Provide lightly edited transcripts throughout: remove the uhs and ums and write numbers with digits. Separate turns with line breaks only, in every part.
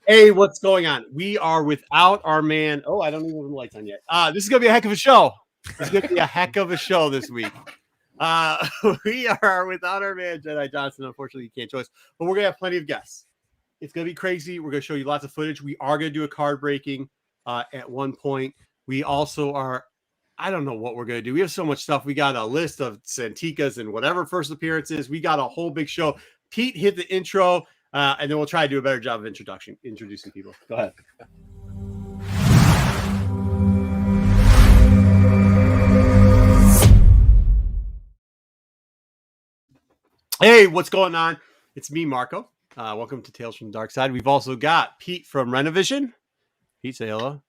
Hey, what's going on? We are without our man. Oh, I don't even have the lights on yet. This is gonna be a heck of a show. It's gonna be a heck of a show this week. We are without our man Jedi Johnson. Unfortunately, he can't join us, but we're gonna have plenty of guests. It's gonna be crazy. We're gonna show you lots of footage. We are gonna do a card breaking at one point. We also are. I don't know what we're gonna do. We have so much stuff. We got a list of Santikas and whatever first appearances. We got a whole big show. Pete hit the intro. And then we'll try to do a better job of introducing people. Go ahead. Hey, what's going on? It's me, Marco. Welcome to Tales from the Darkside. We've also got Pete from Rennavision. Pete, say hello.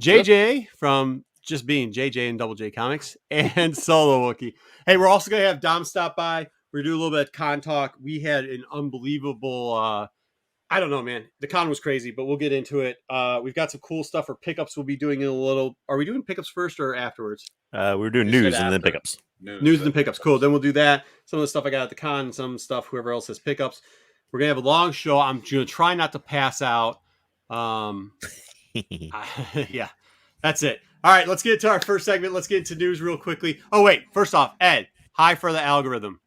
JJ from just being JJ and Double J Comics, and Solo Wookie. Hey, we're also going to have Dom stop by. We're going to do a little bit of con talk. We had an unbelievable... I don't know, man. The con was crazy, but we'll get into it. We've got some cool stuff for pickups. We'll be doing in a little. Are we doing pickups first or afterwards?
We're doing news and then pickups.
News and then pickups. Cool. Then we'll do that. Some of the stuff I got at the con, some stuff whoever else has pickups. We're gonna have a long show. I'm gonna try not to pass out. Yeah, that's it. All right, let's get into our first segment. Let's get into news real quickly. Oh wait, first off, Ed, hi for the algorithm.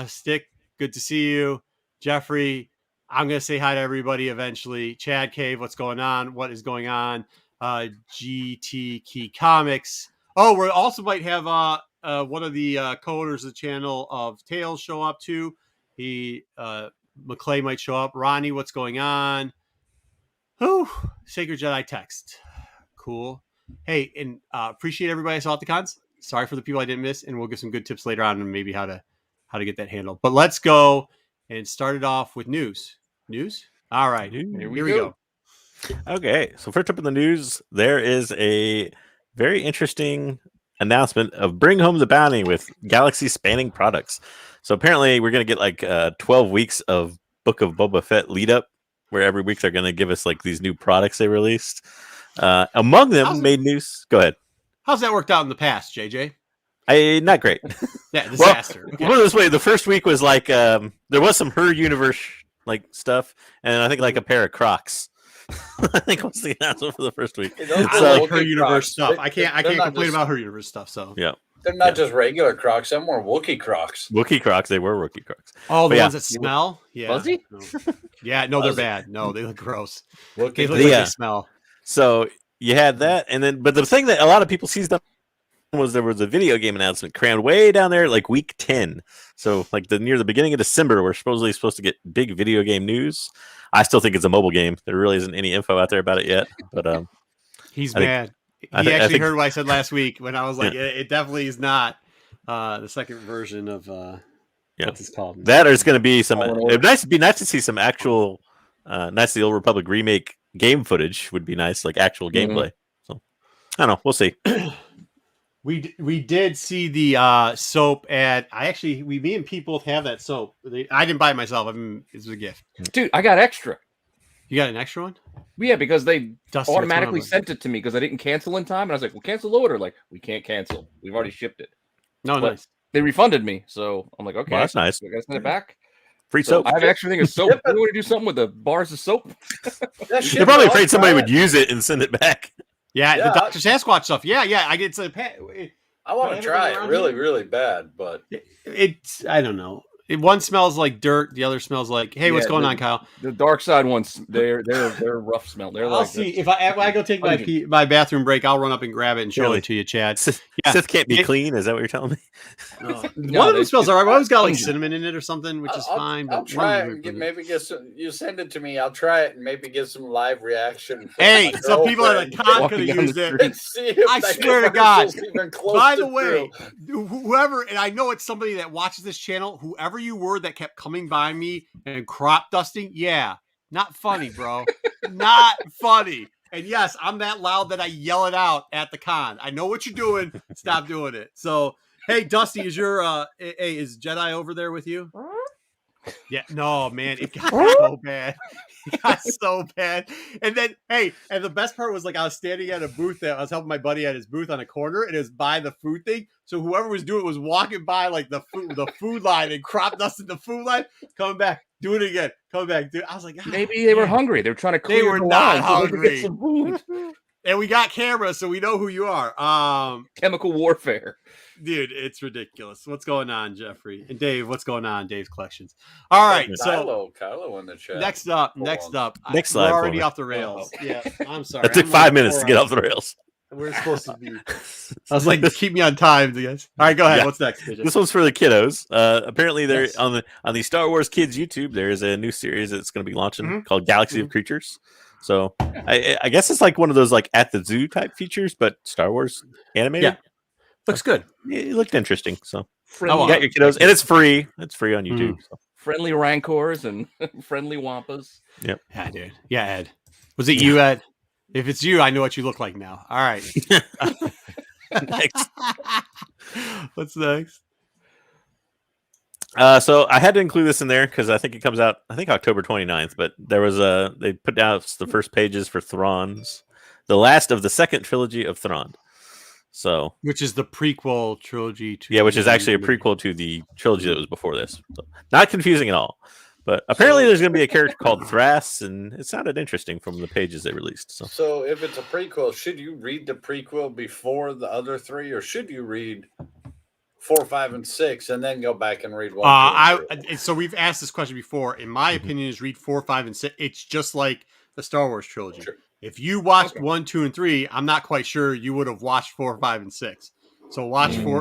Stick, good to see you, Jeffrey. I'm going to say hi to everybody eventually. Chad Cave, what's going on? What is going on? GT Key Comics. Oh, we also might have one of the co-owners of the channel of Tales show up too. McClay might show up. Ronnie, what's going on? Whew, Sacred Jedi text. Cool. Hey, and appreciate everybody I saw at the cons. Sorry for the people I didn't miss, and we'll get some good tips later on and maybe how to get that handled. But let's go and start it off with news. News? All right. Here we go.
Okay. So first up in the news, there is a very interesting announcement of Bring Home the Bounty with galaxy spanning products. So apparently we're going to get like 12 weeks of Book of Boba Fett lead up where every week they're going to give us like these new products they released. Among them made news. Go ahead.
How's that worked out in the past, JJ?
Not great.
Yeah, disaster.
Well, put it this way, the first week was like there was some Her Universe like stuff, and I think like a pair of Crocs. I think was the announcement for the first week.
I like Her Universe stuff. I can't complain about Her Universe stuff. So
yeah,
they're not just regular Crocs. They're more Wookiee Crocs.
Wookiee Crocs. They were Wookiee Crocs.
Oh, the ones that smell. Yeah.
Fuzzy?
No. Yeah. No, they're bad. No, they look gross.
They
look like they smell.
So you had that, and then but the thing that a lot of people seized up was there was a video game announcement crammed way down there like week 10. So like near the beginning of December, we're supposed to get big video game news. I still think it's a mobile game. There really isn't any info out there about it yet. But
he's mad. He actually heard what I said last week when I was like, it definitely is not the second version of what's it called.
That or it's going to be some. It'd be nice to see some actual nice the Old Republic remake game footage would be nice, like actual gameplay. So I don't know. We'll see.
We did see the soap ad. Me and Pete both have that soap. I didn't buy it myself. It was a gift.
Dude, I got extra.
You got an extra one?
Yeah, because they automatically sent it to me because I didn't cancel in time. And I was like, well, cancel the order. Like, we can't cancel. We've already shipped it.
No,
but
nice.
They refunded me. So I'm like, okay.
Well, that's nice.
I got to send it back.
Free soap.
I have an extra thing of soap. You want to do something with the bars of soap?
They're probably afraid somebody would use it and send it back.
Yeah, the Dr. Sasquatch stuff. Yeah. I get to
I want to try it really, really bad, but
it's I don't know. One smells like dirt, the other smells like, hey, what's going on, Kyle?
The Darkside ones, they're rough smell. They're
I'll see if I go take my bathroom break, I'll run up and grab it and show it to you, Chad.
Sith can't be clean. Is that what you're telling me?
One of them smells alright. I always got like cinnamon in it or something, which is fine.
I'll try it and maybe get some. You send it to me. I'll try it and maybe get some live reaction.
Hey, some people at the con could have used it. I swear to God. By the way, whoever, and I know it's somebody that watches this channel, whoever you were that kept coming by me and crop dusting, not funny, bro. Not funny. And yes, I'm that loud that I yell it out at the con. I know what you're doing. Stop doing it. So, hey, Dusty, is Jedi over there with you? Yeah, no, man, it got so bad. It got so bad. And then, and the best part was like I was standing at a booth that I was helping my buddy at his booth on a corner, and it was by the food thing. So whoever was doing it was walking by like the food line and crop dusting the food line, coming back. Do it again. Come back, dude. I was like,
maybe they were hungry. They were trying to clear
They were
the
not
line so they could
hungry.
get some food.
And we got cameras, so we know who you are.
Chemical warfare.
Dude, it's ridiculous. What's going on, Jeffrey? And Dave, what's going on? Dave's collections. All right, so
Kylo in the chat.
Next up.
Next
We're
slide
already
for me.
off the rails. Yeah, I'm sorry.
That took 5 minutes to get off the rails.
We're supposed to be. I was like, keep me on time, guys. All right, go ahead.
Yeah.
What's next? KJ?
This one's for the kiddos. Apparently, there
Yes.
on the Star Wars Kids YouTube, there is a new series that's going to be launching called Galaxy of Creatures. So I guess it's like one of those like at the zoo type features, but Star Wars animated.
Yeah. Looks good.
It looked interesting. So
Friendly,
you got your kiddos, and it's free. It's free on YouTube. So.
friendly rancors and friendly wampas.
Yep.
Yeah, dude. Yeah, Ed. Was it you, Ed? If it's you, I know what you look like now. All right.
Next.
What's next?
So I had to include this in there because I think it comes out, I think October 29th, but there was they put out the first pages for Thrawn's, the last of the second trilogy of Thrawn. So,
Which is the prequel trilogy to
which is actually a prequel to the trilogy that was before this. So, not confusing at all. But apparently there's going to be a character called Thras, and it sounded interesting from the pages they released.
So if it's a prequel, should you read the prequel before the other three, or should you read 4, 5, and 6 and then go back and read 1?
So we've asked this question before. In my opinion, is read 4, 5, and 6. It's just like the Star Wars trilogy.
Sure.
If you watched 1, 2, and 3, I'm not quite sure you would have watched 4, 5, and 6. So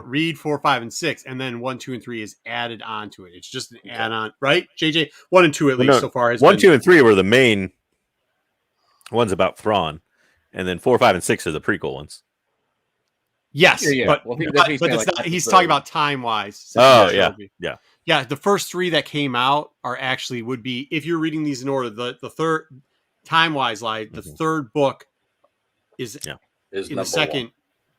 read 4, 5, and 6, and then 1, 2, and 3 is added onto it. It's just an add-on, right? JJ, 1 and 2 at least so far has
1, 2, and 3 were the main ones about Thrawn, and then 4, 5, and 6 are the prequel ones.
Yes,
Yeah.
but,
Well,
but
he's
it's
saying,
not,
like,
he's talking about time-wise.
Oh, yeah.
Yeah, the first 3 that came out are actually would be, if you're reading these in order, the third, time-wise, the third book is in the second.
1.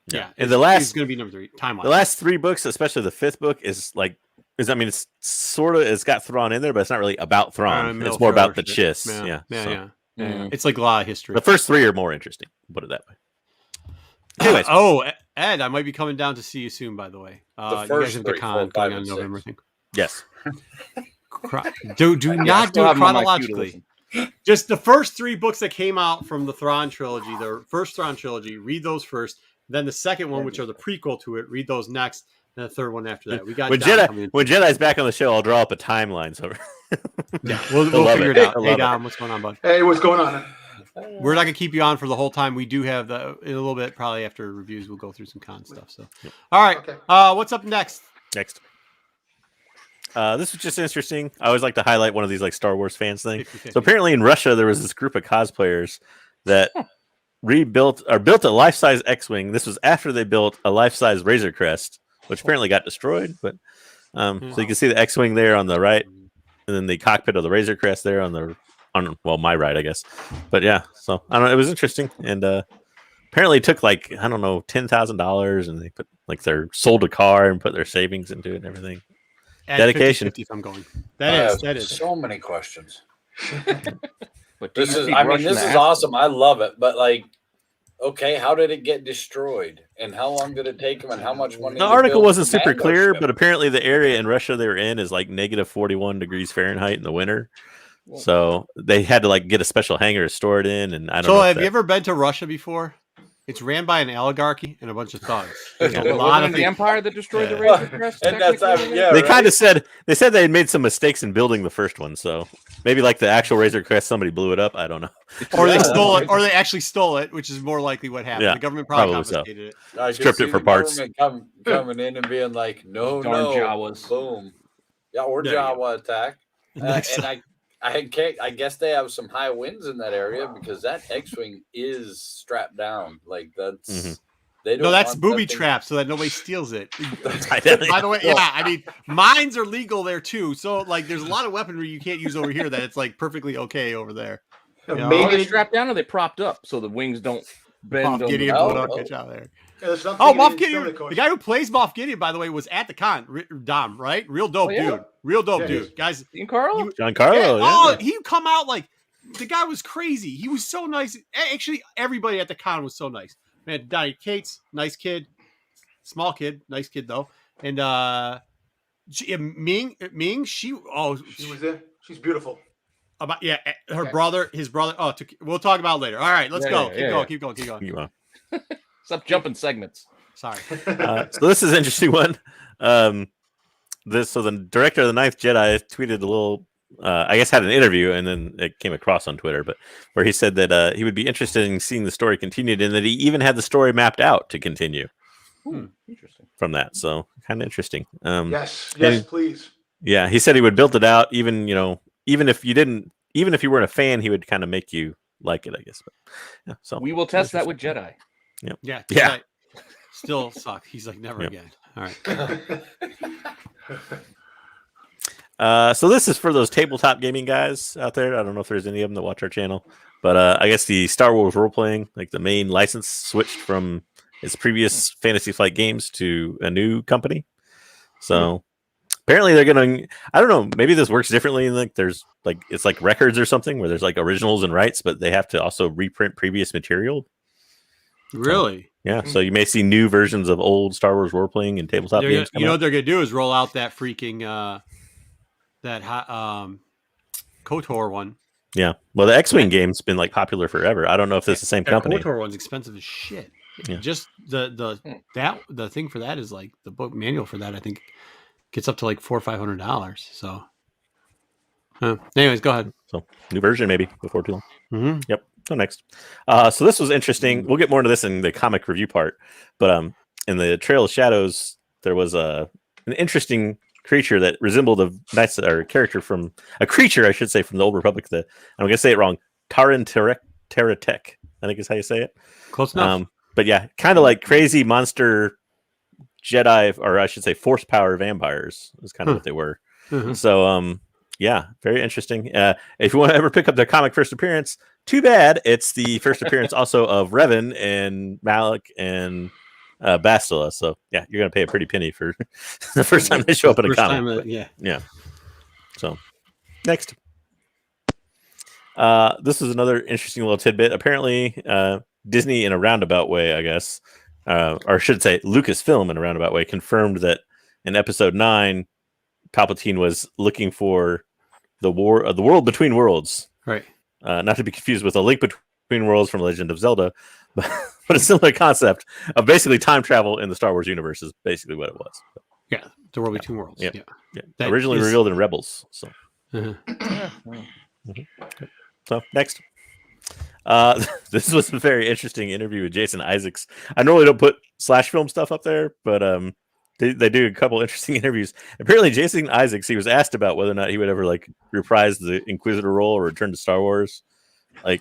Yeah,
and the last
is going to be number 3. Time-wise,
the last 3 books, especially the 5th book, it's got Thrawn in there, but it's not really about Thrawn. It's more about the Chiss. Yeah.
It's like a lot of history.
The first 3 are more interesting. Put it that way. Anyways,
Ed, I might be coming down to see you soon. By the way,
the
you
first
guys have
3,
the con
4, 5,
going on
and
November.
6.
I think.
yes.
Do not do it chronologically. Just the first 3 books that came out from the Thrawn trilogy, the first Thrawn trilogy, read those first. Then the second one, which are the prequel to it, read those next. And the third one after that. We got
when Jedi's back on the show, I'll draw up a timeline. So
yeah, we'll figure it out. Hey Dom, what's going on, bud?
Hey, what's going on?
We're not gonna keep you on for the whole time. We do have in a little bit, probably after reviews, we'll go through some con stuff. So, all right.
Okay.
What's up next?
Next. This was just interesting. I always like to highlight one of these like Star Wars fans thing. So apparently in Russia there was this group of cosplayers that built a life-size X-wing. This was after they built a life-size Razor Crest, which apparently got destroyed. But so you can see the X-wing there on the right, and then the cockpit of the Razor Crest there on my right, I guess. But yeah, so I don't know. It was interesting, and apparently it took like $10,000, and they put sold a car and put their savings into it and everything. Dedication.
50/50 if I'm going. That is
so many questions.
But
This is awesome. I love it. But okay, how did it get destroyed? And how long did it take them? And how much money?
The article wasn't super clear, but apparently the area in Russia they were in is like negative 41 degrees Fahrenheit in the winter. So they had to get a special hangar to store it in. And I don't know.
So have you ever been to Russia before? It's ran by an oligarchy and a bunch of thugs. There's a lot of
the empire that destroyed the Razor Crest.
And that's
they kind of said they had made some mistakes in building the first one. So maybe the actual Razor Crest, somebody blew it up. I don't know.
Or they stole it, or they actually stole it, which is more likely what happened.
Yeah,
the government probably confiscated it.
Stripped it for parts.
Coming in and being like, no,
Jawas.
Boom. Yeah, or Jawa attack. And I guess they have some high winds in that area because that X-wing is strapped down. That's they don't.
No, that's booby trap so that nobody steals it.
By
the way, I mean, mines are legal there too. So there's a lot of weaponry you can't use over here that it's perfectly okay over there.
Are they strapped down or they propped up so the wings don't bend?
Moff Gideon catch out there.
Yeah,
Moff Gideon, the guy who plays Moff Gideon, by the way, was at the con. Dom, right? Real dope dude. Real dope dude. Guys,
Giancarlo.
He come out the guy was crazy. He was so nice. Actually, everybody at the con was so nice. Man, Donnie Cates, nice kid. Small kid, nice kid though. And Ming, she was there.
She's beautiful.
Her brother, his brother. Oh, we'll talk about it later. All right, let's go. Keep going.
Stop jumping segments.
Sorry.
So this is an interesting one. So the director of the Ninth Jedi tweeted a little. I guess had an interview, and then it came across on Twitter, but where he said that he would be interested in seeing the story continued, and that he even had the story mapped out to continue.
Interesting.
From that, so kind of interesting.
Yes, please.
Yeah, he said he would build it out, even if you weren't a fan, he would kind of make you like it, I guess. But, yeah, so
we will test that with Jedi.
Yep.
Yeah. Still suck. He's like never again. All
right. So this is for those tabletop gaming guys out there. I don't know if there's any of them that watch our channel, but I guess the Star Wars role playing, like the main license, switched from its previous Fantasy Flight Games to a new company. So apparently they're gonna. I don't know. Maybe this works differently. Like there's it's like records or something where there's like originals and rights, but they have to also reprint previous material.
Really?
Yeah. So you may see new versions of old Star Wars role playing and tabletop games.
You know what they're gonna do is roll out that freaking KOTOR one.
Yeah. Well, the X-Wing game's been like popular forever. I don't know if it's the same company.
KOTOR one's expensive as shit. Yeah. Just the thing for that is like the book manual for that. I think gets up to like $400 or $500. So, anyways, go ahead.
So new version maybe before too long.
Mm-hmm.
Yep. So next. So this was interesting. We'll get more into this in the comic review part, but in the Trail of Shadows, there was an interesting creature that resembled a character from a creature, I should say, from the Old Republic. I'm gonna say it wrong. Taran Teratek, I think is how you say it.
Close enough.
But yeah, kind of like crazy monster Jedi, or I should say, force power vampires is kind of what they were.
Mm-hmm.
So yeah, very interesting. If you want to ever pick up their comic first appearance, too bad. It's the first appearance also of Revan and Malik and Bastila. So yeah, you're gonna pay a pretty penny for the first time they show up in a comic. Yeah. So next, this is another interesting little tidbit. Apparently, Disney, in a roundabout way, I guess, or I should say, Lucasfilm, in a roundabout way, confirmed that in Episode 9, Palpatine was looking for the world between worlds.
Right.
Not to be confused with A Link Between Worlds from Legend of Zelda, but a similar concept of basically time travel in the Star Wars universe is basically what it was.
Yeah, the world between worlds. Yeah.
Originally revealed in Rebels. So. So next. This was a very interesting interview with Jason Isaacs. I normally don't put slash film stuff up there, but they do a couple interesting interviews. Apparently, Jason Isaacs, he was asked about whether or not he would ever reprise the Inquisitor role or return to Star Wars,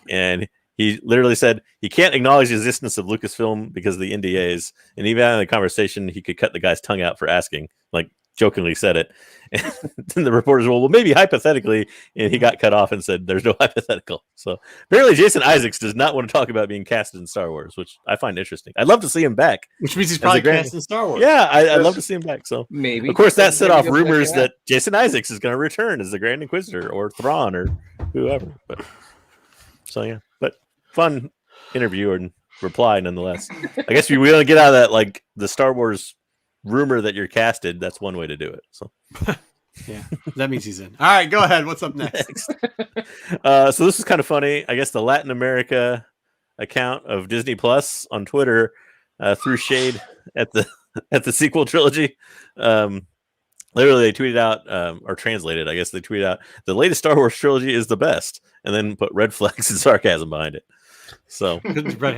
and he literally said he can't acknowledge the existence of Lucasfilm because of the NDAs, and even in the conversation, he could cut the guy's tongue out for asking, jokingly said it. And then the reporters were, well, maybe hypothetically, and he got cut off and said, there's no hypothetical. So apparently Jason Isaacs does not want to talk about being casted in Star Wars, which I find interesting. I'd love to see him back.
Which means he's probably cast in Star Wars.
Yeah, I'd love to see him back. So
maybe.
Of course, that set off rumors that Jason Isaacs is going to return as the Grand Inquisitor or Thrawn or whoever. But fun interview and reply nonetheless. I guess we want to get out of that, the Star Wars rumor that you're casted. That's one way to do it. So
yeah, that means he's in. All right, go ahead. What's up next?
So this is kind of funny. I guess the Latin America account of Disney Plus on Twitter threw shade at the sequel trilogy. Literally, they tweeted out, or translated, I guess they tweeted out, the latest Star Wars trilogy is the best, and then put red flags and sarcasm behind it. So
important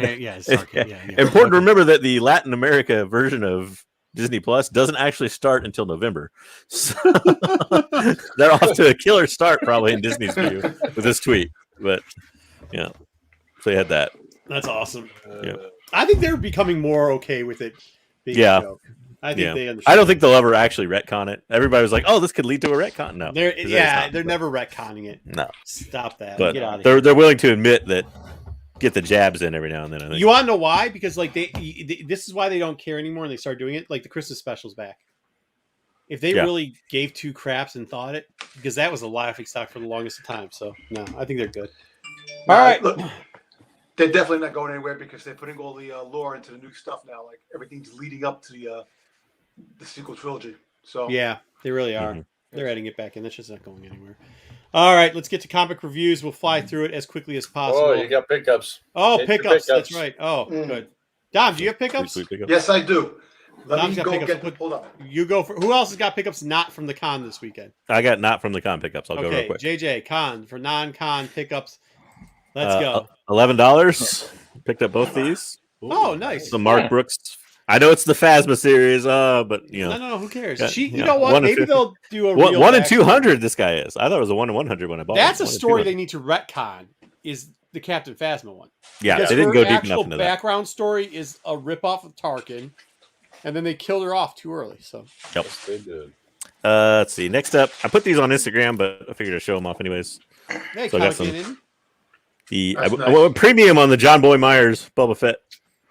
to remember that the Latin America version of Disney Plus doesn't actually start until November. So they're off to a killer start probably in Disney's view with this tweet. But yeah, so they had that.
That's awesome.
Yeah.
I think they're becoming more okay with it being a joke. I think they understand.
I don't think they'll ever actually retcon it. Everybody was like, "Oh, this could lead to a retcon." No,
they're never retconning it.
No,
stop that.
But
get out of here.
They're willing to admit that. Get the jabs in every now and then. I think.
You want to know why? Because this is why they don't care anymore, and they start doing it. Like the Christmas specials back. If they really gave two craps and thought it, because that was a laughing stock for the longest time. So no, I think they're good.
All right, look, they're definitely not going anywhere because they're putting all the lore into the new stuff now. Like everything's leading up to the sequel trilogy. So
yeah, they really are. Mm-hmm. They're adding it back in. That's just not going anywhere. All right, let's get to comic reviews. We'll fly through it as quickly as possible.
Oh, you got pickups.
Oh, pickups. That's right. Oh, good. Dom, do you have pickups?
Sweet pickups?
Yes, I do. Let
Dom's
me
got
go
pickups.
get. Hold on.
You go for. Who else has got pickups not from the con this weekend?
I got not from the con pickups. I'll go real
Okay,
quick.
JJ, con for non-con pickups. Let's go.
$11. Picked up both these.
Oh, nice.
The Mark Brooks. I know it's the Phasma series, but you know.
No, who cares?
Got,
You know what? Maybe they'll do a real
1 in 200. This guy is. I thought it was a 1 in 100 when I bought it.
That's a story they need to retcon. Is the Captain Phasma one?
Yeah,
because
they didn't go deep enough
her
into that.
background story is a ripoff of Tarkin, and then they killed her off too early. So
Yep.
Yes, they did.
Let's see. Next up, I put these on Instagram, but I figured I'd show them off anyways.
hey,
So I got
Comic
some-
Cannon.
I went premium on the John Boy Myers Boba Fett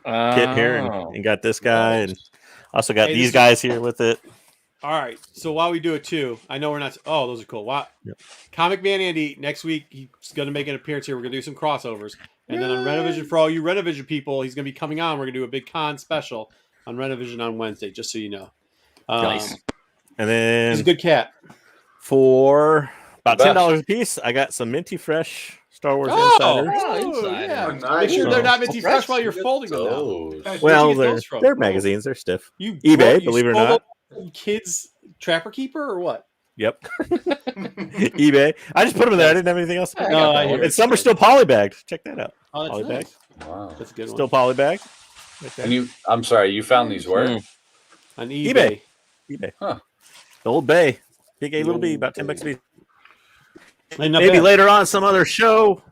kit here,
Oh.
and got this guy, and also got
Hey,
these
this
guys here with it.
All right. So while we do it too, I know we're not. Oh, those are cool. Wow.
Yep.
Comic Man Andy next week. He's going to make an appearance here. We're going to do some crossovers, and then on Rennavision, for all you Rennavision people, he's going to be coming on. We're going to do a big con special on Rennavision on Wednesday, just so you know.
Nice.
And then
He's a good cat.
for about
Best.
$10 a piece, I got some minty fresh Star Wars
Oh,
Insiders.
Insider.
yeah.
Oh,
Make
nice.
sure they're
Oh.
not minty
Fresh.
fresh while you're folding them. Now.
Those.
Where'd
Well,
you get those from?
they're magazines. They're stiff.
You
eBay,
you
believe it or
stole
not.
them kids Trapper Keeper or what?
Yep. eBay. I just put them in there. I didn't have anything else to put.
No, I hear
And
it.
some are still polybagged. Check that out.
Oh, that's
Polybagged.
nice.
Wow.
That's a good
Still
one.
polybagged. Right there.
And I'm sorry, you found these where?
On eBay.
eBay.
Huh.
The old Bay. Big A, little B. About $10 a piece.
And not
Maybe
bad.
later on some other show.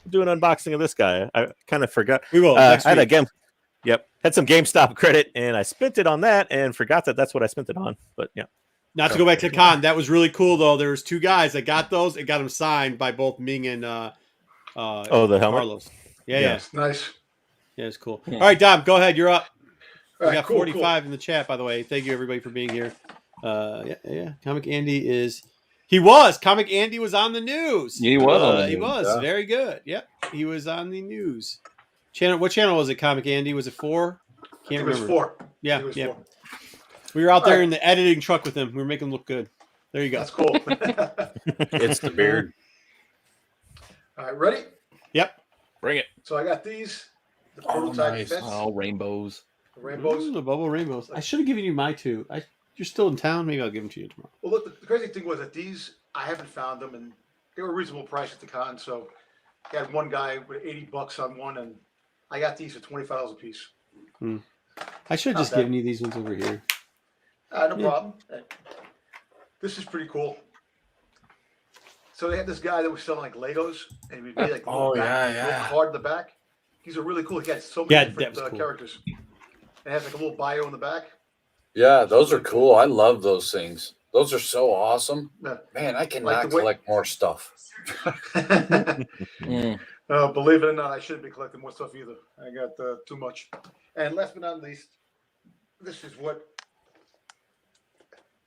Do an unboxing of this guy. I kind of forgot.
We will.
I
next
had a
week.
game. Yep. Had some GameStop credit, and I spent it on that, and forgot that that's what I spent it on. But yeah.
Not to go back to con. That was really cool, though. There was two guys that got those and got them signed by both Ming and
The helmet.
Carlos. Yeah.
It's nice.
Yeah, it's cool. All right, Dom, go ahead. You're up.
All
We
right,
got
cool,
45 in the chat, by the way. Thank you, everybody, for being here. Yeah. Comic Andy is... Comic Andy was on the news.
He was on the
He
news,
was.
yeah.
Very good. Yep. He was on the news. What channel was it, Comic Andy? Was it 4? Can't
It was
remember.
4.
Yeah,
It was
yeah.
4.
We were out there
All right.
in the editing truck with him. We were making him look good. There you go.
That's cool.
It's the beard.
All right, ready?
Yep.
Bring it.
So I got these. The
Oh,
prototype
nice.
fits,
Oh, rainbows.
the rainbows.
Ooh, the bubble rainbows. I should have given you my two. You're still in town. Maybe I'll give them to you tomorrow.
Well, look, the crazy thing was that these, I haven't found them, and they were a reasonable price at the con. So I had one guy with $80 on one, and I got these for $25 a piece.
I should have
Not
just
bad.
given you these ones over here.
No
Yeah.
problem. This is pretty cool. So they had this guy that was selling like Legos, and he made like a little
Oh,
back,
yeah,
little
yeah.
card in the back. These are really cool. He had so many
Yeah,
different
that was cool.
characters. It has like a little bio in the back.
Yeah, those are cool. I love those things. Those are so awesome.
Yeah.
Man, I cannot
Like the way-
collect more stuff.
Believe it or not, I shouldn't be collecting more stuff either. I got too much. And last but not least, this is what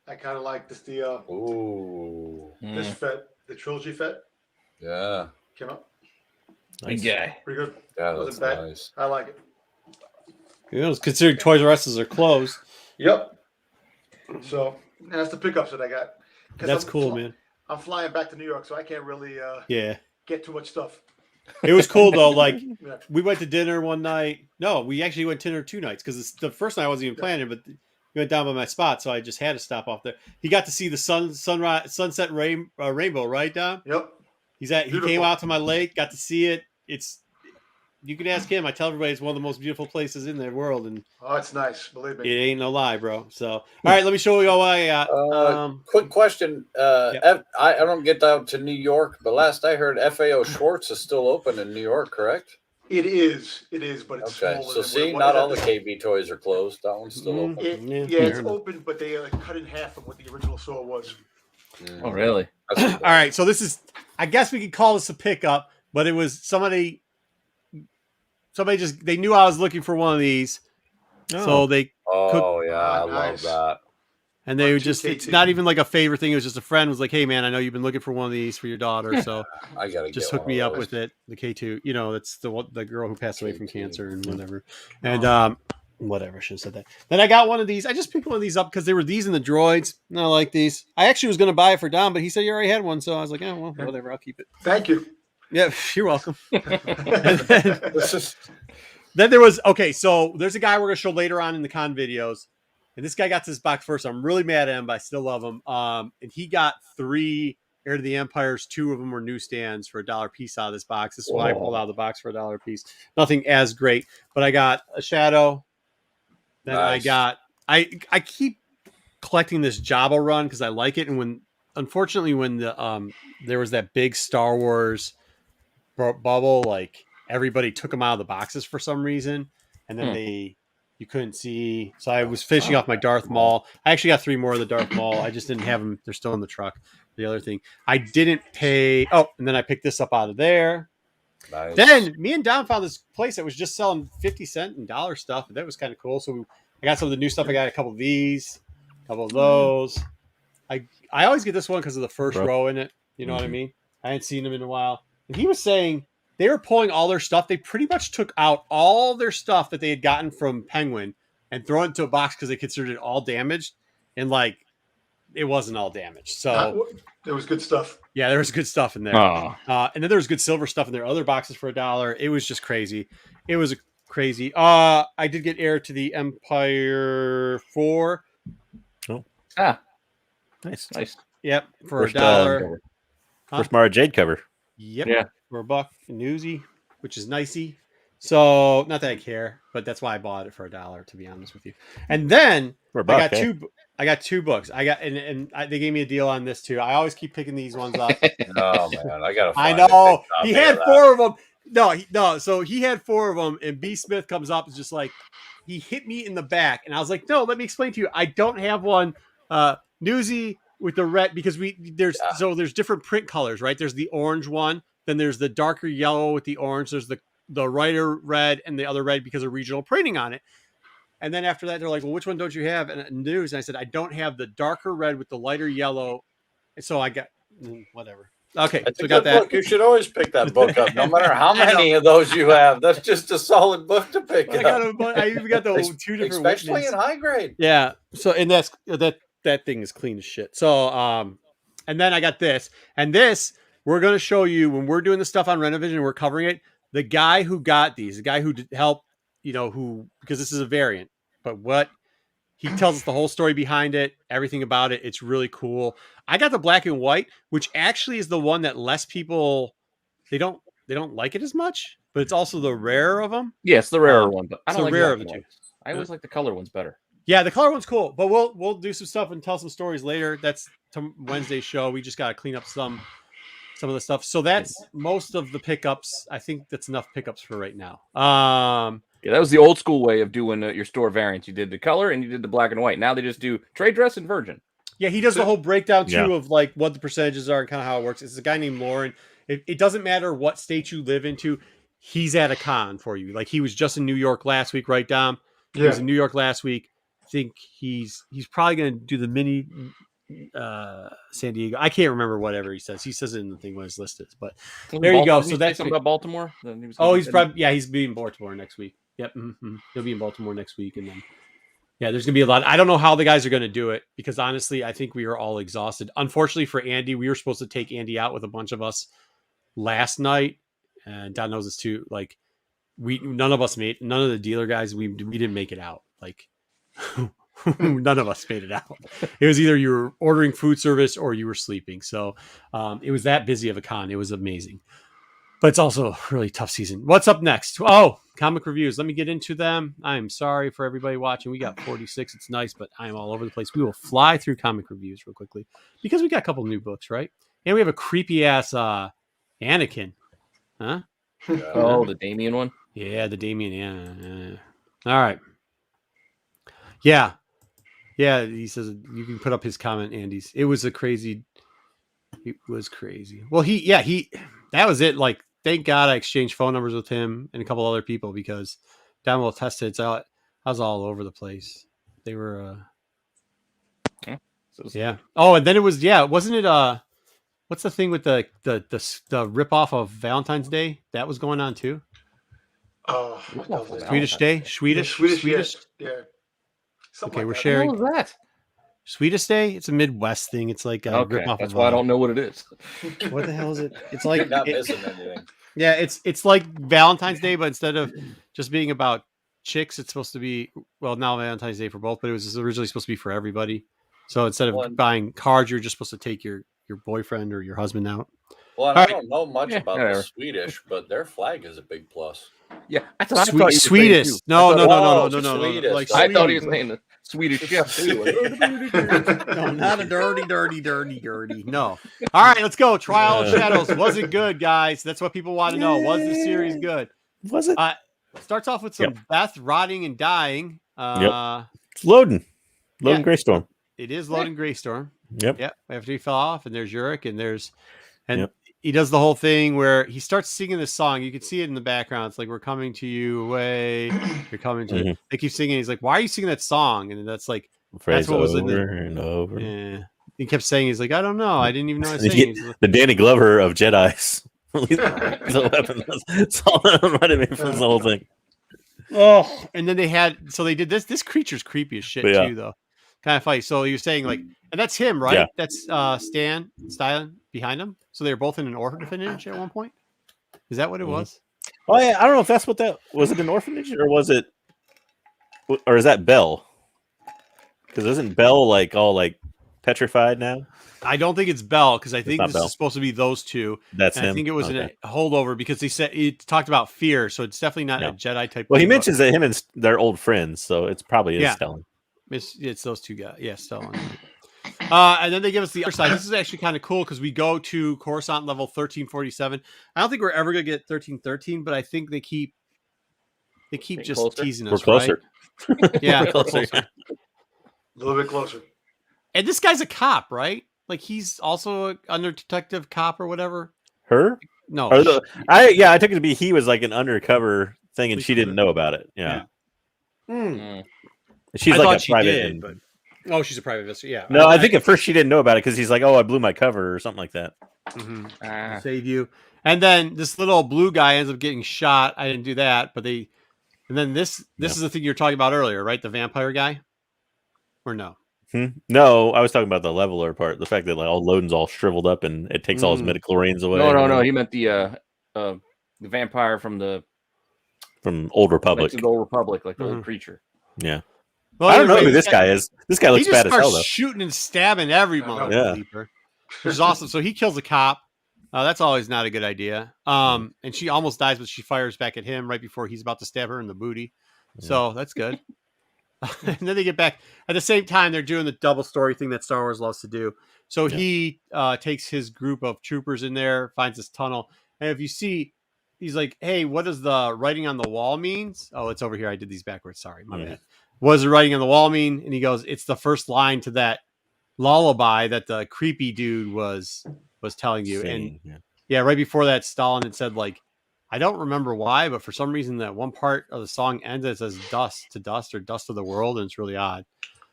I kind of like. This
Ooh.
this Fett, the trilogy Fett
Yeah.
came out
Big guy.
pretty good.
Yeah,
Wasn't
that's
bad.
nice.
I like it.
You know, considering Toys R Us are closed.
Yep. So that's the pickups that I got. 'Cause
That's
I'm
cool, man.
I'm flying back to New York, so I can't really
Yeah.
get too much stuff.
It was cool, though. Like,
Yeah.
we went to dinner one night. No, we actually went to dinner 2 nights because the first night I wasn't even planning, but we went down by my spot, so I just had to stop off there. He got to see the sunset rainbow, right, Dom?
Yep.
He came
Beautiful.
out to my lake, got to see it. You can ask him. I tell everybody it's one of the most beautiful places in the world, and
Oh, it's nice. Believe
it
me.
ain't no lie, bro. So, all right, let me show you what I got.
Quick question.
Yep.
I don't get out to New York, but last I heard FAO Schwartz is still open in New York, correct?
It is, but it's
Okay.
smaller
So
than
see,
what
not
it
all the
is.
KB toys are closed. That one's still
Mhm.
open.
Yeah,
Yeah,
fair
it's
enough.
open, but they cut in half of what the original store was.
Oh, really?
That's
All right, so this is, I guess we could call this a pickup, but it was somebody they knew I was looking for one of these, so they
Oh yeah, I
nice.
love
and they
One,
would
two,
just,
KT.
it's not even like a favor thing. It was just a friend was like, hey man, I know you've been looking for one of these for your daughter, so
that. I gotta
just
get
hook
one
me
of
up
those.
with it. The K2, that's the girl who passed away from
K2.
cancer and whatever. And Whatever, I should have said that. Then I got one of these. I just picked one of these up because there were these in the droids. And I like these. I actually was going to buy it for Dom, but he said you already had one. So I was like, oh, well, whatever. I'll keep it.
Thank you.
Yeah, you're welcome. Then there was, okay, so there's a guy we're going to show later on in the con videos. And this guy got this box first. I'm really mad at him, but I still love him. And he got 3 Heir to the Empires. 2 of them were newsstands for $1 a piece out of this box. This is why I pulled out of the box for $1 a piece. Nothing as great, but I got a Shadow. Then nice. I keep collecting this Jabba run because I like it. And unfortunately, when there was that big Star Wars bubble, like everybody took them out of the boxes for some reason, and then you couldn't see. So I was finishing off my Darth Maul. I actually got 3 more of the Darth Maul. I just didn't have them. They're still in the truck. The other thing I didn't pay. Oh, and then I picked this up out of there. Nice. Then me and Dom found this place that was just selling 50-cent and $1 stuff. That was kind of cool. So I got some of the new stuff. I got a couple of these, a couple of those. I always get this one because of the first row in it. You know what I mean? I hadn't seen them in a while. And he was saying they were pulling all their stuff. They pretty much took out all their stuff that they had gotten from Penguin and thrown it into a box because they considered it all damaged. And like, it wasn't all damaged. So
there was good stuff.
Yeah, there was good stuff in there. And then there was good silver stuff in their other boxes for $1. It was just crazy. It was crazy. I did get Heir to the Empire 4.
Oh. Nice.
Yep, for $1.
First Mara Jade cover.
Yep. Yeah. For $1. Newsy, which is nicey. So not that I care, but that's why I bought it for $1, to be honest with you. And then I got 2 books. I got they gave me a deal on this too. I always keep picking these ones up.
Oh man,
I know. He had 4 of them. No. So he had 4 of them, and B. Smith comes up and just like he hit me in the back, and I was like, no, let me explain to you. I don't have one newsy with the red because there's different print colors, right? There's the orange one, then there's the darker yellow with the orange. There's the lighter red and the other red because of regional printing on it. And then after that, they're like, well, which one don't you have? And news. And I said, I don't have the darker red with the lighter yellow. And so I got whatever. Okay.
So got that. Book. You should always pick that book up, no matter how many of those you have. That's just a solid book to pick up.
I even got the 2 different
especially
witness.
In high grade.
Yeah. So, and that thing is clean as shit. So, and then I got this. And this, we're going to show you when we're doing the stuff on Rennavision, we're covering it. The guy who got these, the guy who helped, because this is a variant, but what he tells us the whole story behind it, everything about it. It's really cool. I got the black and white, which actually is the one that less people, they don't like it as much, but it's also the rarer of them.
Yeah, it's the rarer one, but I don't like
rare of the 2.
I always like the color ones better.
Yeah, the color one's cool, but we'll do some stuff and tell some stories later. That's Wednesday's show. We just got to clean up some of the stuff. So that's most of the pickups. I think that's enough pickups for right now.
Yeah, that was the old school way of doing your store variants. You did the color and you did the black and white. Now they just do trade dress and virgin.
Yeah, he does the whole breakdown too of like what the percentages are and kind of how it works. It's a guy named Lauren. It doesn't matter what state you live into. He's at a con for you. Like he was just in New York last week, right, Dom? He was in New York last week. I think he's probably going to do the mini San Diego. I can't remember whatever he says. He says it in the thing when it's listed. But there you go. So that's
something about Baltimore.
He's probably he's being in Baltimore next week. Yep, he'll be in Baltimore next week, and then there's gonna be a lot. I don't know how the guys are gonna do it because honestly, I think we are all exhausted. Unfortunately for Andy, we were supposed to take Andy out with a bunch of us last night, and Don knows this too. Like none of the dealer guys. We didn't make it out. Like. None of us made it out. It was either you were ordering food service or you were sleeping. So it was that busy of a con. It was amazing. But it's also a really tough season. What's up next? Oh, comic reviews. Let me get into them. I'm sorry for everybody watching. We got 46. It's nice, but I'm all over the place. We will fly through comic reviews real quickly because we got a couple new books, right? And we have a creepy ass Anakin. Huh?
Oh, the Damien one?
Yeah, the Damien. Yeah. All right. Yeah. Yeah, he says you can put up his comment, Andy's. It was crazy. Well, that was it. Like, thank God I exchanged phone numbers with him and a couple other people because Don will attest it. I was all over the place. They were, yeah. Oh, and then it was, wasn't it, what's the thing with the rip off of Valentine's Day? That was going on too.
Oh,
Swedish Day? Swedish?
Yeah.
Okay, we're sharing.
What was that?
Swedish Day? It's a Midwest thing. It's like a
okay.
rip-off
That's
of,
why I don't know what it is.
What the hell is it? It's like
You're not missing anything.
Yeah, it's like Valentine's Day, but instead of just being about chicks, it's supposed to be now Valentine's Day for both, but it was originally supposed to be for everybody. So instead of buying cards, you're just supposed to take your boyfriend or your husband out.
Well, I don't know much about the Swedish, but their flag is a big plus.
Yeah, I thought
Swedish. No.
Like
I thought he was saying the Swedish chef too.
No, not a dirty. No. All right, let's go. Trial of Shadows. Was it good, guys? That's what people want to know. Was the series good?
Was it?
Starts off with some Beth rotting and dying.
It's loading. Loading Greystorm.
It is loading Greystorm.
Yep.
After he fell off, and there's Yurik, and he does the whole thing where he starts singing this song. You can see it in the background. It's like, we're coming to you away. You're coming to They keep singing. He's like, why are you singing that song? And that's like, that's what was in it.
And over.
Yeah. He kept saying, he's like, I don't know. I didn't even know I was singing.
The Danny Glover of Jedi's. The weapon. That's all that reminded me from the whole thing.
Oh, and then they did this. This creature's creepy as shit too, though. Kind of funny. So you're saying like, and that's him, right?
Yeah.
That's Stan Stylen behind him. So they were both in an orphanage at one point. Is that what it was?
Oh yeah, I don't know if that's what that was. It an orphanage or was it, or is that Belle? Because isn't Belle like all like petrified now?
I don't think it's Belle because I think this is supposed to be those two.
That's him.
I think it was a holdover because he talked about fear, so it's definitely not a Jedi type.
Well, he mentions that him and they're old friends, so it's probably Stellan.
It's those two guys. Yeah, Stellan. And then they give us the other side. This is actually kind of cool because we go to Coruscant level 1347. I don't think we're ever gonna get 1313, but I think they keep just closer. Teasing us.
We're closer.
Right? Yeah,
we're closer.
A little bit closer.
And this guy's a cop, right? Like he's also an under detective cop or whatever.
Her?
No.
I took it to be he was like an undercover thing and she didn't know about it. Yeah. She's like a private.
Oh, she's a private investigator. Yeah.
No, I think at first she didn't know about it because he's like, "Oh, I blew my cover" or something like that.
Save you. And then this little blue guy ends up getting shot. I didn't do that, but and then this is the thing you were talking about earlier, right? The vampire guy, or no?
No, I was talking about the leveler part. The fact that like all Loden's all shriveled up and it takes all his midichlorians away.
No. He meant the vampire from
Old Republic.
The Old Republic, like the old creature.
Yeah. Well, I don't know who this guy is. This guy looks bad as hell, though.
Shooting and stabbing every motherfucker. Which is awesome. So he kills a cop. That's always not a good idea. And she almost dies, but she fires back at him right before he's about to stab her in the booty. So that's good. And then they get back. At the same time, they're doing the double story thing that Star Wars loves to do. So he takes his group of troopers in there, finds this tunnel. And if you see, he's like, hey, what does the writing on the wall means? Oh, it's over here. I did these backwards. Sorry, my bad. What does the writing on the wall mean? And he goes, it's the first line to that lullaby that the creepy dude was telling you. Right before that, Stalin had said, like, I don't remember why, but for some reason that one part of the song ends, it says dust to dust or dust of the world, and it's really odd.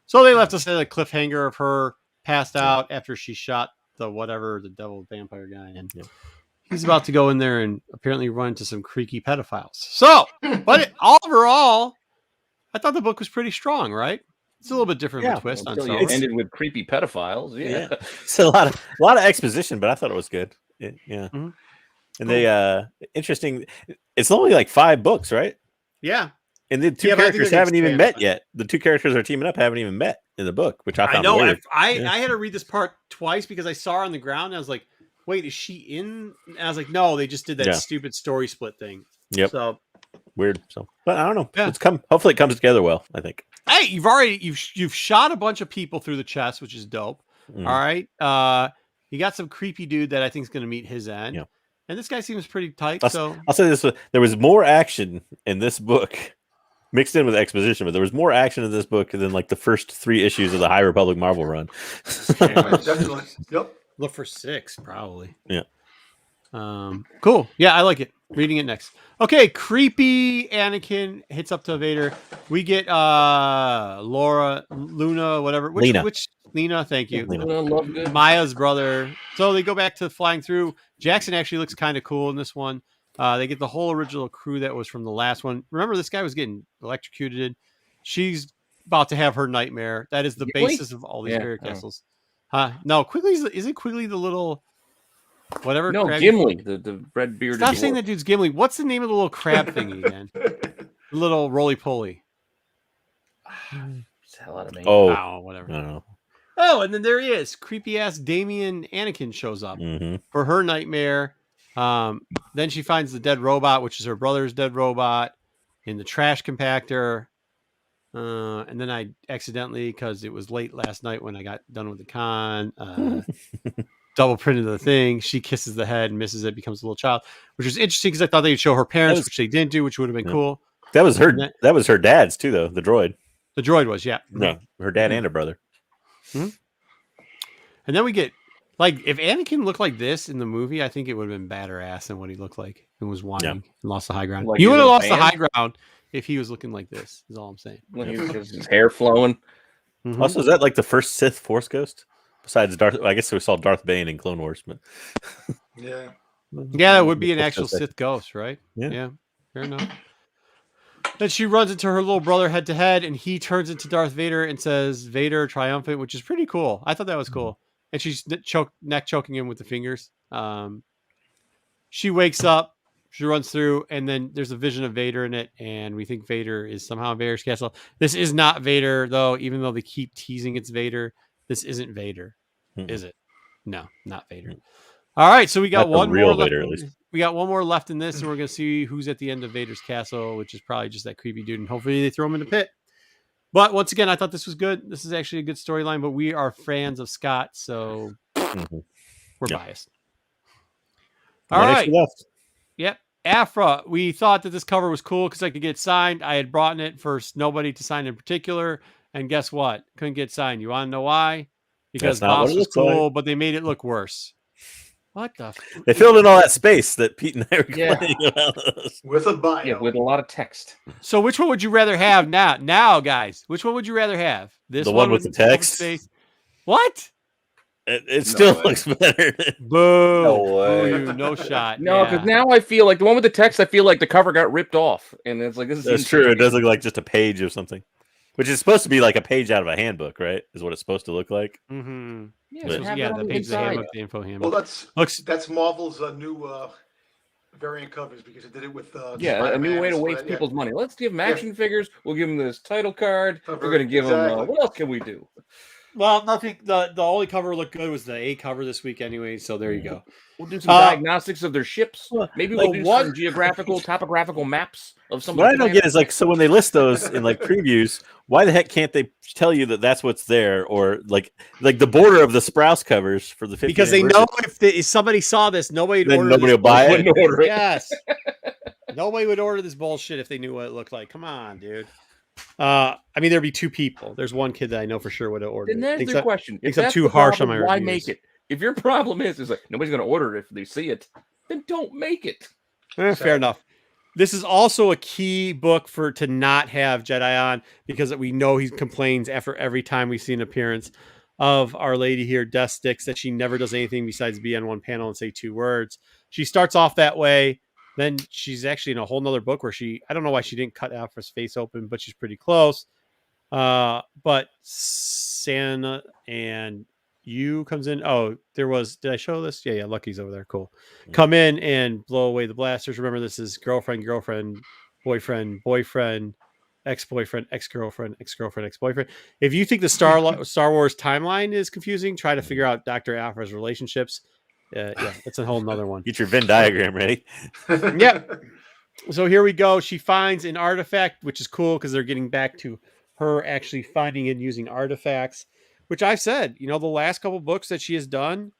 So they left us at a cliffhanger of her passed out after she shot the devil vampire guy, and he's about to go in there and apparently run into some creaky pedophiles. So, but overall, I thought the book was pretty strong, right? It's a little bit different of a twist on Star Wars.
Ended with creepy pedophiles. Yeah.
It's a lot of exposition, but I thought it was good. And they interesting. It's only like 5 books, right?
Yeah.
And the two characters haven't even met yet. The 2 characters are teaming up haven't even met in the book, which I found weird.
I had to read this part twice because I saw her on the ground and I was like, wait, is she in? And I was like, no, they just did that stupid story split thing.
Yep.
So
weird. So, but I don't know. Yeah. Hopefully it comes together well, I think.
Hey, you've shot a bunch of people through the chest, which is dope. All right. You got some creepy dude that I think is going to meet his end. Yeah. And this guy seems pretty tight. I'll
say this: there was more action in this book, mixed in with exposition, but there was more action in this book than like the first 3 issues of the High Republic Marvel run.
Definitely. Yep.
Look for 6, probably.
Yeah.
Cool. Yeah, I like it. Reading it next. Okay, creepy Anakin hits up to Vader. We get Luna, whatever. Lena, thank you. Maya's brother. So they go back to flying through. Jackson actually looks kind of cool in this one. They get the whole original crew that was from the last one. Remember, this guy was getting electrocuted. She's about to have her nightmare. That is the basis of all these Vader Castles. No, Quigley's isn't Quigley the little whatever?
No, Gimli, the red bearded.
Stop saying that dude's Gimli. What's the name of the little crab thingy again? The little roly poly.
Hell out of me.
Oh, whatever.
I don't know.
Oh, and then there he is. Creepy ass Damien Anakin shows up for her nightmare. Then she finds the dead robot, which is her brother's dead robot, in the trash compactor. And then I accidentally, because it was late last night when I got done with the con, double printed the thing. She kisses the head and misses it, becomes a little child, which was interesting because I thought they'd show her parents, which they didn't do, which would have been cool.
That was her. That was her dad's too, though. The droid.
The droid was, yeah.
No, her dad and her brother.
And then we get, like, if Anakin looked like this in the movie, I think it would have been badder ass than what he looked like and was whining and lost the high ground. Like, you would have lost the high ground if he was looking like this, is all I'm saying.
His hair flowing.
Also, is that like the first Sith Force ghost? Besides Darth, I guess we saw Darth Bane in Clone Wars, but
yeah,
that would be an actual Sith ghost, right? Yeah, fair enough. Then she runs into her little brother head to head, and he turns into Darth Vader and says "Vader triumphant," which is pretty cool. I thought that was cool. And she's neck choking him with the fingers. She wakes up. She runs through, and then there's a vision of Vader in it, and we think Vader is somehow in Vader's castle. This is not Vader, though, even though they keep teasing it's Vader. This isn't Vader, is it? No, not Vader. All right, so we got one more left. Vader, at least. We got one more left in this, and we're going to see who's at the end of Vader's castle, which is probably just that creepy dude, and hopefully they throw him in the pit. But once again, I thought this was good. This is actually a good storyline, but we are fans of Scott, so we're biased. All right. Yep. Afra, we thought that this cover was cool because I could get signed. I had brought it for nobody to sign in particular. And guess what? Couldn't get signed. You want to know why? Because Boss was cool, but they made it look worse. What the?
They filled in all that space that Pete and I were complaining about.
With a bio.
Yeah, with a lot of text.
So which one would you rather have now, guys? Which one would you rather have? This
the one with the text?
Space? What?
It still looks better.
Boo.
No way.
Boo, no shot.
No, because now I feel like the one with the text, I feel like the cover got ripped off. And it's like, this is
That's true. It does look like just a page or something. Which is supposed to be like a page out of a handbook, right? Is what it's supposed to look like.
Mm-hmm.
Yeah,
the page of the handbook, the info handbook.
Well, that's Marvel's new variant covers because it did it with
a new way to waste people's money. Let's give them action figures. We'll give them this title card. We're going to give them. What else can we do?
Well, nothing. The only cover looked good was the A cover this week anyway. So there you go.
We'll do some diagnostics of their ships. Maybe we'll do some topographical maps of some.
What I don't get is like, so when they list those in like previews, why the heck can't they tell you that that's what's there, or like the border of the Sprouse covers for the 50th
because they know if somebody saw this, nobody
would buy it.
Yes, nobody would order this bullshit if they knew what it looked like. Come on, dude. I mean, there'd be two people. There's one kid that I know for sure would have ordered.
And there's the question.
If I'm too harsh on my reviews.
Why make it? If your problem is like nobody's going to order it if they see it, then don't make it.
Fair enough. This is also a key book to not have Jedi on because we know he complains after every time we see an appearance of Our Lady here, Death Sticks, that she never does anything besides be on one panel and say two words. She starts off that way. Then she's actually in a whole nother book where I don't know why she didn't cut Afra's face open, but she's pretty close. But Santa and you comes in. Oh, did I show this? Yeah, Lucky's over there. Cool. Come in and blow away the blasters. Remember, this is girlfriend, boyfriend, ex-boyfriend, ex-girlfriend, ex-girlfriend, ex-boyfriend. If you think the Star Wars timeline is confusing, try to figure out Dr. Afra's relationships. That's a whole nother one.
Get your Venn diagram ready.
Yep. So here we go. She finds an artifact, which is cool because they're getting back to her actually finding and using artifacts, which I've said, the last couple books that she has done,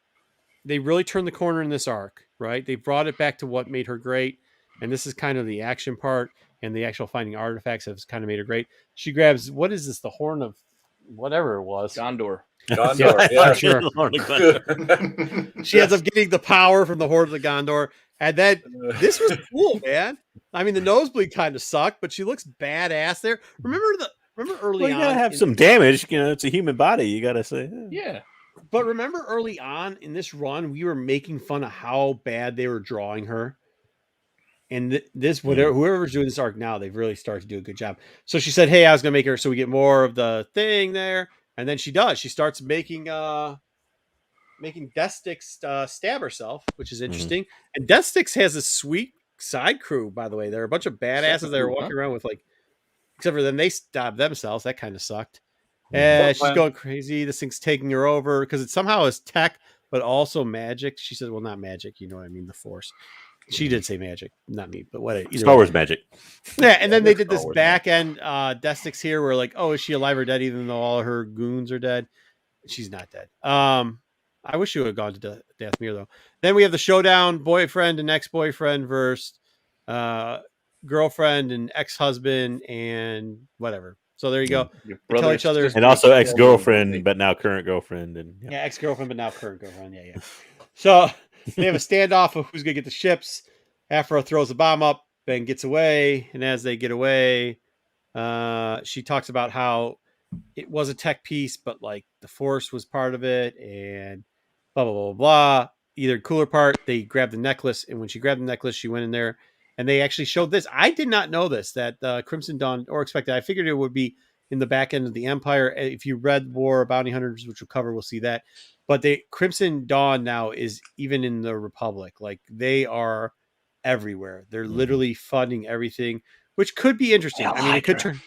they really turned the corner in this arc, right? They brought it back to what made her great. And this is kind of the action part, and the actual finding artifacts has kind of made her great. She grabs, what is this? The horn of whatever it was.
Gondor.
Yeah, sure. She ends up getting the power from the Horde of the Gondor. And then this was cool, man. I mean, the nosebleed kind of sucked, but she looks badass there. Remember early on.
You gotta have some damage. It's a human body. You gotta say.
Yeah.
But remember early on in this run, we were making fun of how bad they were drawing her. And whoever's doing this arc now, they've really started to do a good job. So she said, "Hey, I was gonna make her so we get more of the thing there," and then she does. She starts making Deathstick stab herself, which is interesting. And Deathsticks has a sweet side crew, by the way. There are a bunch of badasses that are walking around with except for them, they stabbed themselves. That kind of sucked. She's going crazy. This thing's taking her over because it somehow is tech, but also magic. She said, "Well, not magic. You know what I mean? The Force." She did say magic, not me, but what?
Star Wars magic.
Yeah, and then they did this back end Deathsticks here, where is she alive or dead? Even though all her goons are dead, she's not dead. I wish she would have gone to Dathmir though. Then we have the showdown: boyfriend and ex-boyfriend versus girlfriend and ex-husband and whatever. So there you go. They tell each other,
and also ex-girlfriend, but now current girlfriend, and
ex-girlfriend, but now current girlfriend. Yeah. So they have a standoff of who's gonna get the ships. Afro throws the bomb up, Ben gets away, and as they get away, she talks about how it was a tech piece, but the Force was part of it, and blah blah blah blah. Either cooler part, they grabbed the necklace, and when she grabbed the necklace, she went in there. And they actually showed this. I did not know this, that Crimson Dawn, or expected. I figured it would be in the back end of the Empire. If you read War of Bounty Hunters, which we'll cover, we'll see that. But Crimson Dawn now is even in the Republic. They are everywhere. They're literally funding everything, which could be interesting. I mean, it could turn...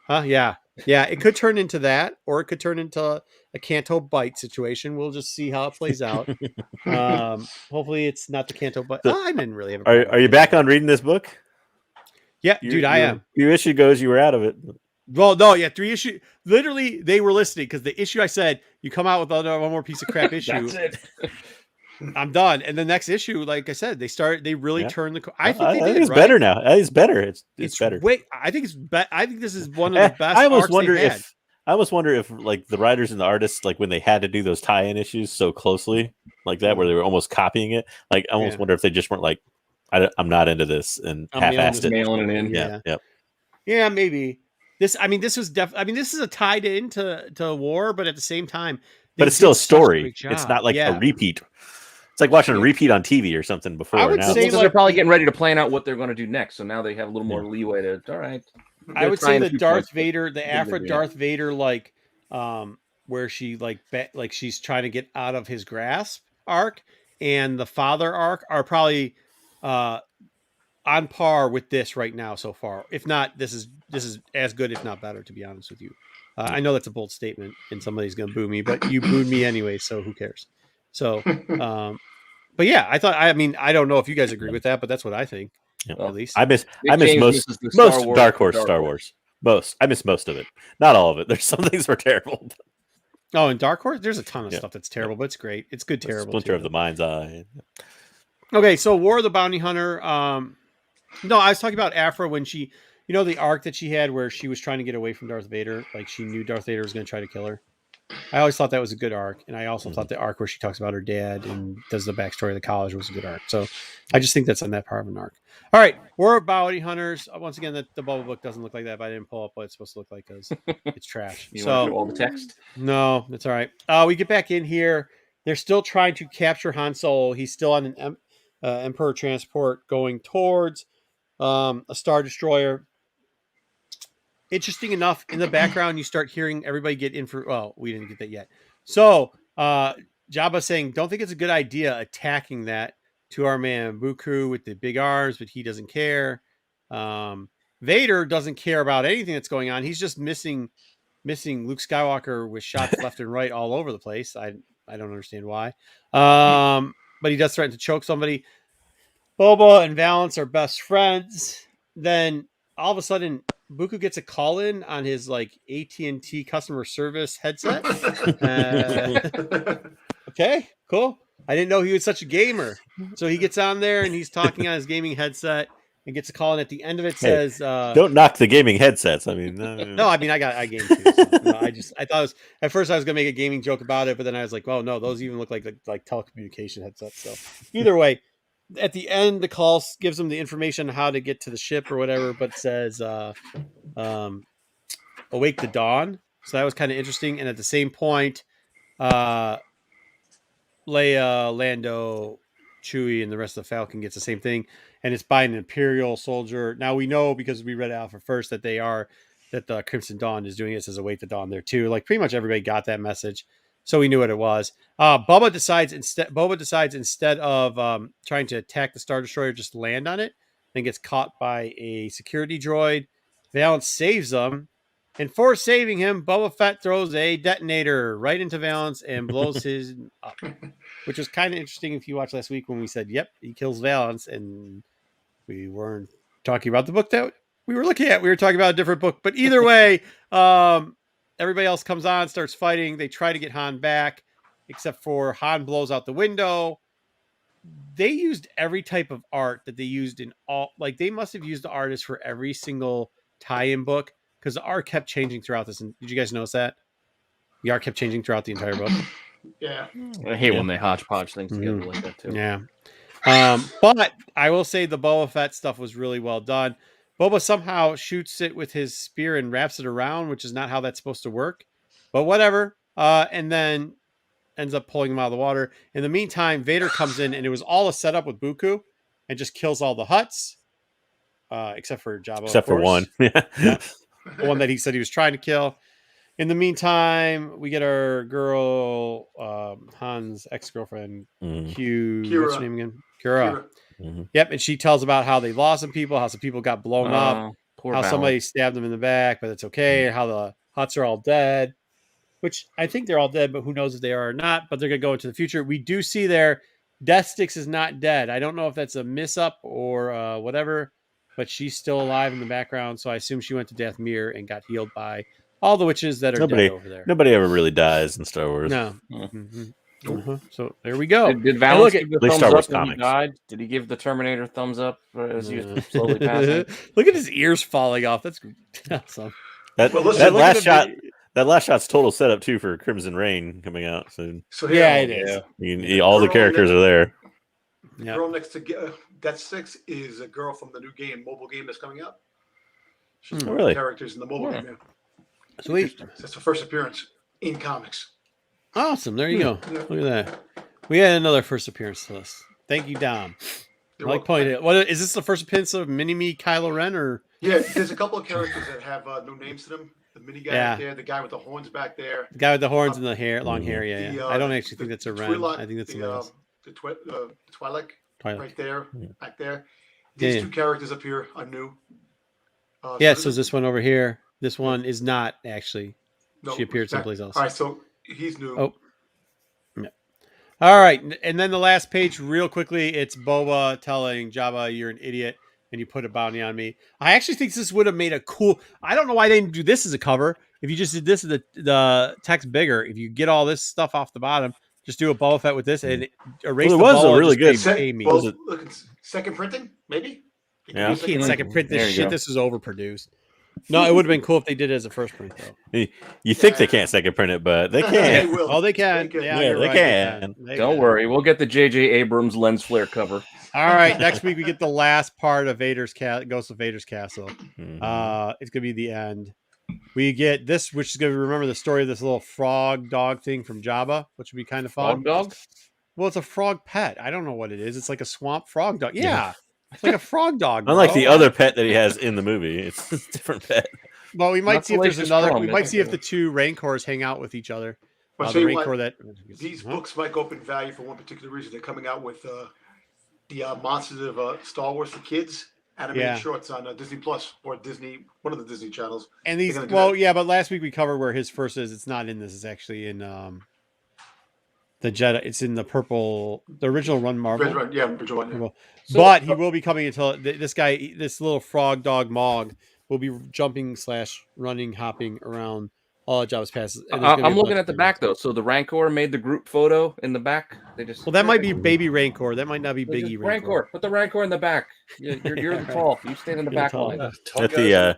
Yeah. It could turn into that, or it could turn into a Canto Bite situation. We'll just see how it plays out. Hopefully it's not the Canto Bite. I didn't really have a problem.
Are you back on reading this book?
Yeah, dude, I am.
2 issue goes, you were out of it.
Well, no, 3 issue. Literally, they were listening because the issue I said, you come out with one more piece of crap issue.
That's it.
I'm done. And the next issue, like I said, they really turned the.
I think it's better now. It's better. It's better.
I think it's. I think this is one of the best.
I almost wonder if the writers and the artists, when they had to do those tie-in issues so closely like that, where they were almost copying it. I almost wonder if they just weren't I'm not into this and half-assed it.
Mailing it in.
Yeah, maybe. This was this is a tied into War, but at the same time,
but it's still a story. It's not a repeat. It's like watching a repeat on TV or something before.
I would say
they're probably getting ready to plan out what they're going to do next, so now they have a little more leeway to. All right.
I would say the Darth Vader, the Afro Darth Vader, where she she's trying to get out of his grasp arc, and the father arc are probably on par with this right now so far. If not, this is as good, if not better, to be honest with you. I know that's a bold statement, and somebody's going to boo me, but you booed me anyway, so who cares? So, but yeah, I don't know if you guys agree with that, but that's what I think. At least
I miss most Dark Horse Star Wars. I miss most of it, not all of it. There's some things were terrible.
Oh, in Dark Horse, there's a ton of stuff that's terrible, but it's great. It's good, terrible.
Splinter of the Mind's Eye.
Okay, so War of the Bounty Hunter. No, I was talking about Afra when she, the arc that she had where she was trying to get away from Darth Vader. She knew Darth Vader was going to try to kill her. I always thought that was a good arc, and I also thought the arc where she talks about her dad and does the backstory of the college was a good arc. So I just think that's on that part of an arc. All right, War of Bounty Hunters. Once again, the bubble book doesn't look like that, but I didn't pull up what it's supposed to look like because it's trash.
You want to do all the text?
No, that's all right. We get back in here. They're still trying to capture Han Solo. He's still on an Emperor transport going towards a Star Destroyer. Interesting enough, in the background, you start hearing everybody get in for... Well, we didn't get that yet. So, Jabba saying, don't think it's a good idea attacking that to our man Buku with the big arms, but he doesn't care. Vader doesn't care about anything that's going on. He's just missing Luke Skywalker with shots left and right all over the place. I don't understand why. But he does threaten to choke somebody. Boba and Valance are best friends. Then, all of a sudden... Buku gets a call in on his AT&T customer service headset. Okay, cool. I didn't know he was such a gamer. So he gets on there and he's talking on his gaming headset and gets a call, and at the end of it says,
"Don't knock the gaming headsets." I mean,
no, I game too. So, I thought at first I was gonna make a gaming joke about it, but then I was like, "Oh no, those even look like telecommunication headsets." So either way. At the end, the call gives them the information on how to get to the ship or whatever, but says awake the dawn. So that was kind of interesting. And at the same point, Leia, Lando, Chewie, and the rest of the Falcon gets the same thing. and it's by an Imperial soldier. Now we know because we read Alpha first that the Crimson Dawn is doing this as a Wait the Dawn there too. Like pretty much everybody got that message, so we knew what it was. Boba decides instead of trying to attack the Star Destroyer, just land on it, then gets caught by a security droid. Valance saves him. And for saving him, Boba Fett throws a detonator right into Valance and blows his up, which was kind of interesting if you watched last week when we said, yep, he kills Valance, and we weren't talking about the book that we were looking at. We were talking about a different book. But either way, everybody else comes on, starts fighting. They try to get Han back, except for Han blows out the window. They used every type of art that they used in all, like they must have used the artist for every single tie-in book, because the art kept changing throughout this. And did you guys notice that? The art kept changing throughout the entire book.
Yeah.
I hate when they hodgepodge things together like that too.
Yeah. But I will say the Boba Fett stuff was really well done. Boba somehow shoots it with his spear and wraps it around, which is not how that's supposed to work. But whatever. And then ends up pulling him out of the water. In the meantime, Vader comes in, and it was all a setup with Buku, and just kills all the Hutts, except for Jabba.
Except for one.
Yeah. The one that he said he was trying to kill. In the meantime, we get our girl, Han's ex-girlfriend, Kira. What's her name again? Kira. Mm-hmm. Yep, and she tells about how they lost some people, how some people got blown up, how somebody stabbed them in the back, but it's okay, how the Hutts are all dead, which I think they're all dead, but who knows if they are or not, but they're going to go into the future. We do see there, Death Sticks is not dead. I don't know if that's a miss-up or whatever, but she's still alive in the background, so I assume she went to Dathomir and got healed by all the witches that are dead over there.
Nobody ever really dies in Star Wars.
No. So there we go.
Did Valance give the thumbs up when he died? Did he give the Terminator thumbs up as he was slowly passing?
Look at his ears falling off. That's awesome.
That last shot's total setup too for Crimson Reign coming out soon.
So
yeah, it is.
All the characters are there.
The girl next to Death Six is a girl from the new mobile game that's coming out. She's one of the characters in the mobile game.
Sweet.
That's the first appearance in comics.
Awesome. There you go. Look at that. We had another first appearance to us. Thank you, Dom. I like pointing it. What is this? The first appearance of Mini-Me Kylo Ren, or?
Yeah, there's a couple of characters that have no names to them. The mini guy back there, the guy with the horns back there.
The guy with the horns and the hair, long hair. Yeah. I don't actually think that's a Ren. I think that's something else.
The Twi'lek right there, back there. These two characters up here are new.
So this one over here. This one is not actually. No, she appeared someplace else.
All right, so he's new.
Oh. Yeah. All right, and then the last page, real quickly, it's Boba telling Jabba, "You're an idiot, and you put a bounty on me." I actually think this would have made a cool. I don't know why they didn't do this as a cover. If you just did this, the text bigger. If you get all this stuff off the bottom, just do a Boba Fett with this and erase.
Well, it was a really good.
Second printing, maybe.
Yeah, you can't second print this shit. This is overproduced. No, it would have been cool if they did it as a first print, though.
You think they can't second print it, but they can.
They can.
They can.
Don't worry. We'll get the J.J. Abrams lens flare cover.
All right. Next week, we get the last part of Ghost of Vader's Castle. It's going to be the end. We get this, which is going to remember the story of this little frog dog thing from Jabba, which would be kind of fun.
Frog dog?
Well, it's a frog pet. I don't know what it is. It's like a swamp frog dog. Yeah. It's like a frog dog.
Unlike the other pet that he has in the movie, it's a different pet.
Well, we might see if there's another. We might see if the two Rancors hang out with each other. The Rancor
these books might go up in value for one particular reason. They're coming out with the Monsters of Star Wars for Kids animated shorts on Disney Plus or Disney, one of the Disney channels.
And these, but last week we covered where his first is. It's not in this. It's actually in the Jedi. It's in the original Run Marvel.
Original one. Yeah.
But he will be coming until this little frog dog Mog will be jumping / running, hopping around all of Jabba's passes.
I'm looking at the back though. So the Rancor made the group photo in the back.
That might be Baby Rancor. That might not be Biggie Rancor.
Put the Rancor in the back. You're the tall. You stand in the back line.
The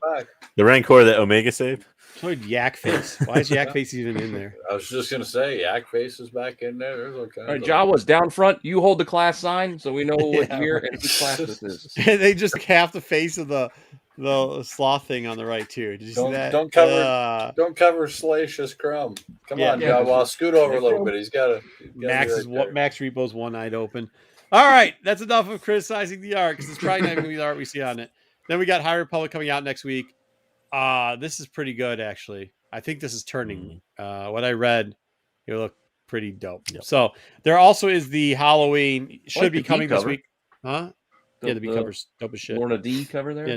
Rancor that Omega saved.
So Yak Face. Why is Yak Face even in there?
I was just gonna say Yak Face is back in there. There's okay.
All right, Jawa's down front. You hold the class sign so we know what year and which class this is.
They just half the face of the sloth thing on the right too. Did you see that?
Don't cover Salacious Crumb. Come on, Jawa, scoot over a little bit. He's got to.
Max Repo's one eyed open. All right, that's enough of criticizing the art because it's probably not going to be the art we see on it. Then we got High Republic coming out next week. This is pretty good, actually. I think this is turning. What I read, it looked pretty dope. Yep. So there also is the Halloween should be coming this week, huh? Yeah, the B cover's dope as shit.
Lorna D cover there.
Yeah,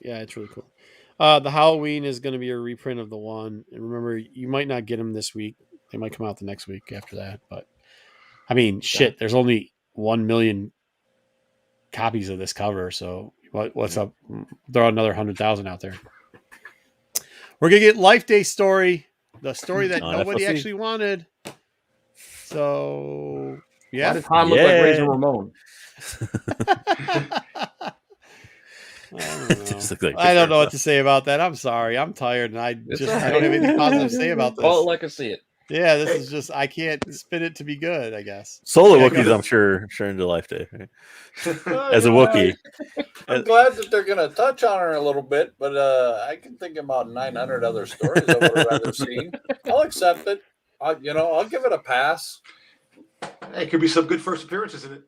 yeah, it's really cool. The Halloween is going to be a reprint of the one. And remember, you might not get them this week. They might come out the next week after that. But I mean, shit, there's only 1 million copies of this cover. So what's up? Throw another 100,000 out there. We're gonna get Life Day story, the story that nobody actually wanted. So yeah,
why did Tom look like Razor Ramon?
I don't know what to say about that. I'm sorry. I'm tired, and I don't have anything positive to say about this.
Call it like I see it.
Yeah, this is just I can't spin it to be good. I guess
Solo Wookiees, I'm sure into Life Day. Right? As a Wookiee,
I'm glad that they're going to touch on her a little bit, but I can think about 900 other stories I would have rather seen. I'll accept it. I'll give it a pass.
It could be some good first appearances in it.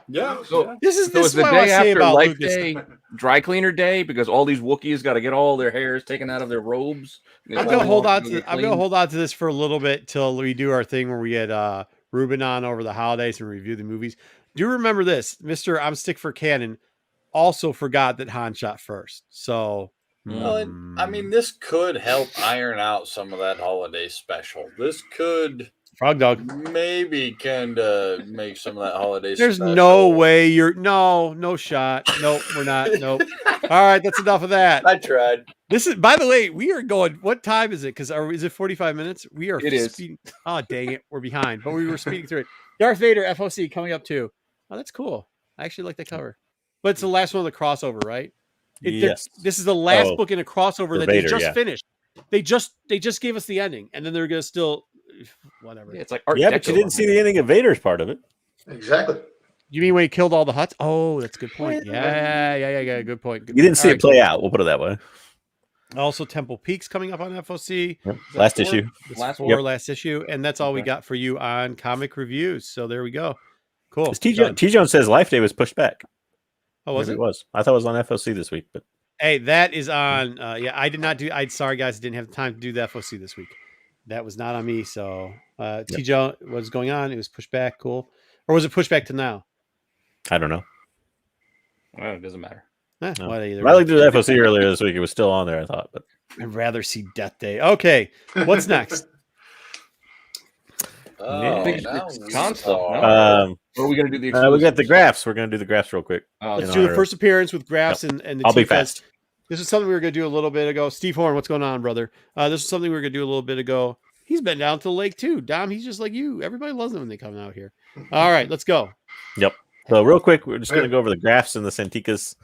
Yeah.
So
this is
the day after Life Day, dry cleaner day, because all these Wookiees got to get all their hairs taken out of their robes.
I'm gonna hold on to this for a little bit till we do our thing where we get Ruben on over the holidays and review the movies. Do remember this, Mr. I'm Stick for Canon also forgot that Han shot first. So
well, I mean, this could help iron out some of that holiday special. This could
Frog Dog
maybe kind of make some of that holiday
There's
special.
no way no shot. Nope, we're not. Nope. All right, that's enough of that.
I tried.
This is, by the way, we are going. What time is it? Because is it 45 minutes? We are.
It is.
Speeding. Oh, dang it, we're behind. But we were speeding through it. Darth Vader FOC coming up too. Oh, that's cool. I actually like that cover. But it's the last one of the crossover, right?
Yes.
This is the last book in a crossover that
Vader,
they just finished. They just gave us the ending, and then they're gonna still whatever.
Yeah, it's like
but you didn't see the ending of Vader's part of it.
Exactly.
You mean when he killed all the Hutts? Oh, that's a good point. Yeah. Good point.
You didn't see it play out. We'll put it that way.
Also, Temple Peaks coming up on FOC.
Yep. Last issue.
Last issue. And that's all we got for you on comic reviews. So there we go. Cool.
T-Jones says Life Day was pushed back.
Oh, was it?
It was. I thought it was on FOC this week. But
hey, that is on. I did not do. Sorry, guys. I didn't have time to do the FOC this week. That was not on me. So T-Jones, what's going on? It was pushed back. Cool. Or was it pushed back to now?
I don't know.
Well, it doesn't matter.
No. I looked at the FOC earlier this week. It was still on there, I thought. But
I'd rather see Death Day. Okay, what's next?
Or are we going to do the?
We got the graphs. We're going to do the graphs real quick.
Let's do the first appearance with graphs and the.
I'll be fast.
This is something we were going to do a little bit ago. Steve Horn, what's going on, brother? This is something we were going to do a little bit ago. He's been down to the lake too. Dom, he's just like you. Everybody loves them when they come out here. All right, let's go.
Yep. So real quick, we're just going to go over the graphs and the Santikas.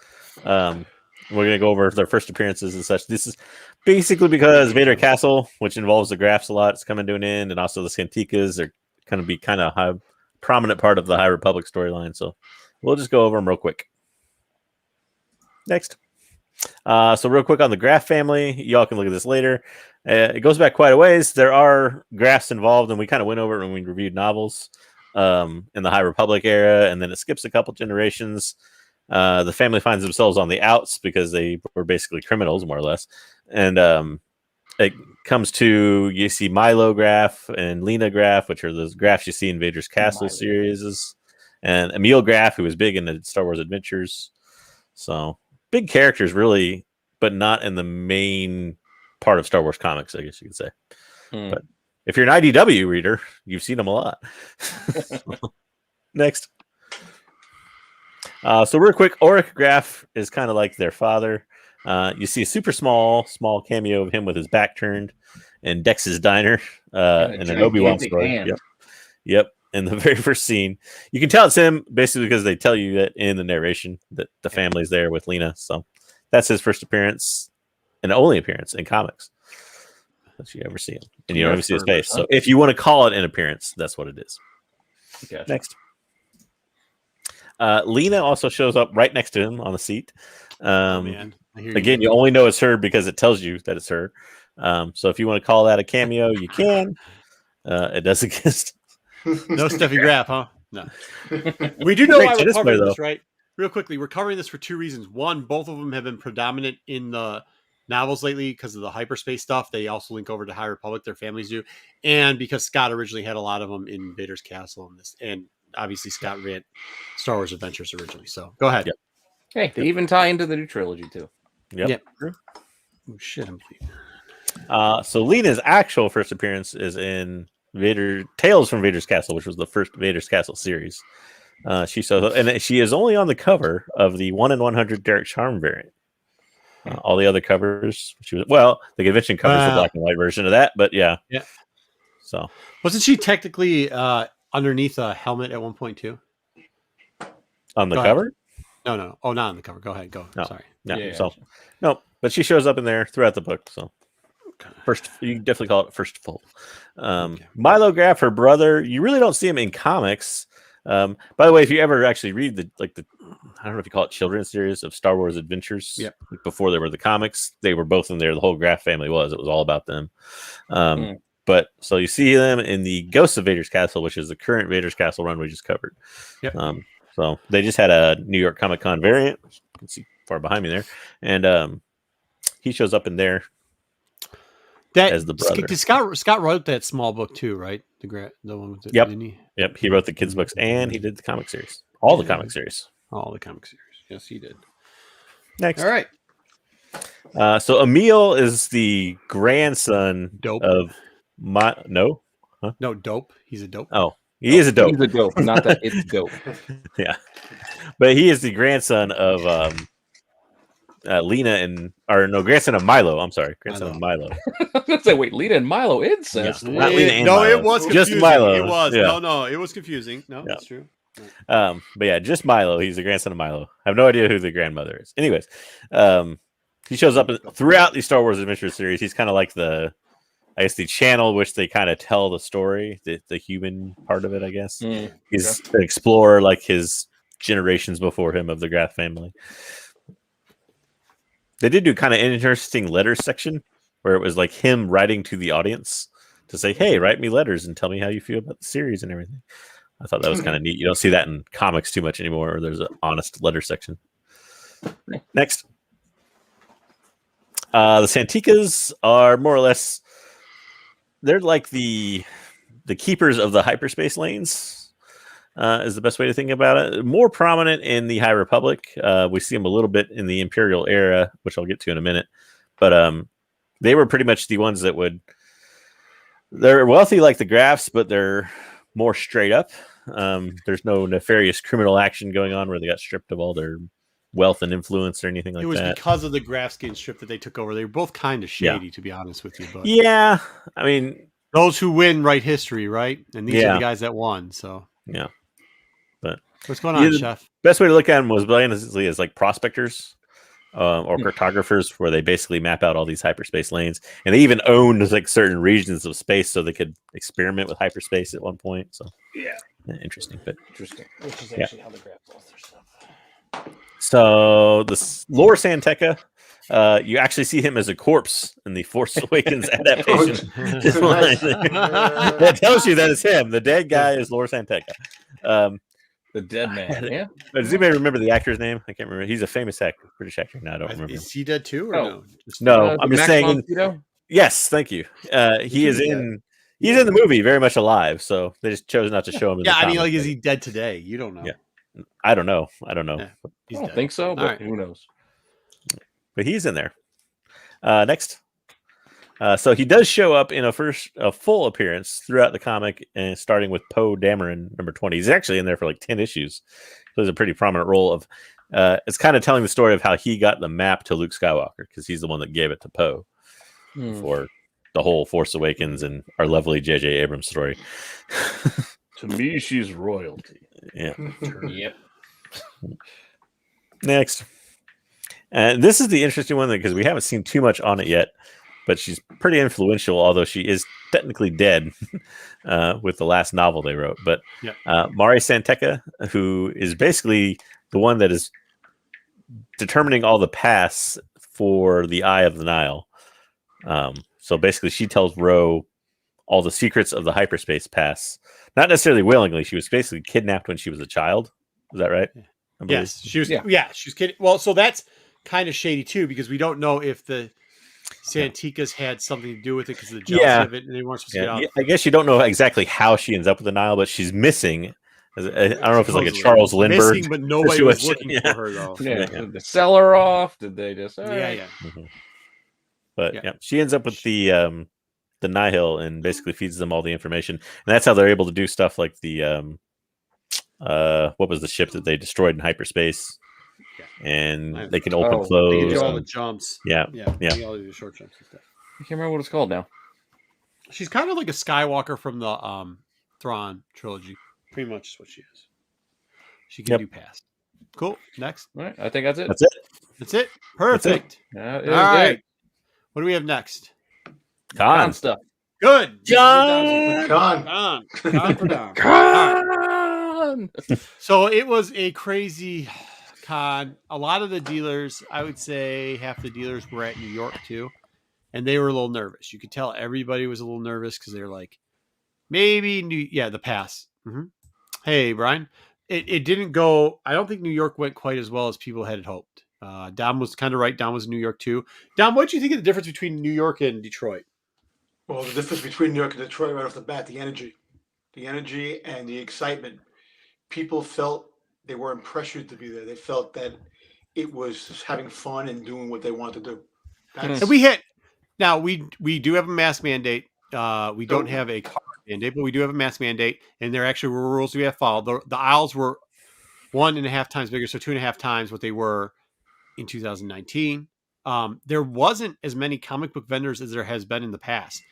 We're going to go over their first appearances and such. This is basically because Vader Castle, which involves the graphs a lot, is coming to an end, and also the Santikas are going to be kind of a prominent part of the High Republic storyline. So we'll just go over them real quick. Next. So real quick on the graph family, y'all can look at this later. It goes back quite a ways. There are graphs involved, and we kind of went over it when we reviewed novels in the High Republic era, and then it skips a couple generations. The family finds themselves on the outs because they were basically criminals, more or less. And it comes to, you see Milo graph and Lena graph, which are those graphs you see in Vader's Castle series, and Emil graph, who was big in the Star Wars Adventures. So big characters, really, but not in the main part of Star Wars comics, I guess you could say. But if you're an IDW reader, you've seen them a lot. Next. So real quick, Auric graph is kind of like their father. You see a super small cameo of him with his back turned in Dex's Diner in an Obi-Wan story. Yep. In the very first scene, you can tell it's him basically because they tell you that in the narration that the family's there with Lena. So that's his first appearance and only appearance in comics that you ever see him, and you don't ever see his face. So if you want to call it an appearance, that's what it is.
Gotcha.
Next. Lena also shows up right next to him on the seat. Again, you only know it's her because it tells you that it's her. So if you want to call that a cameo, you can. It does exist.
No Steffi Graf, huh? No. We do know why we're covering this, right? Real quickly, we're covering this for two reasons. One, both of them have been predominant in the novels lately because of the hyperspace stuff. They also link over to High Republic, their families do. And because Scott originally had a lot of them in Vader's Castle and obviously Scott read Star Wars Adventures originally. So go ahead.
Yep. Hey, they even tie into the new trilogy too.
Yep.
Oh shit, I'm bleeding.
So Lena's actual first appearance is in Tales from Vader's Castle, which was the first Vader's Castle series. She is only on the cover of the 1 in 100 Derek Charm variant. All the other covers, the convention covers the black and white version of that, but yeah. So
wasn't she technically underneath a helmet at one point too?
On the cover?
No. Oh, not on the cover. Go ahead. Go. No. Sorry.
No. But she shows up in there throughout the book. So first, you can definitely call it first full. Milo Graff, her brother. You really don't see him in comics. By the way, if you ever actually read the I don't know if you call it children's series of Star Wars Adventures.
Yep.
Before there were the comics, they were both in there. The whole Graff family was. It was all about them. But so you see them in the Ghosts of Vader's Castle, which is the current Vader's Castle run we just covered.
Yep.
So they just had a New York Comic Con variant. You can see far behind me there, and he shows up in there as the brother.
Scott wrote that small book too, right? The one with the
Yep. He wrote the kids' books and he did the comic series. All the comic series.
Yes, he did.
Next.
All right.
So Emil is the grandson of
Dope. He's a dope.
Oh, he is a dope.
He's a dope. Not that it's dope.
Yeah. But he is the grandson of grandson of Milo. I'm sorry, grandson of Milo.
I was gonna say, wait, Lena and Milo incest.
Yeah. Not Lena and Milo.
It was confusing.
Just Milo.
It was.
Yeah.
No, it was confusing. No, that's true.
But yeah, just Milo. He's the grandson of Milo. I have no idea who the grandmother is. Anyways, he shows up throughout the Star Wars Adventure series. He's kind of like the channel which they kind of tell the story, the human part of it, I guess. He's an explorer like his generations before him of the Graff family. They did do kind of an interesting letters section where it was like him writing to the audience to say, hey, write me letters and tell me how you feel about the series and everything. I thought that was kind of neat. You don't see that in comics too much anymore, where there's an honest letter section. Next. The Santikas are more or less, they're like the keepers of the hyperspace lanes, is the best way to think about it. More prominent in the High Republic. We see them a little bit in the Imperial era, which I'll get to in a minute. But they were pretty much the ones that they're wealthy like the Graffs, but they're more straight up. There's no nefarious criminal action going on where they got stripped of all their wealth and influence or anything like that.
It was because of the Graff skin strip that they took over. They were both kind of shady, to be honest with you. But
yeah, I mean,
those who win write history, right? And these are the guys that won. So
yeah. But
what's going on, Chef?
Best way to look at them was basically as like prospectors or cartographers, where they basically map out all these hyperspace lanes, and they even owned like certain regions of space so they could experiment with hyperspace at one point. So interesting.
Which is actually how the Graff lost their stuff.
So the Lore Santeca, you actually see him as a corpse in the Force Awakens adaptation. That tells you that it's him. The dead guy is Lore Santeca.
The dead man. Yeah.
Does anybody remember the actor's name? I can't remember. He's a famous actor, British actor. No, I don't remember.
Is he dead too, or no?
No, I'm just saying. Yes, thank you. He's in the movie, very much alive. So they just chose not to show him. In
I mean, like, is he dead today? You don't know.
Yeah. I don't know.
Yeah,
I don't think so, but who knows?
But he's in there. Next. So he does show up in a full appearance throughout the comic, and starting with Poe Dameron, number 20. He's actually in there for like 10 issues. He plays a pretty prominent role of. It's kind of telling the story of how he got the map to Luke Skywalker, because he's the one that gave it to Poe for the whole Force Awakens and our lovely J.J. Abrams story.
To me, she's royalty.
Yeah.
Yep.
Next. And this is the interesting one because we haven't seen too much on it yet, but she's pretty influential, although she is technically dead with the last novel they wrote. But Mari Santeca, who is basically the one that is determining all the paths for the Eye of the Nile. So basically, she tells Ro all the secrets of the hyperspace pass. Not necessarily willingly. She was basically kidnapped when she was a child. Is that right?
Yes, she was. Yeah, she was kidding. Well, so that's kind of shady too, because we don't know if the Santikas had something to do with it because of the jealousy of it, and they weren't supposed to get out.
I guess you don't know exactly how she ends up with the Nile, but she's missing. I don't know if it's like a Charles Lindbergh
missing, but nobody was looking for her though.
Did they sell her off? Did they just?
Mm-hmm. But she ends up with the Nihil and basically feeds them all the information, and that's how they're able to do stuff like the what was the ship that they destroyed in hyperspace, and they can open close.
They do all the jumps.
Yeah.
All the short jumps and stuff.
I can't remember what it's called now.
She's kind of like a Skywalker from the Thrawn trilogy. Pretty much is what she is. She can do pass. Cool. Next.
All right. I think that's it.
That's it. Perfect.
All
right. What do we have next?
Con stuff.
Good.
Con.
So it was a crazy con. A lot of the dealers, I would say half the dealers were at New York too. And they were a little nervous. You could tell everybody was a little nervous because they're like, maybe the pass. Mm-hmm. Hey, Brian. It didn't go. I don't think New York went quite as well as people had hoped. Dom was kind of right. Dom was in New York too. Dom, what do you think of the difference between New York and Detroit?
Well, the difference between New York and Detroit right off the bat, the energy and the excitement. People felt they weren't pressured to be there. They felt that it was just having fun and doing what they wanted to do.
And we do have a mask mandate. We don't have a car mandate, but we do have a mask mandate, and there actually were rules we have followed. The aisles were 1.5 times bigger, so 2.5 times what they were in 2019. There wasn't as many comic book vendors as there has been in the past.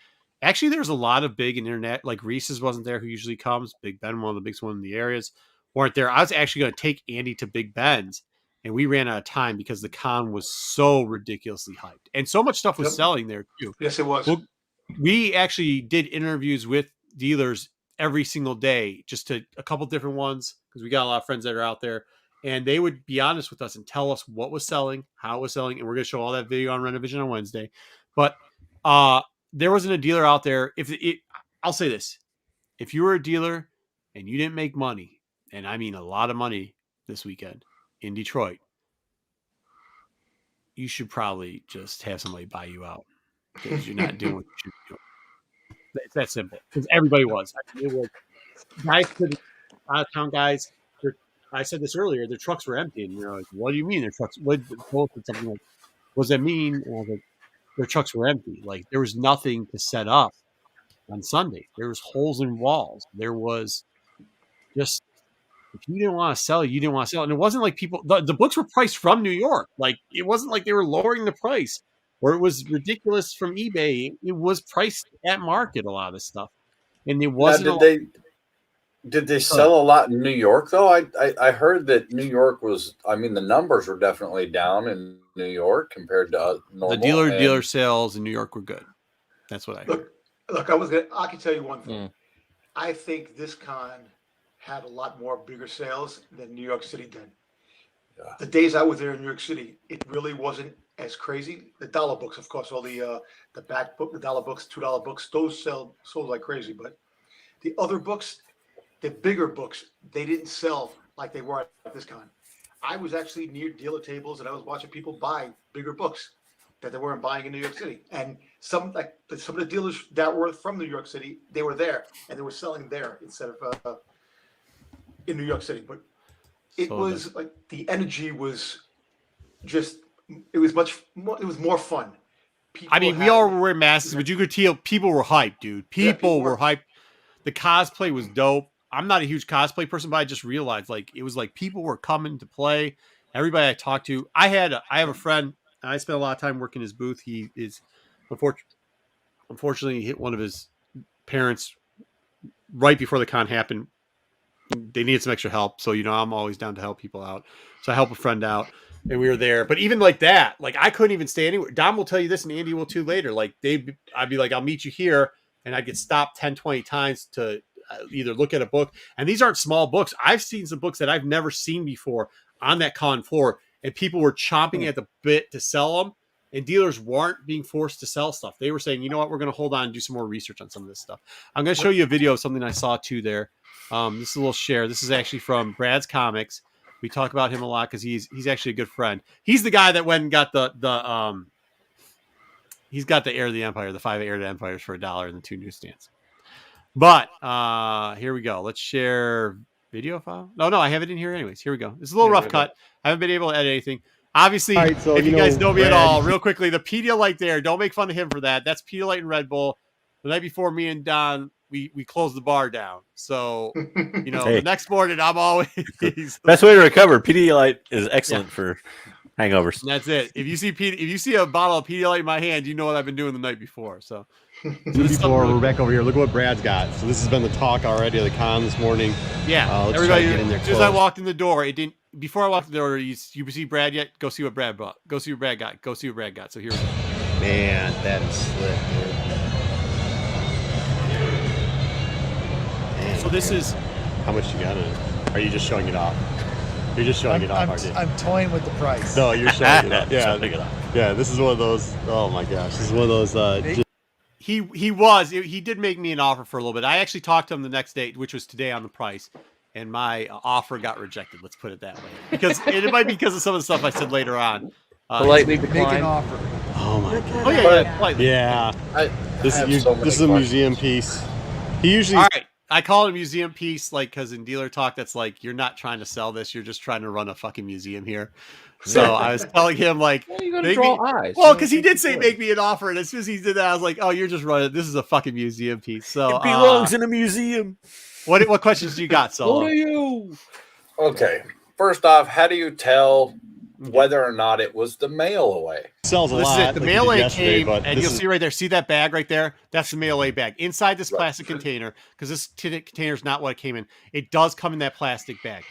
Actually, there's a lot of big internet, like Reese's wasn't there, who usually comes. Big Ben, one of the biggest ones in the areas, weren't there. I was actually going to take Andy to Big Ben's, and we ran out of time because the con was so ridiculously hyped. And so much stuff was selling there, too.
Yes, it was.
Well, we actually did interviews with dealers every single day, just to a couple different ones, because we got a lot of friends that are out there. And they would be honest with us and tell us what was selling, how it was selling. And we're going to show all that video on Rennavision on Wednesday. But there wasn't a dealer out there. I'll say this. If you were a dealer and you didn't make money, and I mean a lot of money this weekend in Detroit, you should probably just have somebody buy you out because you're not doing what you should be doing. It's that simple. Because everybody was. It was guys, out of town guys. I said this earlier. Their trucks were empty, and you're like, "What do you mean their trucks?" What something like, "What does that mean?" And I was like, "Their trucks were empty. Like there was nothing to set up on Sunday. There was holes in walls. There was just if you didn't want to sell, you didn't want to sell." And it wasn't like people. The books were priced from New York. Like it wasn't like they were lowering the price or it was ridiculous from eBay. It was priced at market. A lot of this stuff, and it wasn't.
Did they sell a lot in New York though? I heard that New York was. I mean, the numbers were definitely down in New York compared to normal.
The dealer sales in New York were good. That's what I heard.
Look, I can tell you one thing. I think this con had a lot more bigger sales than New York City did. Yeah. The days I was there in New York City, it really wasn't as crazy. The dollar books, of course, all the back book, the dollar books, $2 books, those sold like crazy. But the other books, the bigger books, they didn't sell like they were at this con. I was actually near dealer tables and I was watching people buy bigger books that they weren't buying in New York City. And some of the dealers that were from New York City, they were there and they were selling there instead of in New York City. But it was like the energy was just, it was more fun.
We all were wearing masks, but you could tell people were hyped, dude. People were hyped. The cosplay was dope. I'm not a huge cosplay person, but I just realized like it was like people were coming to play. Everybody I talked to, I have a friend. I spent a lot of time working his booth. He is unfortunately hit one of his parents right before the con happened. They needed some extra help, so I'm always down to help people out. So I help a friend out, and we were there. But even like that, like I couldn't even stay anywhere. Dom will tell you this, and Andy will too later. Like I'd be like, I'll meet you here, and I'd get stopped 10, 20 times to either look at a book. And these aren't small books. I've seen some books that I've never seen before on that con floor, and people were chomping at the bit to sell them. and dealers weren't being forced to sell stuff. They were saying, you know what, we're going to hold on and do some more research on some of this stuff. I'm going to show you a video of something I saw too there. This is a little share. This is actually from Brad's Comics. We talk about him a lot because he's actually a good friend. He's the guy that went and got he's got the Heir of the Empire, the 5 Heir of the Empires for $1 in the 2 newsstands. But here we go. Let's share video file. No, I have it in here anyways. Here we go. It's a little rough cut. I haven't been able to edit anything. Obviously, right, so, if you guys know me at all, real quickly, the Pedialyte there, don't make fun of him for that. That's Pedialyte and Red Bull. The night before, me and Don, we closed the bar down. So, the next morning, I'm always...
Best way to recover. Pedialyte is excellent for hangovers.
And that's it. If you see a bottle of Pedialyte in my hand, you know what I've been doing the night before. So before we're back over here, look what Brad's got. So this has been the talk already of the con this morning. Yeah, everybody. As soon as I walked in the door, it didn't. Before I walked in the door, you see Brad yet? Go see what Brad bought. Go see what Brad got. Go see what Brad got. So here we go.
Man, that is slick, dude.
So this is
how much you got in it. Are you just showing it off? You're just showing it off, aren't you?
I'm toying with the price.
No, you're showing it off. Yeah, this is one of those. Oh my gosh, this is one of those.
He did make me an offer for a little bit. I actually talked to him the next day, which was today, on the price, and my offer got rejected. Let's put it that way, because it might be because of some of the stuff I said later on.
Politely decline.
Make an offer.
Oh my god.
Oh yeah, politely.
Yeah. This is a museum piece. He usually.
All right. I call it a museum piece, like, because in dealer talk, that's like, you're not trying to sell this, you're just trying to run a fucking museum here. So I was telling him, like,
well, you gotta draw eyes.
Well, because he did say make me an offer, and as soon as he did that, I was like, oh, you're just running. This is a fucking museum piece. So
it belongs in a museum.
What questions do you got, Solo?
What are you?
Okay. First off, how do you tell whether or not it was the mail away?
Sells a lot.
The mail away came, and you'll see right there. See that bag right there? That's the mail away bag inside this plastic container. Because this container is not what it came in. It does come in that plastic bag.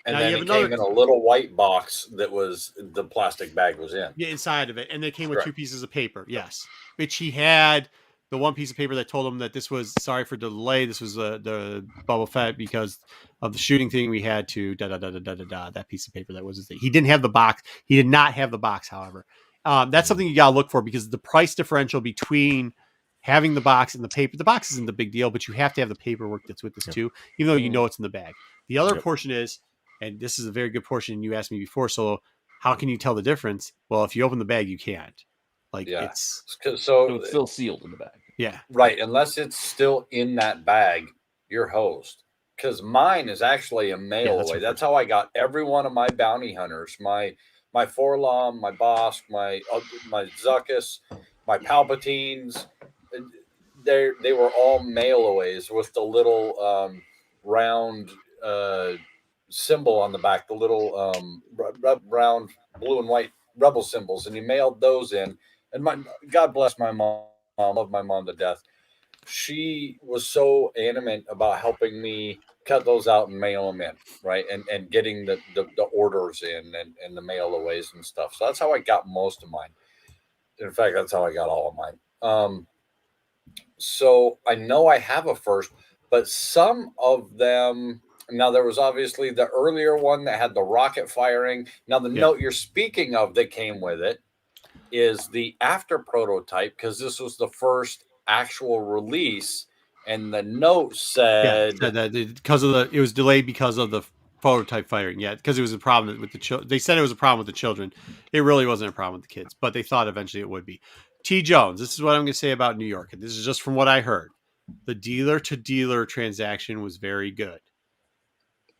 And now then it came in a little white box that was the plastic bag was in.
Yeah, inside of it, and they came with 2 pieces of paper. Yes, which he had. The one piece of paper that told him that this was sorry for the delay. This was the Boba Fett because of the shooting thing. We had to that piece of paper that was his thing. He didn't have the box. He did not have the box. However, that's something you gotta look for because the price differential between having the box and the paper. The box isn't the big deal, but you have to have the paperwork that's with this too, even though you know it's in the bag. The other portion is, and this is a very good portion. You asked me before, so how can you tell the difference? Well, if you open the bag, you can't. It's
still sealed in the bag.
Yeah.
Right. Unless it's still in that bag, you're hosed. Because mine is actually a mail away. That's how I got every one of my bounty hunters. My Forlom, my Bosk, my Zuckus, my Palpatines. They were all mail aways with the little round symbol on the back, the little round blue and white rebel symbols, and he mailed those in. And God bless my mom. I love my mom to death. She was so adamant about helping me cut those out and mail them in, right? And getting the orders in and the mail aways and stuff. So that's how I got most of mine. In fact, that's how I got all of mine. So I know I have a first, but some of them. Now, there was obviously the earlier one that had the rocket firing. Now, the note you're speaking of that came with it is the after prototype, because this was the first actual release, and the note said
that it was delayed because of the prototype firing. Yeah, because it was a problem with the children. They said it was a problem with the children. It really wasn't a problem with the kids, but they thought eventually it would be. T. Jones, this is what I'm going to say about New York, and this is just from what I heard. The dealer-to-dealer transaction was very good.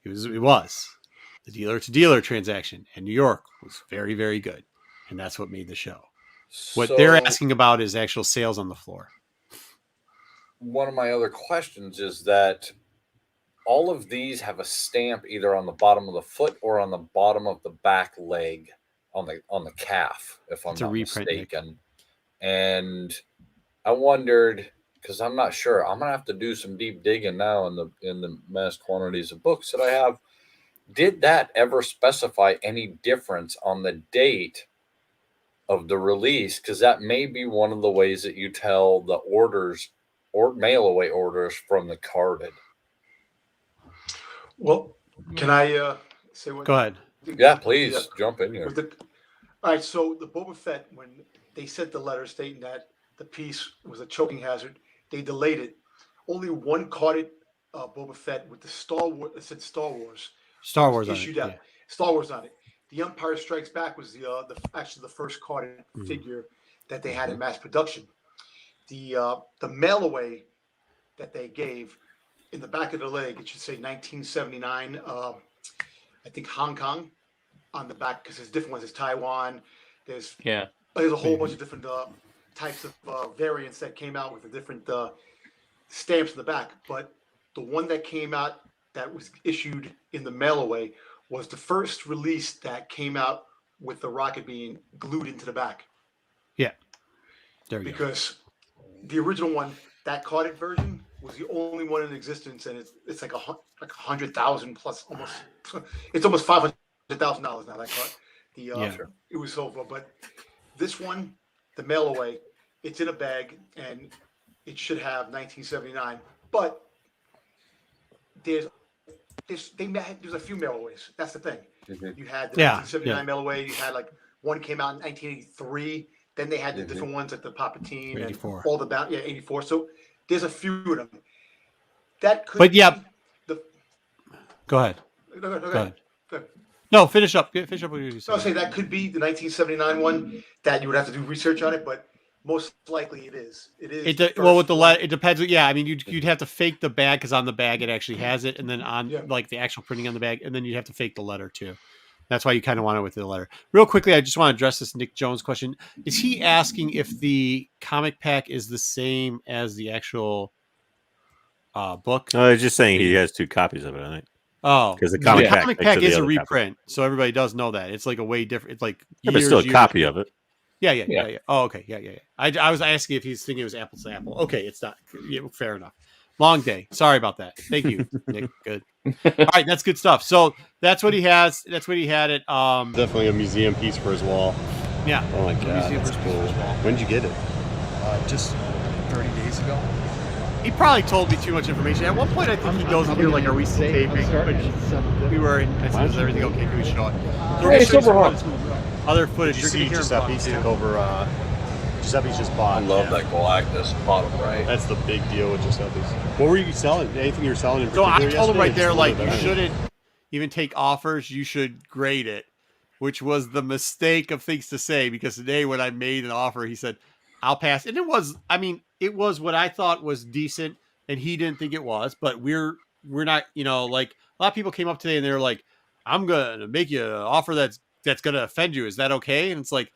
It was the dealer-to-dealer transaction in New York was very, very good. And that's what made the show. What they're asking about is actual sales on the floor.
One of my other questions is that all of these have a stamp either on the bottom of the foot or on the bottom of the back leg on the calf, if I'm not mistaken. And I wondered, because I'm not sure, I'm gonna have to do some deep digging now in the mass quantities of books that I have. Did that ever specify any difference on the date of the release? Because that may be one of the ways that you tell the orders or mail away orders from the carded.
Well, can I say what?
Go ahead.
Yeah, please jump in here.
All right, so the Boba Fett, when they sent the letter stating that the piece was a choking hazard, they delayed it. Only one caught it, Boba Fett, with the Star Wars. It said Star Wars.
Star Wars
issued
on it.
out. Yeah. Star Wars on it. The Empire Strikes Back was actually the first carded figure that they had in mass production. The mail away that they gave in the back of the leg, it should say 1979. I think Hong Kong on the back, because there's different ones. There's Taiwan. There's a whole bunch of different types of variants that came out with the different stamps in the back. But the one that came out that was issued in the mail away was the first release that came out with the rocket being glued into the back.
Yeah. There we go.
Because the original one, that carded version, was the only one in existence, and it's like 100,000 plus, almost. It's almost $500,000 now. That card. It was so far, but this one, the mail away, it's in a bag, and it should have 1979. But there's a few mailaways. That's the thing. You had the 1979 mailaway. You had like one came out in 1983. Then they had the different ones like the Palpatine
84.
and all the 84. So there's a few of them. That could.
But yeah. Go ahead.
Go ahead.
No, finish up. Finish up what you said.
I'll say that could be the 1979 one that you would have to do research on it, but most likely it is. It is.
Well, with the it depends. Yeah, I mean, you'd have to fake the bag because on the bag it actually has it, and then on like the actual printing on the bag, and then you'd have to fake the letter too. That's why you kind of want it with the letter. Real quickly, I just want to address this Nick Jones question. Is he asking if the comic pack is the same as the actual book?
No, he's just saying he has 2 copies of it, I think.
Oh,
because the comic
pack is a reprint, so everybody does know that. It's like a way different. It's like
but still a copy of it.
Yeah. Oh, okay. Yeah. I was asking if he's thinking it was apples to apple. Okay, it's not. Yeah, fair enough. Long day. Sorry about that. Thank you, Nick. Good. All right, that's good stuff. So that's what he has. That's what he had it.
Definitely a museum piece for his wall.
Yeah.
Oh my god, that's cool. When did you get it?
Just 30 days ago.
He probably told me too much information. At one point, I think he goes in here like, "Are we still taping?" We were. I said, "Is everything okay? Can we show it?"
Hey, Silverhawk.
Other footage.
Did you see Giuseppe's took over? Giuseppe's just bought.
I love that Galactus bottom right.
That's the big deal with Giuseppe's. What were you selling? Anything you were selling in particular?
So I told him right there, like, you shouldn't even take offers. You should grade it, which was the mistake of things to say, because today when I made an offer, he said, "I'll pass." And it was what I thought was decent, and he didn't think it was. But we're not, like a lot of people came up today and they were like, "I'm gonna make you an offer that's gonna offend you. Is that okay?" And it's like,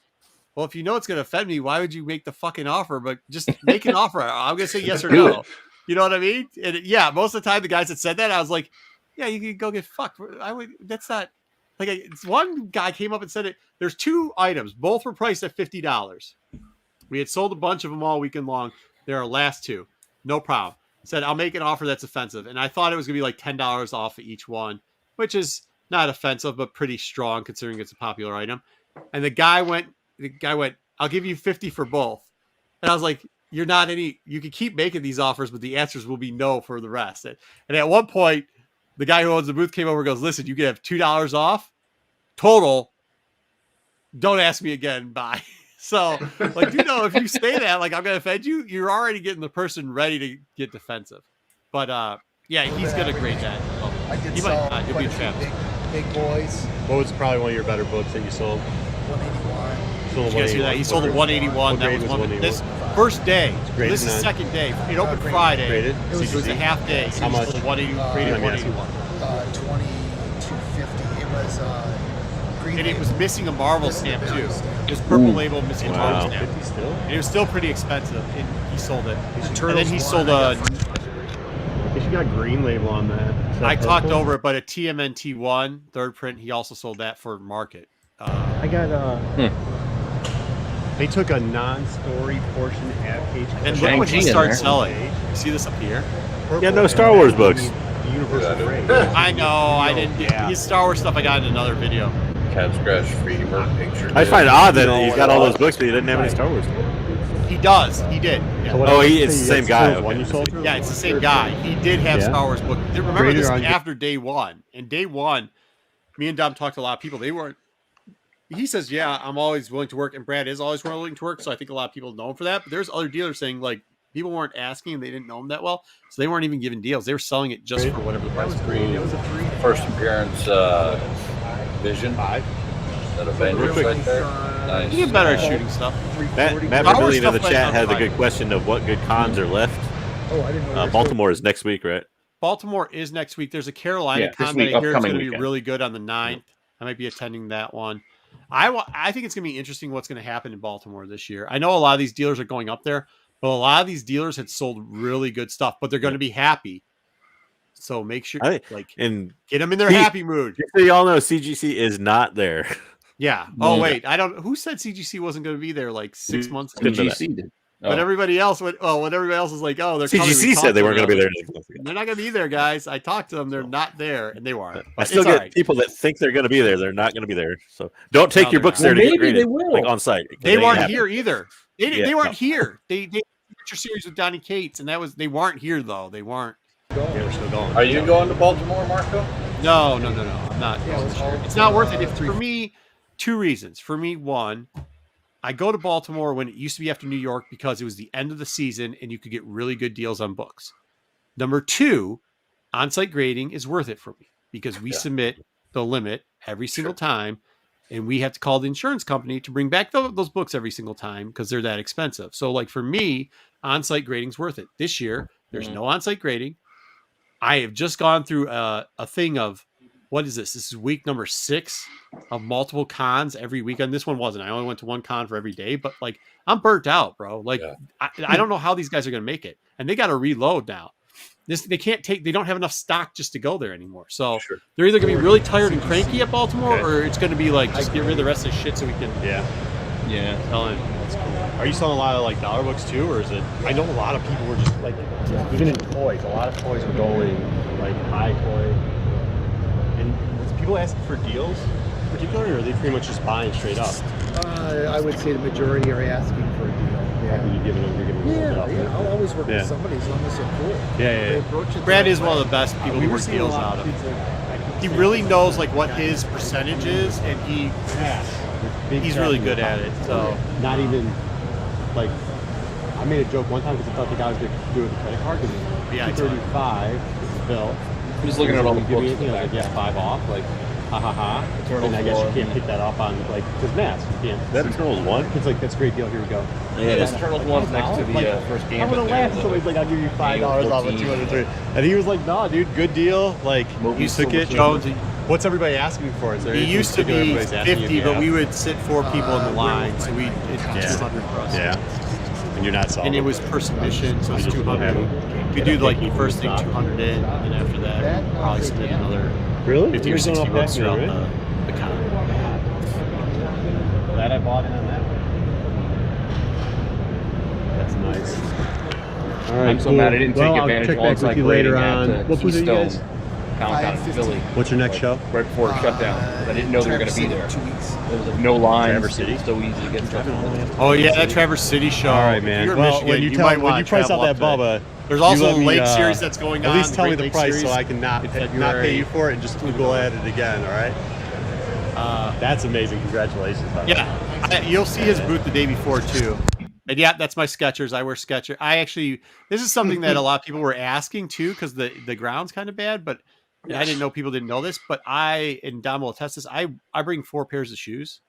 well, if you know it's going to offend me, why would you make the fucking offer? But just make an offer. I'm going to say yes or no. You know what I mean? And most of the time, the guys that said that, I was like, yeah, you can go get fucked. That's not like one guy came up and said it. There's 2 items. Both were priced at $50. We had sold a bunch of them all weekend long. They're our last 2. No problem. Said, I'll make an offer that's offensive. And I thought it was going to be like $10 off of each one, which is not offensive, but pretty strong considering it's a popular item. And the guy went, "I'll give you 50 for both." And I was like, you can keep making these offers, but the answers will be no for the rest. And at one point, the guy who owns the booth came over and goes, "Listen, you can have $2 off total. Don't ask me again. Bye." So, like, if you say that, like, I'm going to offend you, you're already getting the person ready to get defensive. But, he's going to grade that.
I did sell
he'll be a champ.
Big boys.
What was probably one of your better books that you sold?
181.
Did you guys hear that? He sold a 181. That was one. This first day. This is second day. It opened Friday.
Graded?
It was a half day.
How much?
180. Graded 181.
2250. It was green.
And it was missing a Marvel stamp too. It was purple label missing a Marvel stamp.
50 still?
And it was still pretty expensive. And he sold it.
And
then he sold a.
She got green label on that.
I talked over it, but a TMNT1 third print. He also sold that for market.
I got They took a non-story portion half page.
And look what he started selling. You see this up here?
Yeah, no Star Wars books.
Universal Grade.
I know. I didn't get his Star Wars stuff. I got in another video.
Cat Scratch Freemer picture.
I find it odd that he's got all those books, but he didn't have any Star Wars.
He does. He did. Yeah.
So it's the same guy. Okay.
Yeah, it's the same guy. He did have Star Wars books. Remember, this is after day one. And day one, me and Dom talked to a lot of people. They weren't. he says, yeah, I'm always willing to work, and Brad is always willing to work. So I think a lot of people know him for that. But there's other dealers saying like people weren't asking, and they didn't know him that well, so they weren't even giving deals. They were selling it just for whatever the price was.
It was a free
First appearance, Vision 5. That Avengers right there. Nice.
You get better at shooting stuff.
Matt Vermillion in the chat had a good question of what good cons are left.
Oh, I didn't know.
Baltimore is next week, right?
Baltimore is next week. There's a Carolina con that I hear is going to be really good on the 9th. I might be attending that one. I think it's going to be interesting what's going to happen in Baltimore this year. I know a lot of these dealers are going up there, but a lot of these dealers had sold really good stuff, but they're going to be happy. So make sure, and get them in their happy mood.
So y'all know CGC is not there.
Yeah. Oh wait, who said CGC wasn't going to be there like 6 months ago?
CGC did.
But everybody else when everybody else was like, oh, they're
CGC said they weren't going to be there.
They're not going to be there, guys. I talked to them. They're not there, and they weren't.
I still get people that think they're going to be there. They're not going to be there. So don't take your books there to get graded, like on site.
They weren't here either. They weren't here. They did your series with Donnie Cates, and they weren't here though. They weren't.
They were still going.
Are you going to Baltimore, Marco?
No. I'm not. It's not worth it. For me, 2 reasons. For me, 1. I go to Baltimore when it used to be after New York because it was the end of the season and you could get really good deals on books. Number 2, on-site grading is worth it for me because we submit the limit every single time, and we have to call the insurance company to bring back those books every single time because they're that expensive. So like for me, on-site grading is worth it. This year, there's no on-site grading. I have just gone through a thing of, what is this? This is week number 6 of multiple cons every weekend. This one wasn't. I only went to one con for every day, but like I'm burnt out, bro. Like I don't know how these guys are going to make it, and they got to reload now. They don't have enough stock just to go there anymore. So they're either going to be really tired and cranky at Baltimore, or it's going to be like just get rid of the rest of the shit so we can sell it.
That's cool. Are you selling a lot of like dollar books too, or is it? I know a lot of people were just like even in toys. A lot of toys were going like high toy. People asking for deals in particular, or are they pretty much just buying straight up?
I would say the majority are asking for a deal.
Yeah. You're giving them
I'll always work with somebody as long as they're cool.
Brad is one of the best people to work deals out of. He really knows like what his percentage is, and he's really good at it. So
not even like I made a joke one time because I thought the guy was going to do it with a credit card because it was $235. This is Bill.
I'm just looking at all the books.
Like, 5 off, like, ha. And I guess you can't pick that up on, like, because mass. You can't.
That Eternals 1?
It's like, that's a great deal. Here we go.
Yeah, this Eternals 1's next to the first game.
I'm going to laugh. Somebody's like, I'll give you $5 off of 203. And he was like, nah, dude, good deal. Like,
you took it, Jones.
What's everybody asking for? Is there
it used to be 50, but we would sit 4 people in the line, so it's 200 for us.
Yeah. And you're not solving.
And it was per submission, so it's 200. We do like the first thing 200 in, and after that, we'll probably submit another 50 or 60 books throughout the con.
Glad I bought in on that one. That's nice. All right,
I'm so mad I didn't take advantage of on-site
later on. What was it, guys?
Comic-Con in Philly.
What's your next show?
Right before the shutdown. I didn't know they were going to be there.
2 weeks.
There was like no lines.
Traverse City.
So easy to get stuff.
Oh yeah, that Traverse City show.
All right, man.
If you're in Michigan,
when you price out that Bubba,
there's also a Lake series that's going on.
At least tell me the price so I can not pay you for it and just Google at it again. All right. That's amazing. Congratulations.
You'll see his booth the day before too. And yeah, that's my Skechers. I wear Skechers. This is something that a lot of people were asking too, because the ground's kind of bad, but I didn't know people didn't know this, but and Dom will attest this. I bring 4 pairs of shoes,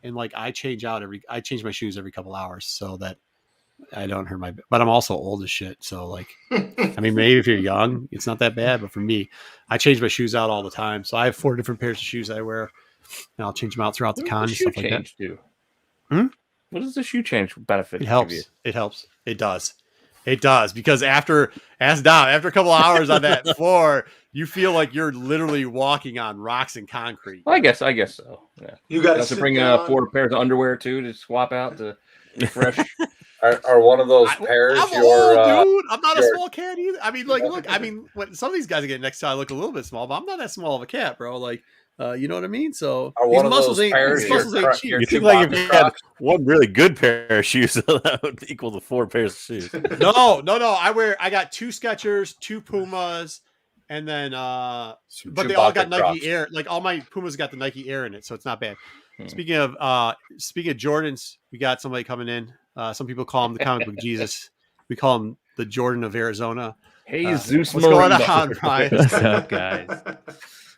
and like I change my shoes every couple hours so that I don't hurt but I'm also old as shit. So like, I mean, maybe if you're young, it's not that bad, but for me, I change my shoes out all the time. So I have 4 different pairs of shoes I wear, and I'll change them out throughout the con and stuff like that.
What does the shoe change benefit?
It helps. It helps. It does. It does, because after a couple of hours on that floor, you feel like you're literally walking on rocks and concrete.
Well, I guess so. Yeah.
You got
to bring 4 pairs of underwear too to swap out to fresh.
Are one of those pairs
I'm old, dude. I'm not a small cat either. I mean, like, look. I mean, when some of these guys are getting next to, I look a little bit small, but I'm not that small of a cat, bro. Like, you know what I mean? So these muscles ain't cheap.
You think like if you had one really good pair of shoes, that would equal the 4 pairs of shoes.
No. I got 2 Skechers, 2 Pumas, and then but they all got Nike Air. Like all my Pumas got the Nike Air in it, so it's not bad. Speaking of Jordans, we got somebody coming in. Some people call him the comic book Jesus. We call him the Jordan of Arizona.
Hey, Zeus.
What's going on, Brian?
What's up, guys?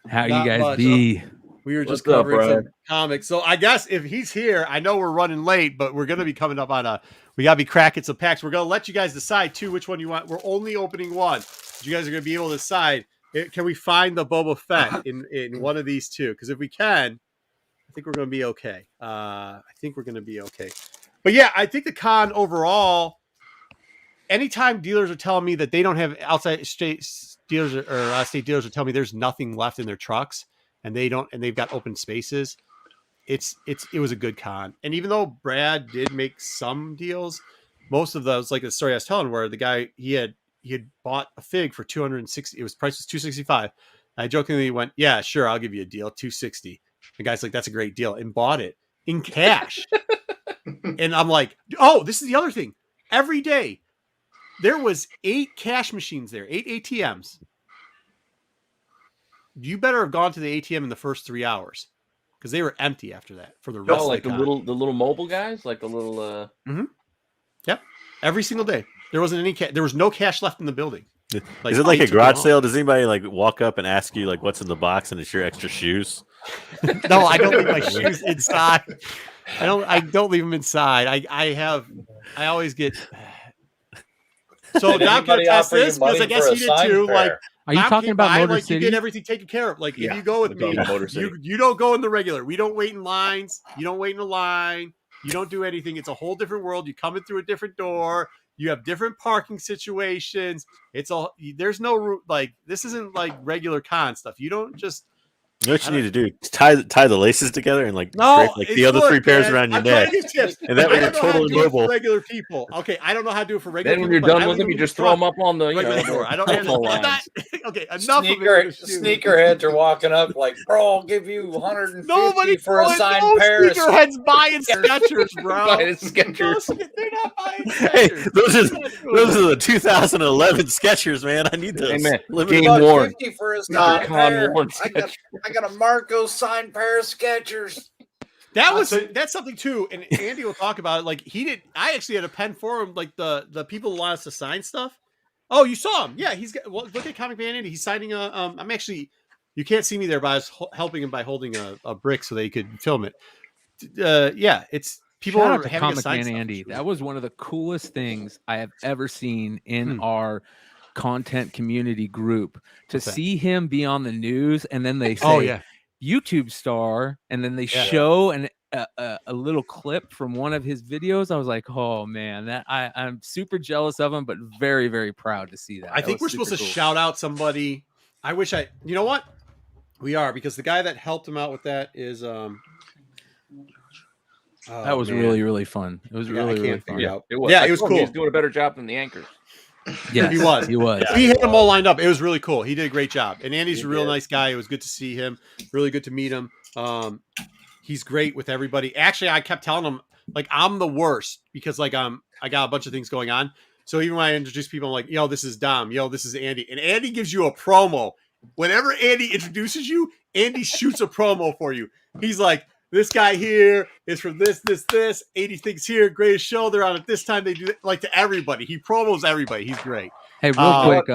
How
Not
you guys
much.
be?
We were just
What's up,
covering some
Brian?
comics. So I guess if he's here, I know we're running late, but we're going to be coming up on we got to be cracking some packs. We're going to let you guys decide too which one you want. We're only opening one. You guys are going to be able to decide. Can we find the Boba Fett in one of these two? Because if we can, I think we're going to be okay. But yeah, I think the con overall, anytime dealers are telling me that they don't have outside state dealers or state dealers are telling me there's nothing left in their trucks and they've got open spaces, it was a good con. And even though Brad did make some deals, most of those, like the story I was telling, where the guy he had bought a fig for 260, it was price was 265. I jokingly went, yeah, sure, I'll give you a deal, 260. The guy's like, that's a great deal, and bought it in cash. And I'm like, oh, this is the other thing. Every day there was 8 cash machines there, 8 ATMs. You better have gone to the ATM in the first 3 hours because they were empty after that for the rest.
Oh, like
of
the little mobile guys, like the little.
Yep. Every single day there wasn't any cash. There was no cash left in the building.
Is it like a garage sale? Does anybody like walk up and ask you like what's in the box and it's your extra shoes?
No, I don't leave my shoes inside. I don't leave them inside. I always get. So Dom can attest this because I guess he did too. Like,
are you talking about Motor
like
City?
You get everything taken care of. Like if you go with me, you don't go in the regular. We don't wait in lines. You don't wait in a line. You don't do anything. It's a whole different world. You come in through a different door. You have different parking situations. There's no route. Like this isn't like regular con stuff. You don't just.
You know what you need to do? Tie the laces together and like
drape
like the other 3 pairs around your neck. And that way you're totally mobile.
Regular people. Okay, I don't know how to do it for regular
people.
people.
Then when you're done with them, you just throw them up on the
regular door. I don't know. Okay, enough
Sneakerheads are walking up like, bro, I'll give you 150 for a signed pair.
Sneakerheads buying Skechers, bro.
Buying Skechers.
They're not buying Skechers.
Hey, those are the 2011 Skechers, man. I need those.
Hey, man.
Game worn. 50 for a signed pair. I got a Marco signed pair of Skechers.
That's something too, and Andy will talk about it. Like I actually had a pen for him. Like the people who want us to sign stuff. Oh, you saw him? Yeah, he's got. Well, look at Comic Man Andy. He's signing a. I'm actually. You can't see me there, but I was helping him by holding a brick so they could film it. Yeah, it's people
Shout
are
out to
having
Comic Man
stuff.
Andy. That was one of the coolest things I have ever seen in our content community group. To see him be on the news and then they say YouTube star and then they show a little clip from one of his videos. I was like, oh man, that I'm super jealous of him, but very, very proud to see that.
I think we're supposed to shout out somebody. I wish you know what? We are, because the guy that helped him out with that is
that was really, really fun. It was really, really fun.
Yeah,
it was.
Yeah, it was cool.
He's doing a better job than the anchors.
Yeah,
he was.
Yeah.
We had them all lined up. It was really cool. He did a great job. And Andy's a real nice guy. It was good to see him. Really good to meet him. He's great with everybody. Actually, I kept telling him like I'm the worst because like I got a bunch of things going on. So even when I introduce people, I'm like, yo, this is Dom. Yo, this is Andy. And Andy gives you a promo. Whenever Andy introduces you, Andy shoots a promo for you. He's like, this guy here is from this. 80 things here. Greatest show. They're on at this time. They do it like to everybody. He promos everybody. He's great.
Hey, real quick,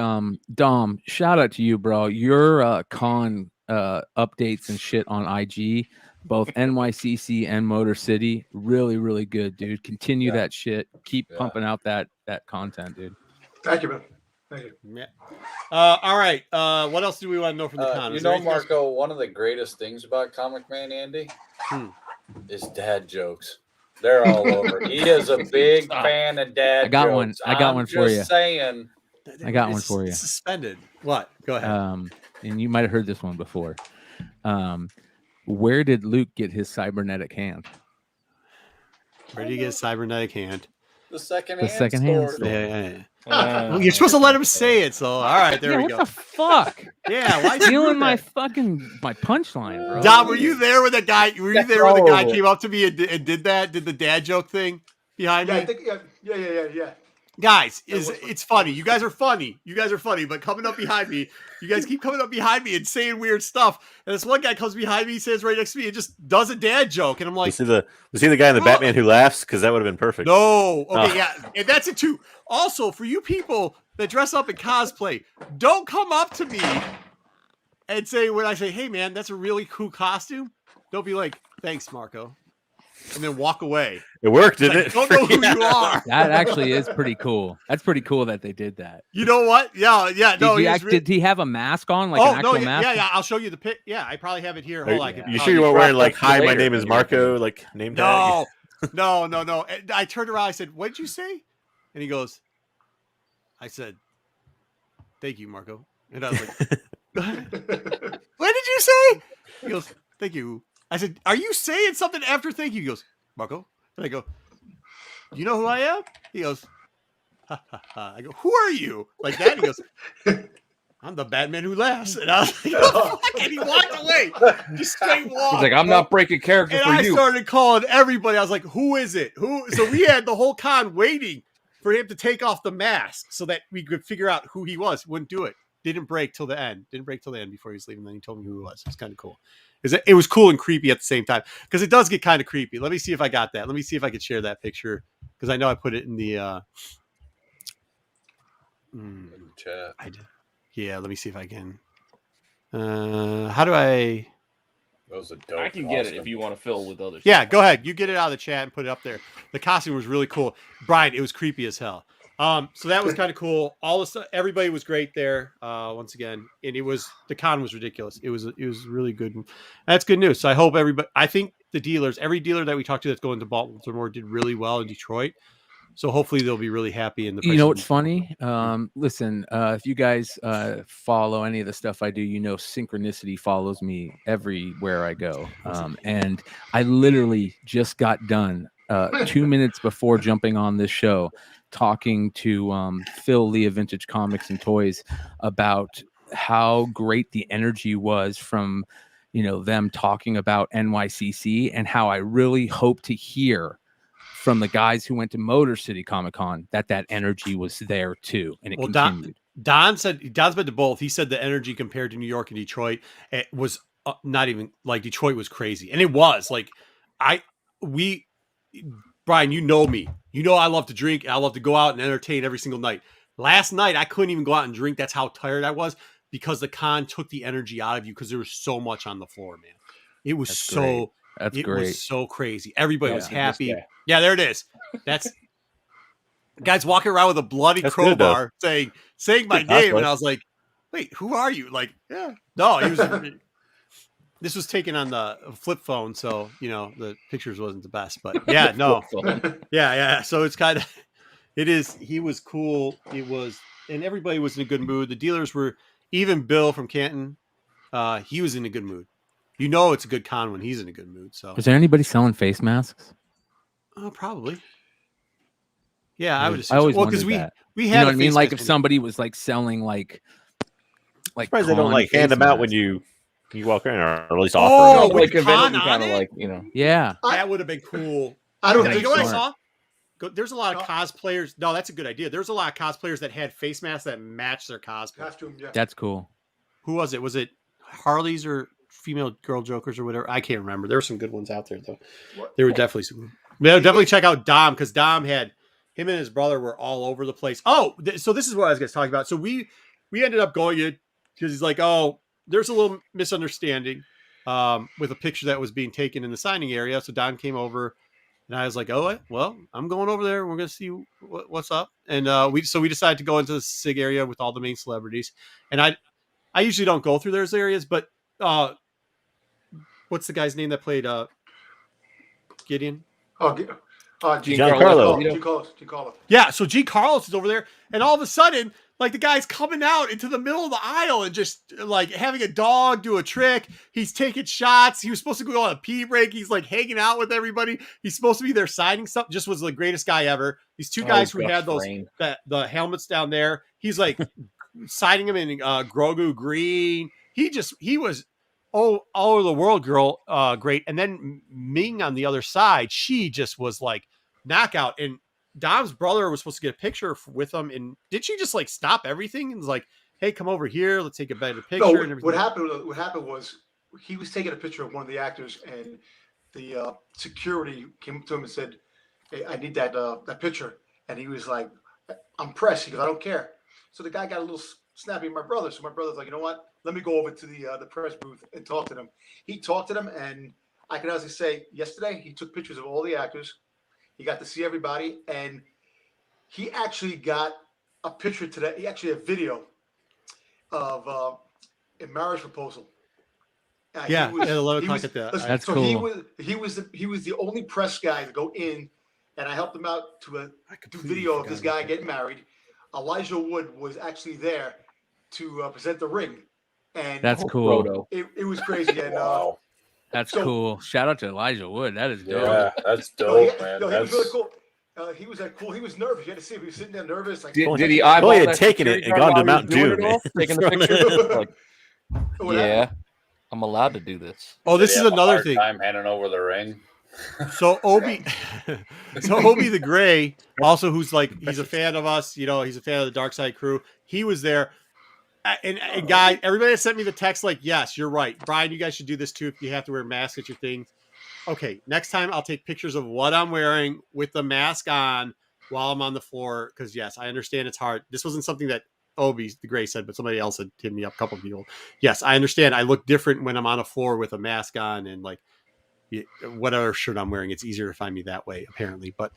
Dom, shout out to you, bro. Your con updates and shit on IG, both NYCC and Motor City, really, really good, dude. Continue that shit. Keep pumping out that content, dude.
Thank you, man. Thank you.
Yeah. All right. What else do we want to know from the con?
You know, Marco, one of the greatest things about Comic Man Andy is dad jokes. They're all over. He is a big fan of dad jokes.
I got one for you.
Saying.
I got one for you.
Suspended. What? Go ahead.
And you might have heard this one before. Where did Luke get his cybernetic hand?
Where did he get his cybernetic hand?
The second
hand store.
Yeah. You're supposed to let him say it. So all right, there we go.
What the fuck?
Yeah, why
stealing my punchline, bro?
Dom, were you there when the guy? Were you there when the guy came up to me and did that? Did the dad joke thing behind me?
I think, yeah.
Guys, it's funny. You guys are funny. But coming up behind me, you guys keep coming up behind me and saying weird stuff. And this one guy comes behind me, says right next to me, and just does a dad joke. And I'm like,
was he the guy in the Batman who laughs? Because that would have been perfect.
No. Okay, yeah. And that's it too. Also, for you people that dress up in cosplay, don't come up to me and say, when I say, hey man, that's a really cool costume, don't be like, thanks, Marco. And then walk away.
It worked, didn't it?
Don't know who you are.
That actually is pretty cool. That's pretty cool that they did that.
You know what? Yeah. No.
Did he have a mask on, like an actual mask?
Yeah. I'll show you the pic. Yeah, I probably have it here. Hold on.
You sure you weren't wearing like, "Hi, my name is Marco," like name tag?
No. And I turned around. I said, "What did you say?" And he goes, "I said, thank you, Marco." And I was like, "What did you say?" He goes, "Thank you." I said, "Are you saying something after thank you?" He goes, "Marco." And I go, "You know who I am?" He goes, "Ha ha ha." I go, "Who are you?" Like that. He goes, "I'm the Batman who laughs." And I was like, "Oh, fuck," and he walked away. Just straight walk.
He's like, "I'm not breaking character for you."
And I started calling everybody. I was like, "Who is it? Who?" So we had the whole con waiting for him to take off the mask so that we could figure out who he was. Wouldn't do it. Didn't break till the end before he was leaving. Then he told me who he was. It's kind of cool. It was cool and creepy at the same time, because it does get kind of creepy. Let me see if I got that. Let me see if I could share that picture, because I know I put it in the
chat.
I did. Yeah, let me see if I can. How do I?
That was a dope
I can get it if you want to fill with others.
Yeah, go ahead. You get it out of the chat and put it up there. The costume was really cool. Brian, it was creepy as hell. So that was kind of cool. All the stuff, everybody was great there. Once again, and the con was ridiculous. It was really good. And that's good news. So I hope I think every dealer that we talked to that's going to Baltimore did really well in Detroit. So hopefully they'll be really happy in the.
You know what's funny? Listen, if you guys follow any of the stuff I do, synchronicity follows me everywhere I go. And I literally just got done 2 minutes before jumping on this show, talking to Phil Lee of Vintage Comics and Toys about how great the energy was from them talking about NYCC, and how I really hope to hear from the guys who went to Motor City Comic Con that energy was there too, and it continued.
Don's been to both. He said the energy compared to New York and Detroit, it was not even like Detroit was crazy, and it was like Brian, you know me. You know I love to drink, and I love to go out and entertain every single night. Last night, I couldn't even go out and drink. That's how tired I was, because the con took the energy out of you, because there was so much on the floor, man. It was great. It was so crazy. Everybody was happy. Yeah, there it is. That's guys walking around with a bloody crowbar saying my name, and I was like, "Wait, who are you?" Like, yeah, no, he was. This was taken on the flip phone, so the pictures wasn't the best, but yeah, no, yeah. So it's kind of, it is. He was cool. It was, and everybody was in a good mood. The dealers were, even Bill from Canton, he was in a good mood. It's a good con when he's in a good mood. So,
is there anybody selling face masks?
Oh, probably. Yeah, I would assume.
I always
because we
that.
had.
What I mean? Like if somebody was like selling like
surprised they don't like hand them out when you walk around, or at least
offer
them.
With the con on it?
Yeah,
that would have been cool.
I don't think
what I saw? There's a lot of cosplayers. No, that's a good idea. There's a lot of cosplayers that had face masks that matched their cosplay.
Costume, yeah.
That's cool.
Who was it? Was it Harley's or female girl Jokers or whatever? I can't remember. There were some good ones out there though. There were definitely some. Definitely check out Dom, because Dom had him and his brother were all over the place. Oh, so this is what I was going to talk about. So we ended up going in because he's like, "Oh, there's a little misunderstanding with a picture that was being taken in the signing area." So Don came over, and I was like, "Oh, well, I'm going over there. We're going to see what's up." And we decided to go into the SIG area with all the main celebrities. And I usually don't go through those areas, but what's the guy's name that played Gideon?
Giancarlo.
Yeah, so G. Carlos is over there, and all of a sudden, like, the guy's coming out into the middle of the aisle and just like having a dog do a trick. He's taking shots. He was supposed to go on a pee break. He's like hanging out with everybody. He's supposed to be there signing stuff. Just was the greatest guy ever. These two guys who had the helmets down there. He's like signing them in Grogu green. He was all over the world, girl. Great. And then Ming on the other side, she just was like knockout. And Dom's brother was supposed to get a picture with him, and did she just like stop everything and was like, "Hey, come over here, let's take a better picture."
No,
and everything?
what happened was he was taking a picture of one of the actors, and the security came up to him and said, "Hey, I need that picture," and he was like, "I'm pressed." He goes, "I don't care." So the guy got a little snappy at my brother. So my brother's like, "You know what? Let me go over to the press booth and talk to them." He talked to them, and I can honestly say, yesterday he took pictures of all the actors. He got to see everybody, and he actually got a picture today. He actually a video of a marriage proposal.
Yeah, at 11 o'clock at the.
That's
so
cool.
He was the only press guy to go in, and I helped him out to do video of this guy getting married. Elijah Wood was actually there to present the ring, and
that's cool.
It was crazy, and
wow.
That's cool. Shout out to Elijah Wood. That is dope.
Yeah, that's dope, man.
He was really cool. He was cool. He was nervous. You had to see him. He was sitting there nervous. Like,
did he eyeball
had
that
taken it and gone to Mount Doom,
taking the picture? Like, yeah, I'm allowed to do this.
Oh, this is another thing.
Time handing over the ring.
So Obi the Gray, also who's like he's a fan of us. You know, he's a fan of the Darkside crew. He was there. And guy, everybody that sent me the text, like, yes, you're right, Brian. You guys should do this too. If you have to wear a mask at your thing, okay. Next time, I'll take pictures of what I'm wearing with the mask on while I'm on the floor. Because yes, I understand it's hard. This wasn't something that Obi the Gray said, but somebody else had hit me up. A couple of people. Yes, I understand. I look different when I'm on a floor with a mask on and like whatever shirt I'm wearing. It's easier to find me that way, apparently. But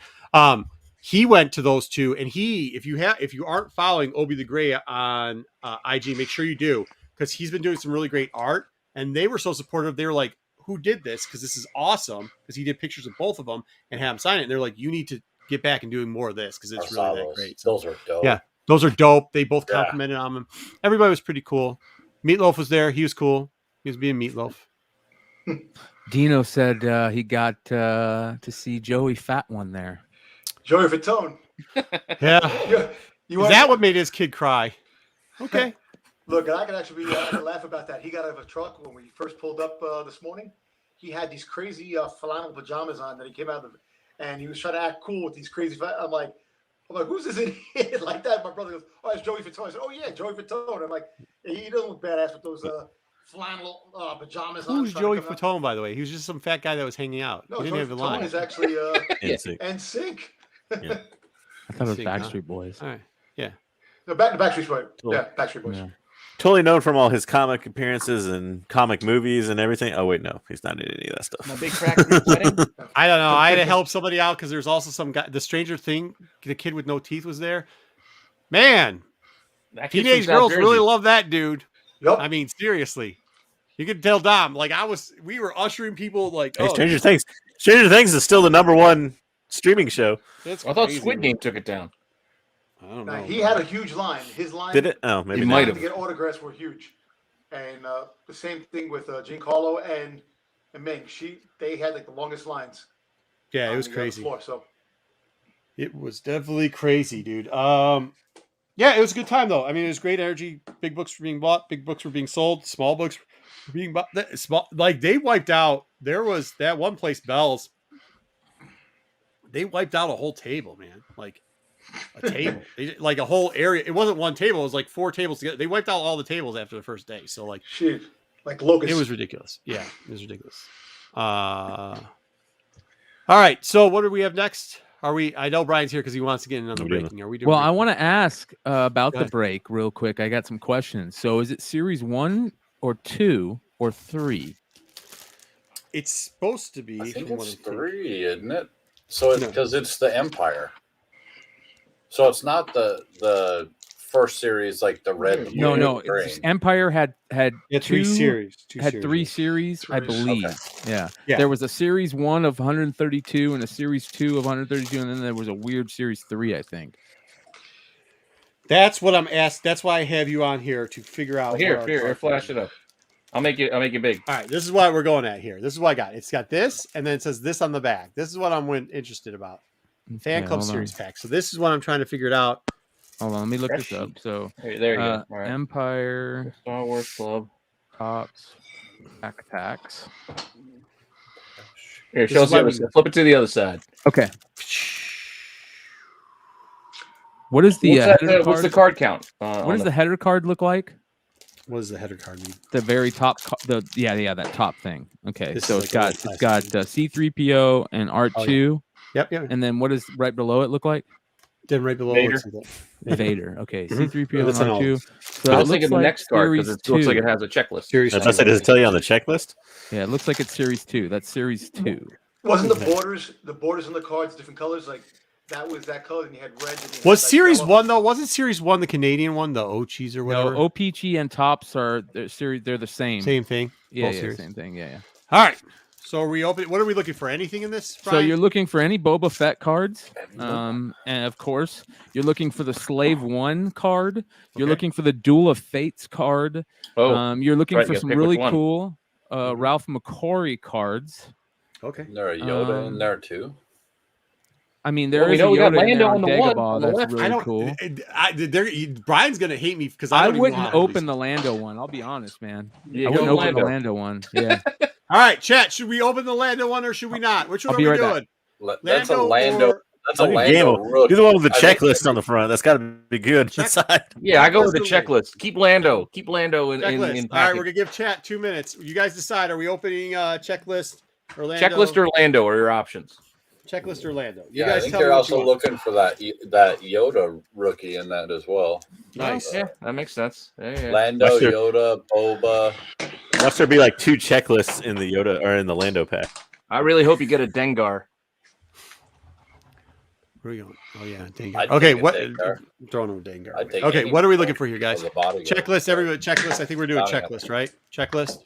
he went to those two, and if you aren't following Obi the Gray on IG, make sure you do, because he's been doing some really great art, and they were so supportive. They were like, "Who did this? Because this is awesome." Because he did pictures of both of them and had them sign it. And they're like, "You need to get back and doing more of this because it's really that great." So,
those are dope.
Yeah, those are dope. They both complimented on him. Everybody was pretty cool. Meatloaf was there. He was cool. He was being Meatloaf.
Dino said he got to see Joey Fat One there.
Joey Fatone.
Yeah. Is that what made his kid cry? Okay.
Look, I can laugh about that. He got out of a truck when we first pulled up this morning. He had these crazy flannel pajamas on that he came out of, and he was trying to act cool with these crazy. I'm like, who's this idiot like that? My brother goes, "Oh, it's Joey Fatone." I said, "Oh yeah, Joey Fatone." I'm like, he doesn't look badass with those flannel pajamas on.
Who's Joey Fatone, by the way? He was just some fat guy that was hanging out.
No,
he
Joey
didn't have the line.
Fatone is actually
NSYNC.
Yeah.
I thought it was Backstreet Boys.
All right. Yeah.
No, Backstreet Boys. Yeah, Backstreet Boys. Yeah.
Totally known from all his comic appearances and comic movies and everything. Oh wait, no, he's not in any of that stuff.
My big crack wedding.
I don't know. I had to help somebody out because there's also some guy. The Stranger Thing, the kid with no teeth was there. Man, teenage girls really love that dude.
Yep.
I mean, seriously, you could tell Dom. Like we were ushering people. Like,
hey, Stranger Things. Stranger Things is still the #1 streaming show.
I thought Squid Game took it down.
I don't know.
He had a huge line. His line.
Did it? Oh, maybe
he
might
have. To get autographs were huge, and the same thing with Giancarlo and Ming. They had like the longest lines.
Yeah, it was crazy.
Floor, so
it was definitely crazy, dude. Yeah, it was a good time though. I mean, it was great energy. Big books were being bought. Big books were being sold. Small books were being bought. Like they wiped out. There was that one place, Bell's. They wiped out a whole table, man. Like a table, like a whole area. It wasn't one table. It was like 4 tables together. They wiped out all the tables after the first day. So like,
shit, like locusts.
It was ridiculous. Yeah, it was ridiculous. All right. So what do we have next? I know Brian's here because he wants to get in on the breaking. Are we doing?
Well, I want to ask about the break real quick. I got some questions. So is it series 1 or 2 or 3?
It's supposed to be.
I think it's 3, isn't it? So it's because it's the Empire. So it's not the first series like the red.
No. Empire had
3 series.
Had 3 series, I believe. Okay. Yeah. There was a series 1 of 132 and a series 2 of 132, and then there was a weird series 3, I think.
That's what I'm asked. That's why I have you on here to figure out.
Here, flash it up. I'll make it big.
All right, this is what we're going at here. This is what I got. It's got this, and then it says this on the back. This is what I'm interested about. Fan Club Series Pack. So this is what I'm trying to figure it out.
Hold on, let me look this up. So
there you go. All right.
Empire,
Star Wars Club,
Tops, Attacks.
Here, show us the other side. Flip it to the other side.
Okay. What is the header card?
What's the card count?
What does the header card look like?
What does the header card mean?
The very top, that top thing. Okay,
This
so
is
it's
like
got C3PO and R2.
Yep.
And then what does right below it look like?
Then right below
Vader.
Vader. Okay,
Mhm.
C3PO
That's
and
an
R2.
alt.
So
I
it
was thinking
looks
the
like
next card because
Series
it looks like
2.
it has a checklist.
Series
Does it tell you on the checklist?
Yeah, it looks like it's Series 2. That's Series 2.
Wasn't the borders on the cards different colors? Like that was that color, and you had red. And you
Was
had, like,
Series
yellow.
1 though? Wasn't Series 1 the Canadian one, the Ochis or whatever?
No, OPG and Tops are they're the same.
Same thing.
Yeah,
Both
yeah,
series.
same thing. Yeah.
All right. So are we open? What are we looking for? Anything in this?
So
Brian?
you're looking for any Boba Fett cards, and of course you're looking for the Slave 1 card. You're
Okay.
looking for the Duel of Fates card. You're looking
right,
for
you gotta
some
pick
really
which one.
cool Ralph McQuarrie cards.
Okay.
Is there a Yoda in there too?
I mean,
Well,
there
we
is
know
a
we got
Yoda in there
Lando
on
on the one
Dagobah
on the
that's
left.
really
I don't.
cool.
Brian's gonna hate me because
I
don't even
wouldn't
know how
open the Lando one. I'll be honest, man.
Yeah,
I
go
wouldn't open the
Lando.
Lando one. Yeah.
All right, chat. Should we open the Lando one or should we not? Which one
I'll
are
be
we
right back.
doing?
That's a Lando.
or-
That's a
Like a
Lando
game.
rookie.
You're the one with the
I think
checklist on the front. That's got to be good inside.
Yeah, I go with the
Checklist.
checklist. Keep Lando. Keep Lando in
Checklist.
in
All right,
package.
we're gonna give chat 2 minutes. You guys decide. Are we opening checklist or Lando?
Checklist or Lando are your options.
Checklist or Lando? You
Yeah, I
guys
think
tell me
they're
what you
also
want.
looking for that Yoda rookie in that as well.
Nice.
Yeah, that makes sense. Yeah.
Lando,
Watch your-
Yoda, Boba.
Watch there be like 2 checklists in the Yoda or in the Lando pack.
I really hope you get a Dengar.
Where are we going? Oh yeah, Dengar.
I'd
Okay,
take a
what?
Dengar.
Throwing no Dengar.
I'd take
Okay,
any
what are we looking for here, guys?
of the bodyguard.
Checklist, everybody. Checklist. I think we're doing
Bounty
checklist, right? Checklist.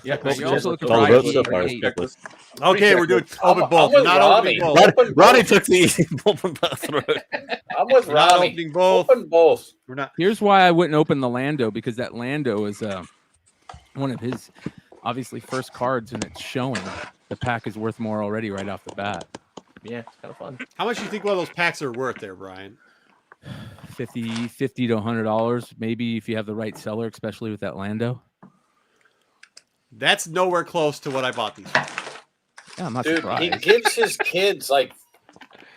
Yeah,
You're also looking
All
for
the votes so far is
IG.
checklist.
Okay, we're doing open
I'm
both.
with
Not
Ronnie.
opening both.
Open
Ronnie
both.
took the easy both.
I'm with
We're not
Ronnie.
opening both.
Open both.
We're not.
Here's why I wouldn't open the Lando, because that Lando is one of his obviously first cards, and it's showing the pack is worth more already right off the bat.
Yeah, it's kind of fun.
How much do you think one of those packs are worth there, Brian?
$50 to $100, maybe if you have the right seller, especially with that Lando.
That's nowhere close to what I bought these for.
Yeah, I'm not
Dude,
surprised.
he gives his kids like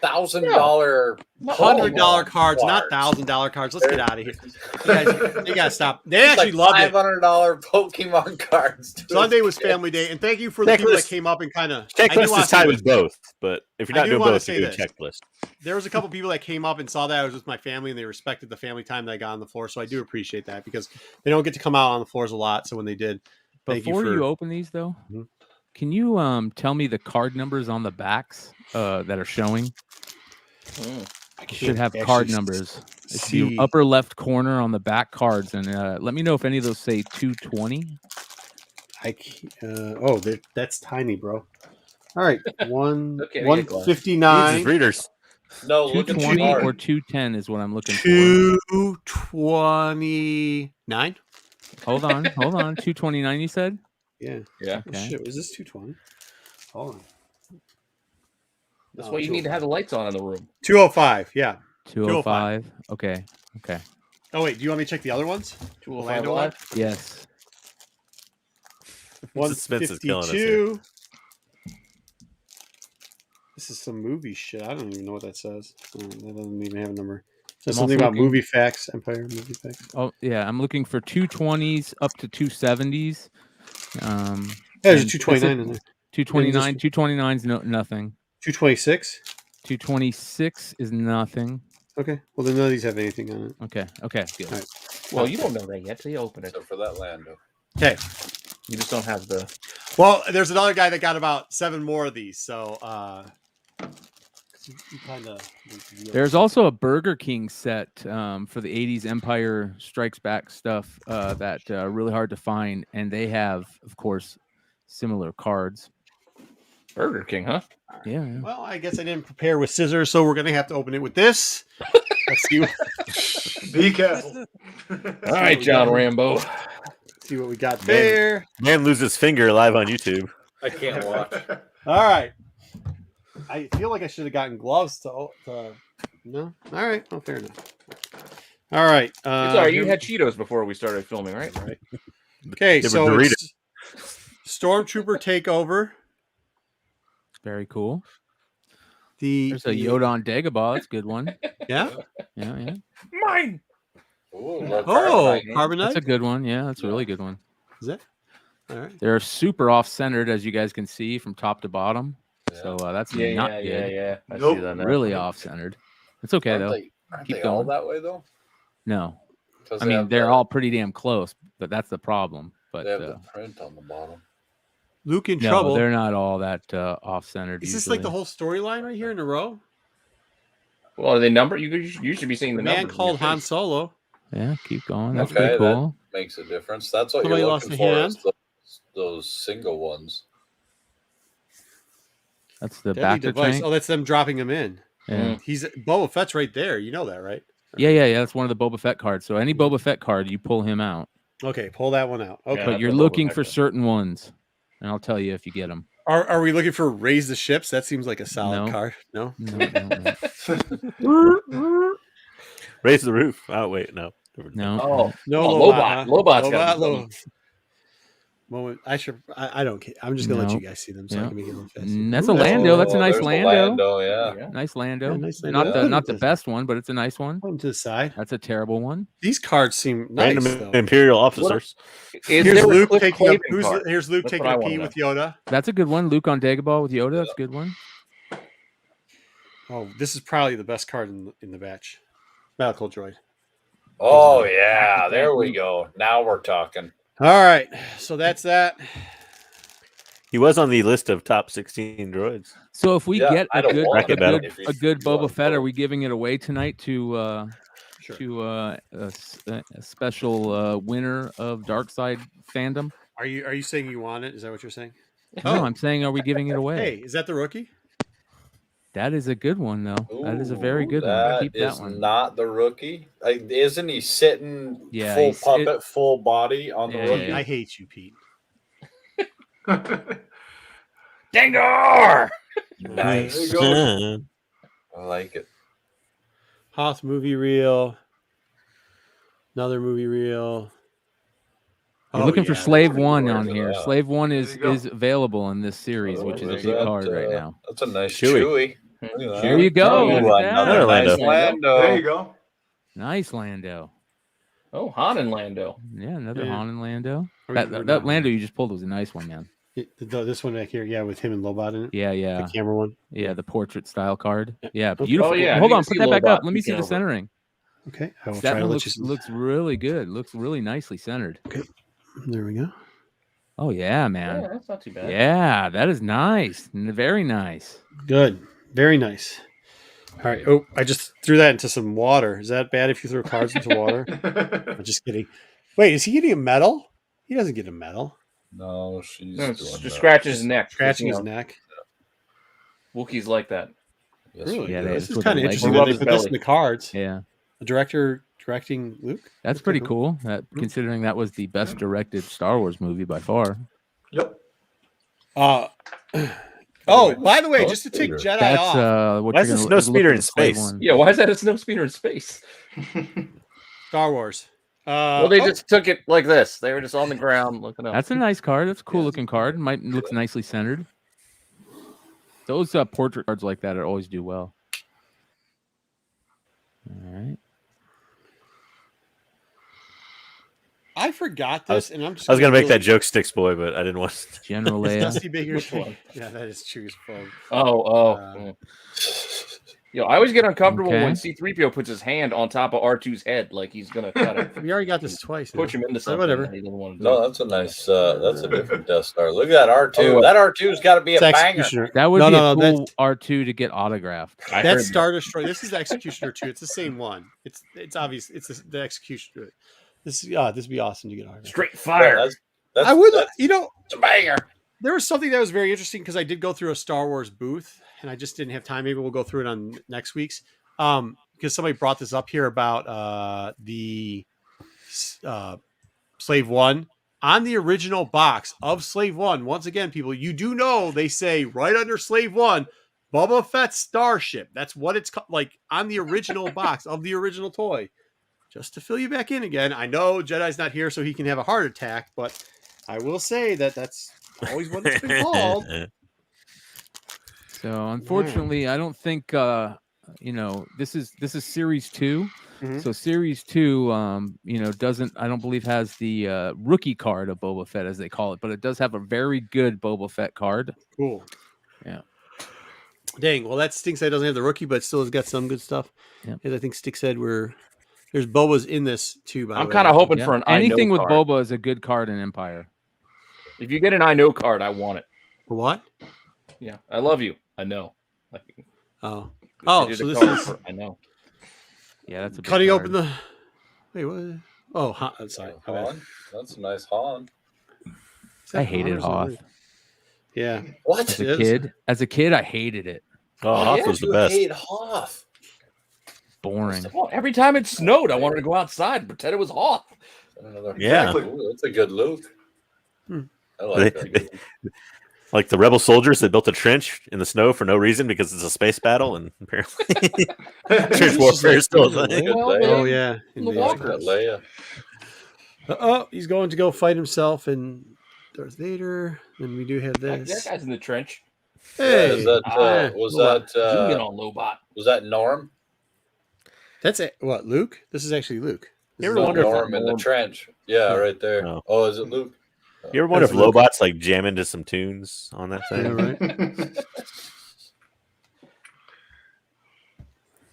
$1,000,
$100 cards, not $1,000 cards. Let's get out of here. You guys, you gotta stop. They actually loved it.
$500 Pokemon cards. dude.
Sunday was family day, and thank you for the people that
Checklist.
came up and kind of.
Checklist is tied with both, but if you're
I
not
do
doing
wanna
both,
say
you're doing
this.
checklist.
There was a couple people that came up and saw that I was with my family, and they respected the family time that I got on the floor. So I do appreciate that because they don't get to come out on the floors a lot. So when they did, thank
Before
you for.
open these, though,
Mhm.
can you tell me the card numbers on the backs that are showing?
I
It should have
can't
card
actually
numbers. It's
see.
the upper left corner on the back cards, and let me know if any of those say 220.
I can't, that's tiny, bro. All right,
Okay, I get
159.
Jesus, readers.
No, look at
220
the
or
card.
210 is what I'm looking for.
229.
Hold on. 229, you said?
Yeah.
Yeah.
Oh, shit, was this 220? Hold on.
That's
No,
why you need to have the lights on in the room.
205. Yeah.
205. Okay.
Oh wait, do you want me to check the other ones?
205
Lando
live.
Yes.
Suspense is killing us here.
152. This is some movie shit. I don't even know what that says. That doesn't even have a number. Says
I'm
something
also
about
looking-
movie facts, Empire movie facts.
Oh, yeah. I'm looking for 220s up to 270s.
Yeah, there's a
and
229 in there.
229. 229's nothing.
226.
226 is nothing.
Okay. Well, then none of these have anything on it.
Okay. Good.
All right.
Well, you don't know that yet till you open it.
So for that Lando.
Okay.
You just don't have the.
Well, there's another guy that got about 7 more of these. So,
There's also a Burger King set for the 80s Empire Strikes Back stuff that really hard to find, and they have, of course, similar cards.
Burger King, huh?
Yeah.
Well, I guess I didn't prepare with scissors, so we're gonna have to open it with this. Let's see.
Be careful.
All right, John Rambo.
See what we got there.
Man loses finger live on YouTube.
I can't watch.
All right. I feel like I should have gotten gloves to no. All right. Well, fair enough. All right.
It's all right. You had Cheetos before we started filming, right?
Right. Okay,
They were
so
Doritos.
it's Stormtrooper Takeover.
Very cool.
The
There's a Yoda on Dagobah. That's a good one.
Yeah.
Yeah.
Mine.
Ooh,
Carbonite.
That's a good one. Yeah, that's a really good one.
Is it? All right.
They're super off-centered, as you guys can see from top to bottom. Yeah. So that's not good.
Yeah.
I see that
now. Really off-centered. It's okay though.
Aren't
Keep
they
going.
all that way though?
No, I mean they're all pretty damn close, but that's the problem. But
they have the print on the bottom.
Luke in trouble.
They're not all that off-centered.
Is this like the whole storyline right here in a row?
Well, are they numbered? You should be seeing the
man
numbers.
called Han Solo.
Yeah, keep going. That's pretty cool.
That makes a difference. That's what
Somebody
you're
lost
looking
a
for.
hand.
Is those single ones.
That's the
Deadly
back
device.
tank.
Oh, that's them dropping him in.
Yeah.
He's Boba Fett's right there. You know that, right?
Yeah. That's one of the Boba Fett cards. So any Boba Fett card, you pull him out.
Okay, pull that one out. Okay,
but you're looking for certain ones, and I'll tell you if you get them.
Are we looking for Raise the Ships? That seems like a solid card. No.
Raise the roof. Oh wait, no.
No.
Lobot's got
Moment. I don't care. I'm just gonna let you guys see them so I can make it a little fast.
That's a Lando. That's a nice Lando.
Yeah.
Nice Lando.
Yeah, nice Lando.
Not the best one, but it's a nice one.
Put them to the side.
That's a terrible one.
These cards seem nice.
Random Imperial officers.
Here's Luke taking up. Here's Luke taking a pee with Yoda.
That's a good one. Luke on Dagobah with Yoda. That's a good one.
Oh, this is probably the best card in the batch. Battlecode droid.
Oh yeah, there we go. Now we're talking.
All right, so that's that.
He was on the list of top 16 droids.
So if we get a good
Boba
Fett, are we giving it away tonight to a special winner of Darkside fandom?
Are you saying you want it? Is that what you're saying?
No, I'm saying are we giving it away?
Hey, is that the rookie?
That is a good one, though. That is a very good one. Keep that one.
Not the rookie. Isn't he sitting full puppet, full body on the rookie?
Yeah. I hate you, Pete.
Dengar!
Nice. I like it.
Hoth movie reel. Another movie reel.
You're looking for Slave 1 on here. Slave 1 is available in this series, which is a big card right now.
That's a nice Chewie.
There you go.
Another nice Lando.
There you go.
Nice Lando.
Oh, Han and Lando.
Yeah, another Han and Lando. That Lando you just pulled was a nice one, man.
This one back here, yeah, with him and Lobot in it.
Yeah.
The camera one.
Yeah, the portrait style card. Yeah, beautiful.
Oh, yeah.
Hold on, put that back up. Let me see the centering.
Okay, I will
that
try to
one looks really good. Looks really nicely centered.
Okay, there we go.
Oh yeah, man.
Yeah, that's not too bad.
Yeah, that is nice. Very nice.
Good. Very nice. All right. Oh, I just threw that into some water. Is that bad if you throw cards into water? I'm just kidding. Wait, is he getting a medal? He doesn't get a medal.
No, she's
just scratches his neck.
Scratching his neck.
Wookiees like that.
Yes,
really? Yeah,
this is kind of interesting that they put this in the cards.
Yeah.
The director directing Luke.
That's pretty cool. Considering that was the best directed Star Wars movie by far.
Yep.
Oh, by the way, just to take Jedi off.
Why is there no speeder in space?
Yeah, why is that a snow speeder in space?
Star Wars.
Well, they just took it like this. They were just on the ground looking up.
That's a nice card. That's a cool looking card. Looks nicely centered. Those portrait cards like that always do well. All right.
I forgot this, and I'm just.
I was gonna make that joke, Sticks Boy, but I didn't want to.
General Leia.
Dusty Baker's one. Yeah, that is Chewie's phone.
Yo, I always get uncomfortable when C-3PO puts his hand on top of R2's head, like he's gonna cut it.
We already got this twice.
Push him into something.
Whatever.
That he doesn't want to do.
No, that's a nice. That's a different Death Star. Look at that R2. That R2's got to be a banger.
That would be a cool R2 to get autographed.
That's Star Destroyer. This is Executioner 2. It's the same one. It's obvious. It's the Executioner. This would be awesome to get autographed.
Straight fire.
Yeah,
I would.
It's a banger.
There was something that was very interesting because I did go through a Star Wars booth and I just didn't have time. Maybe we'll go through it on next week's. Because somebody brought this up here about the Slave 1 on the original box of Slave 1. Once again, people, you do know they say right under Slave 1, Boba Fett Starship. That's what it's like on the original box of the original toy. Just to fill you back in again. I know Jedi's not here so he can have a heart attack, but I will say that's always what it's been called.
So unfortunately, I don't think this is series 2. So series 2, doesn't, I don't believe has the rookie card of Boba Fett as they call it, but it does have a very good Boba Fett card.
Cool.
Yeah.
Dang. Well, that stinks that it doesn't have the rookie, but still has got some good stuff.
Yeah.
As I think Stick said, there's Bobas in this too. By the way,
I'm kind of hoping for an
anything
I know
with
card.
Boba is a good card in Empire.
If you get an I know card, I want it.
For what?
Yeah, I love you. I know.
So this is.
I know.
Yeah, that's a big
cutting
card.
open the. Wait, what? Oh, sorry.
Han. That's a nice Han.
I hated Hoth.
Yeah.
What?
As a kid, I hated it.
Oh, Hoth was the best.
Hate Hoth.
Boring.
Well, every time it snowed, I wanted to go outside and pretend it was Hoth.
Yeah.
Ooh, that's a good look. I like that.
Like the rebel soldiers that built a trench in the snow for no reason because it's a space battle, and apparently trench warfare is still a thing.
Oh yeah.
The Walker.
Leia.
Oh, he's going to go fight himself and Darth Vader. And we do have this.
That guy's in the trench.
Hey,
Is that, was that
Zoom in on Lobot.
was that Norm?
that's it. What, Luke? This is actually Luke.
You ever wonder if
Norm in the trench? Yeah, right there.
No.
Oh, is it Luke?
You ever wonder if Lobot's like jamming to some tunes on that thing?
Yeah, right.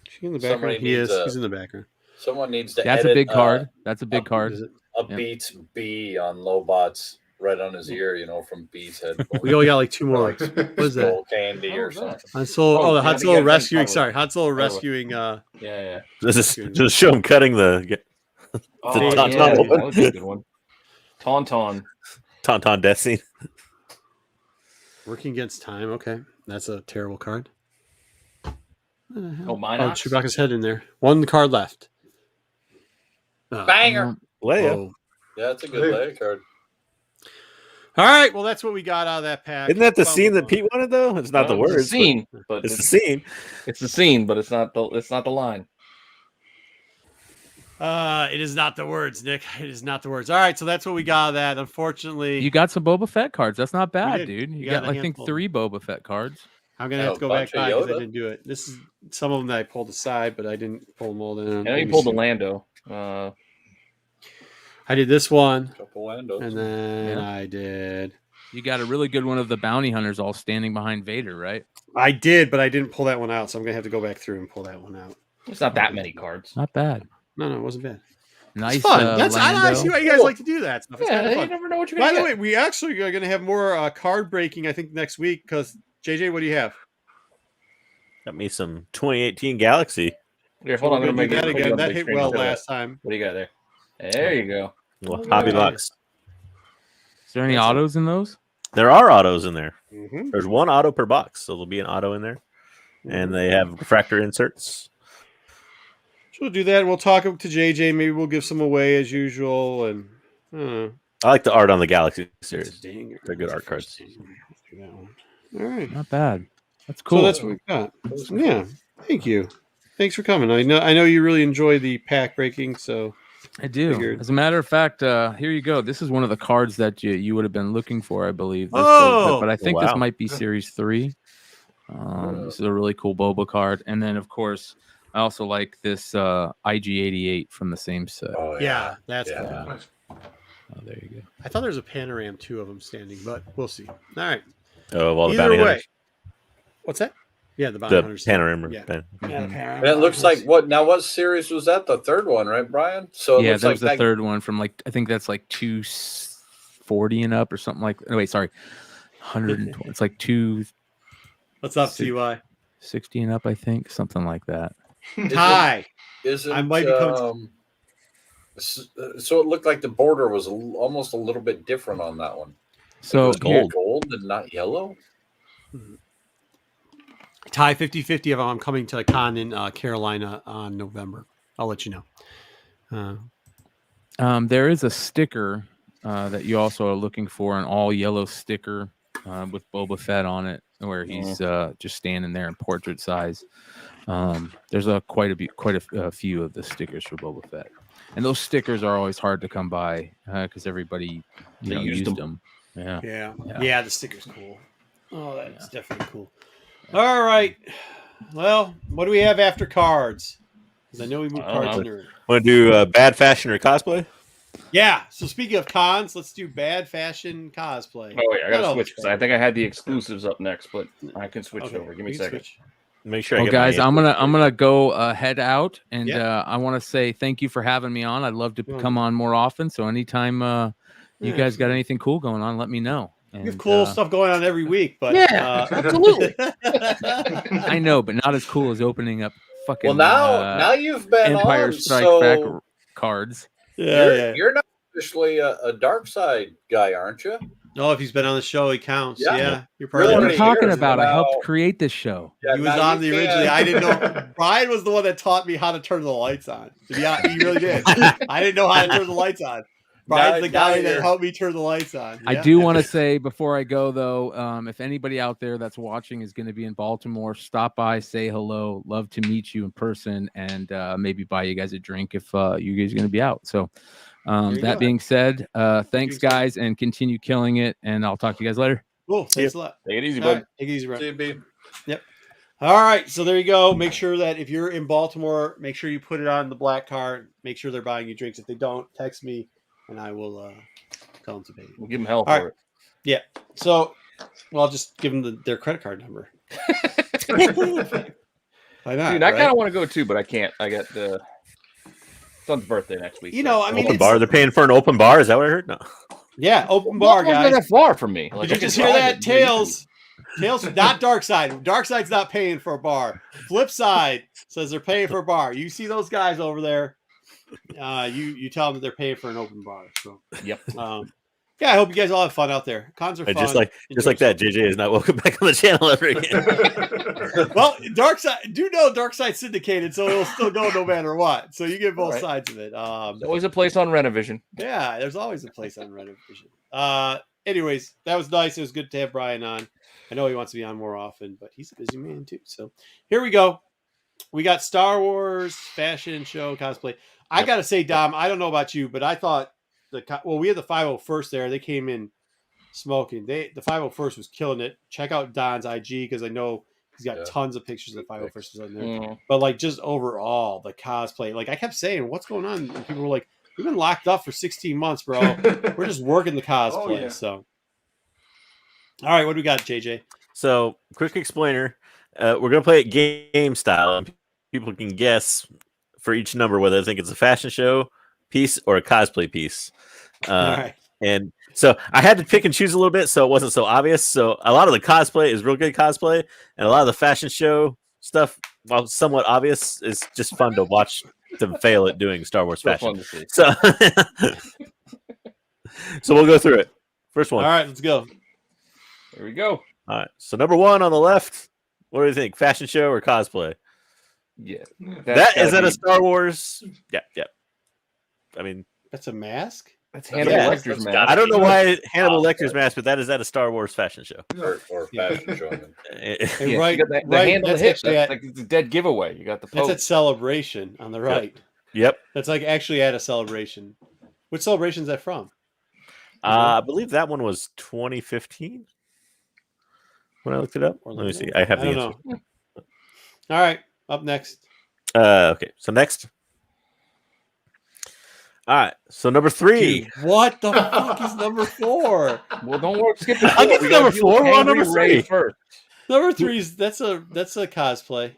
Is he in the background? He is. He's in the background.
Someone needs to.
That's
edit,
a big card. That's a big card.
A Beats B on Lobot's right on his ear, from Beats head.
We only got like 2 more. What is that?
Skull candy or something.
Han Solo. The Han Solo rescuing. Sorry, Han Solo rescuing.
Yeah.
This is just show him cutting the
that was a good one.
Tauntaun death scene.
Working against time. Okay, that's a terrible card.
Mine.
Chewbacca's head in there. 1 card left.
Banger.
Leia.
Whoa.
Yeah, it's a good Leia card.
All right. Well, that's what we got out of that pack.
Isn't that the scene that Pete wanted though? It's not the words.
It's the scene, but
it's the scene.
It's the scene, but it's not the line.
It is not the words, Nick. It is not the words. All right, so that's what we got out of that. Unfortunately,
You got some Boba Fett cards. That's not bad, dude.
We
You
got
got,
a
I think,
handful.
3 Boba Fett cards.
I'm gonna have to go back by because I didn't do it. This is some of them that I pulled aside, but I didn't pull them all down.
I know you pulled the Lando.
I did this one,
Couple Landos.
and then I did.
You got a really good one of the bounty hunters all standing behind Vader, right?
I did, but I didn't pull that one out, so I'm gonna have to go back through and pull that one out.
It's not that many cards.
Not bad.
No, it wasn't bad.
Nice.
It's fun. I see why you guys like to do that stuff. It's kind of
you
fun.
never know what you're
By
gonna
the way, we actually are going to have more card breaking, I think, next week. Because JJ, what do you have?
Got me some 2018 Galaxy.
Here, hold on. I'm gonna make
that
it
again. That
big
hit
screen.
well
Look at
last
that.
time.
What do you got there? There you go.
Well, Hobby Box.
Is there any autos in those?
There are autos in there.
Mm-hmm.
There's 1 auto per box, so there'll be an auto in there, and they have refractor inserts.
So we'll do that. We'll talk to JJ. Maybe we'll give some away as usual. And
I like the art on the Galaxy series.
Dinger.
They're good art cards.
All right.
Not bad. That's cool.
So that's what we got. Yeah. Thank you. Thanks for coming. I know you really enjoy the pack breaking. So
I do.
Figured.
As a matter of fact, here you go. This is one of the cards that you would have been looking for, I believe. This
Oh!
but I think
Wow.
this might be Series 3. This is a really cool Boba card. And then, of course, I also like this IG-88 from the same set.
Oh,
yeah, that's cool.
Nice.
Oh, there you go.
I thought there was a panorama, 2 of them standing, but we'll see. All right.
Oh, well, the
Either
bounty
way.
hunters.
What's that? Yeah, the bounty
The
hunters.
panorama.
Yeah.
pen.
Yeah, the panorama.
And it looks like what series was that? The third one, right, Brian? So it
Yeah,
looks
that
like
was the third one from I think that's like 240 and up or something like. No, wait, sorry, 120. It's like 260
What's up, TY?
and up, I think, something like that.
Ty.
Isn't
I might be coming.
So it looked like the border was almost a little bit different on that one.
So
It was gold and not yellow.
Ty 50-50 of them. I'm coming to a con in Carolina on November. I'll let you know.
there is a sticker that you also are looking for, an all yellow sticker with Boba Fett on it, where he's just standing there in portrait size. There's quite a few of the stickers for Boba Fett, and those stickers are always hard to come by because everybody used them. Yeah.
Yeah, the sticker's cool. Oh, that's definitely cool. All right. Well, what do we have after cards? Because I know we moved cards in there.
Want to do bad fashion or cosplay?
Yeah. So speaking of cons, let's do bad fashion cosplay.
Oh yeah, I gotta switch because I think I had the exclusives up next, but I can switch over. Give me a second.
Make sure.
Guys, I'm gonna go head out, and I want to say thank you for having me on. I'd love to come on more often. So anytime you guys got anything cool going on, let me know.
And, we have cool stuff going on every week, but
absolutely. I know, but not as cool as opening up fucking.
Well, now you've been
Empire Strikes Back cards.
You're not officially a Darkside guy, aren't you?
No, if he's been on the show, he counts. Yeah,
you're part of it. What are you talking about? I helped create this show.
Yeah, he was on the originally. I didn't know. Brian was the one that taught me how to turn the lights on. He really did. I didn't know how to turn the lights on. Brian's the guy that helped me turn the lights on. Yeah.
I do want to say before I go, though, if anybody out there that's watching is going to be in Baltimore, stop by, say hello. Love to meet you in person, and maybe buy you guys a drink if you guys are going to be out. So that being said, thanks, guys, and continue killing it. And I'll talk to you guys later.
Cool. Thanks a lot.
Take it easy, bud.
Right. Take it easy, bro.
See you, B.
Yep. All right. So there you go. Make sure that if you're in Baltimore, make sure you put it on the black card. Make sure they're buying you drinks. If they don't, text me. And I will tell them to pay.
We'll give them hell for it.
Yeah. So, I'll just give them their credit card number. Why not?
Dude, I kind of want to go too, but I can't. I got the son's birthday next week.
You know, I mean,
open bar. They're paying for an open bar. Is that what I heard? No.
Yeah, open bar, guys.
Not that far from me.
Did you just hear that? Tails, not Darkside. Darkside's not paying for a bar. Flip side says they're paying for a bar. You see those guys over there? You tell them that they're paying for an open bar. So
yep.
Yeah, I hope you guys all have fun out there. Cons are fun.
Just like that, JJ is not welcome back on the channel ever again.
Well, Darkside syndicated, so it'll still go no matter what. So you get both sides of it.
There's always a place on Rennavision.
Yeah, there's always a place on Rennavision. Anyways, that was nice. It was good to have Brian on. I know he wants to be on more often, but he's a busy man too. So here we go. We got Star Wars fashion show cosplay. I got to say, Dom, I don't know about you, but I thought we had the 501st there. They came in smoking. The 501st was killing it. Check out Don's IG because I know he's got tons of pictures of the 501st on there. Mm. But like just overall, the cosplay, like I kept saying, what's going on? And people were like, we've been locked up for 16 months, bro. We're just working the cosplay. Oh, yeah. So, all right, what do we got, JJ?
So, quick explainer. We're going to play it game style. And people can guess for each number whether they think it's a fashion show piece or a cosplay piece. All right. And so I had to pick and choose a little bit so it wasn't so obvious. So a lot of the cosplay is real good cosplay, and a lot of the fashion show stuff, while somewhat obvious, is just fun to watch them fail at doing Star Wars fashion. So, so we'll go through it. First one.
All right, let's go.
Here we go.
All right. So number one on the left, what do you think? Fashion show or cosplay?
Yeah.
Is that a Star Wars? Yeah. I mean,
that's a mask?
That's Hannibal Lecter's mask.
I don't know why Hannibal Lecter's mask, but that is at a Star Wars fashion show.
Or fashion show.
Right.
The handle hit. That's like the dead giveaway. You got the
That's at Celebration on the right.
Yep.
That's like actually at a Celebration. Which celebration is that from?
I believe that one was 2015 when I looked it up. Let me see. I have the answer.
All right. Up next.
Okay. So next. All right, so number 3.
Dude, what the fuck is number 4?
Well, don't worry, skip it.
I'll get to number 4. We're on number 3
first. Number 3 is that's a cosplay.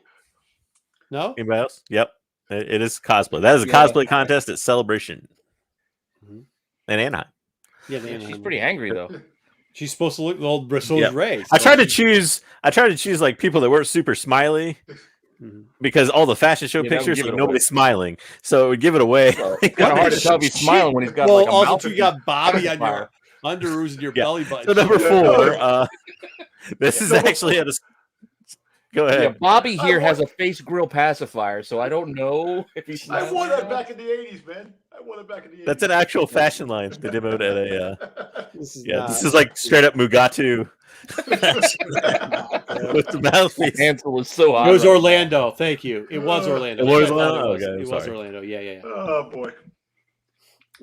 No?
Anybody else? Yep, it is cosplay. That is a cosplay contest at Celebration in Anaheim.
Yeah,
she's pretty angry though.
She's supposed to look the old Bristol's Ray. So.
I tried to choose like people that weren't super smiley. Because all the fashion show pictures, like, nobody's smiling, so it would give it away.
Kind of hard to tell if he's smiling when he's got like a
also
mouth.
You got Bobby on your underoos and your belly button.
So number 4, this is actually at a. Go ahead.
Yeah, Bobby here has a face grill pacifier, so I don't know if he's.
I wore that back in the '80s, man. I wore it back in the '80s.
That's an actual fashion line they demoed at a. This is like straight up Mugatu. With the mouthpiece.
Hansel is so hot.
It was Orlando. Thank you. It was Orlando.
It was Orlando.
It was Orlando. Yeah.
Oh boy.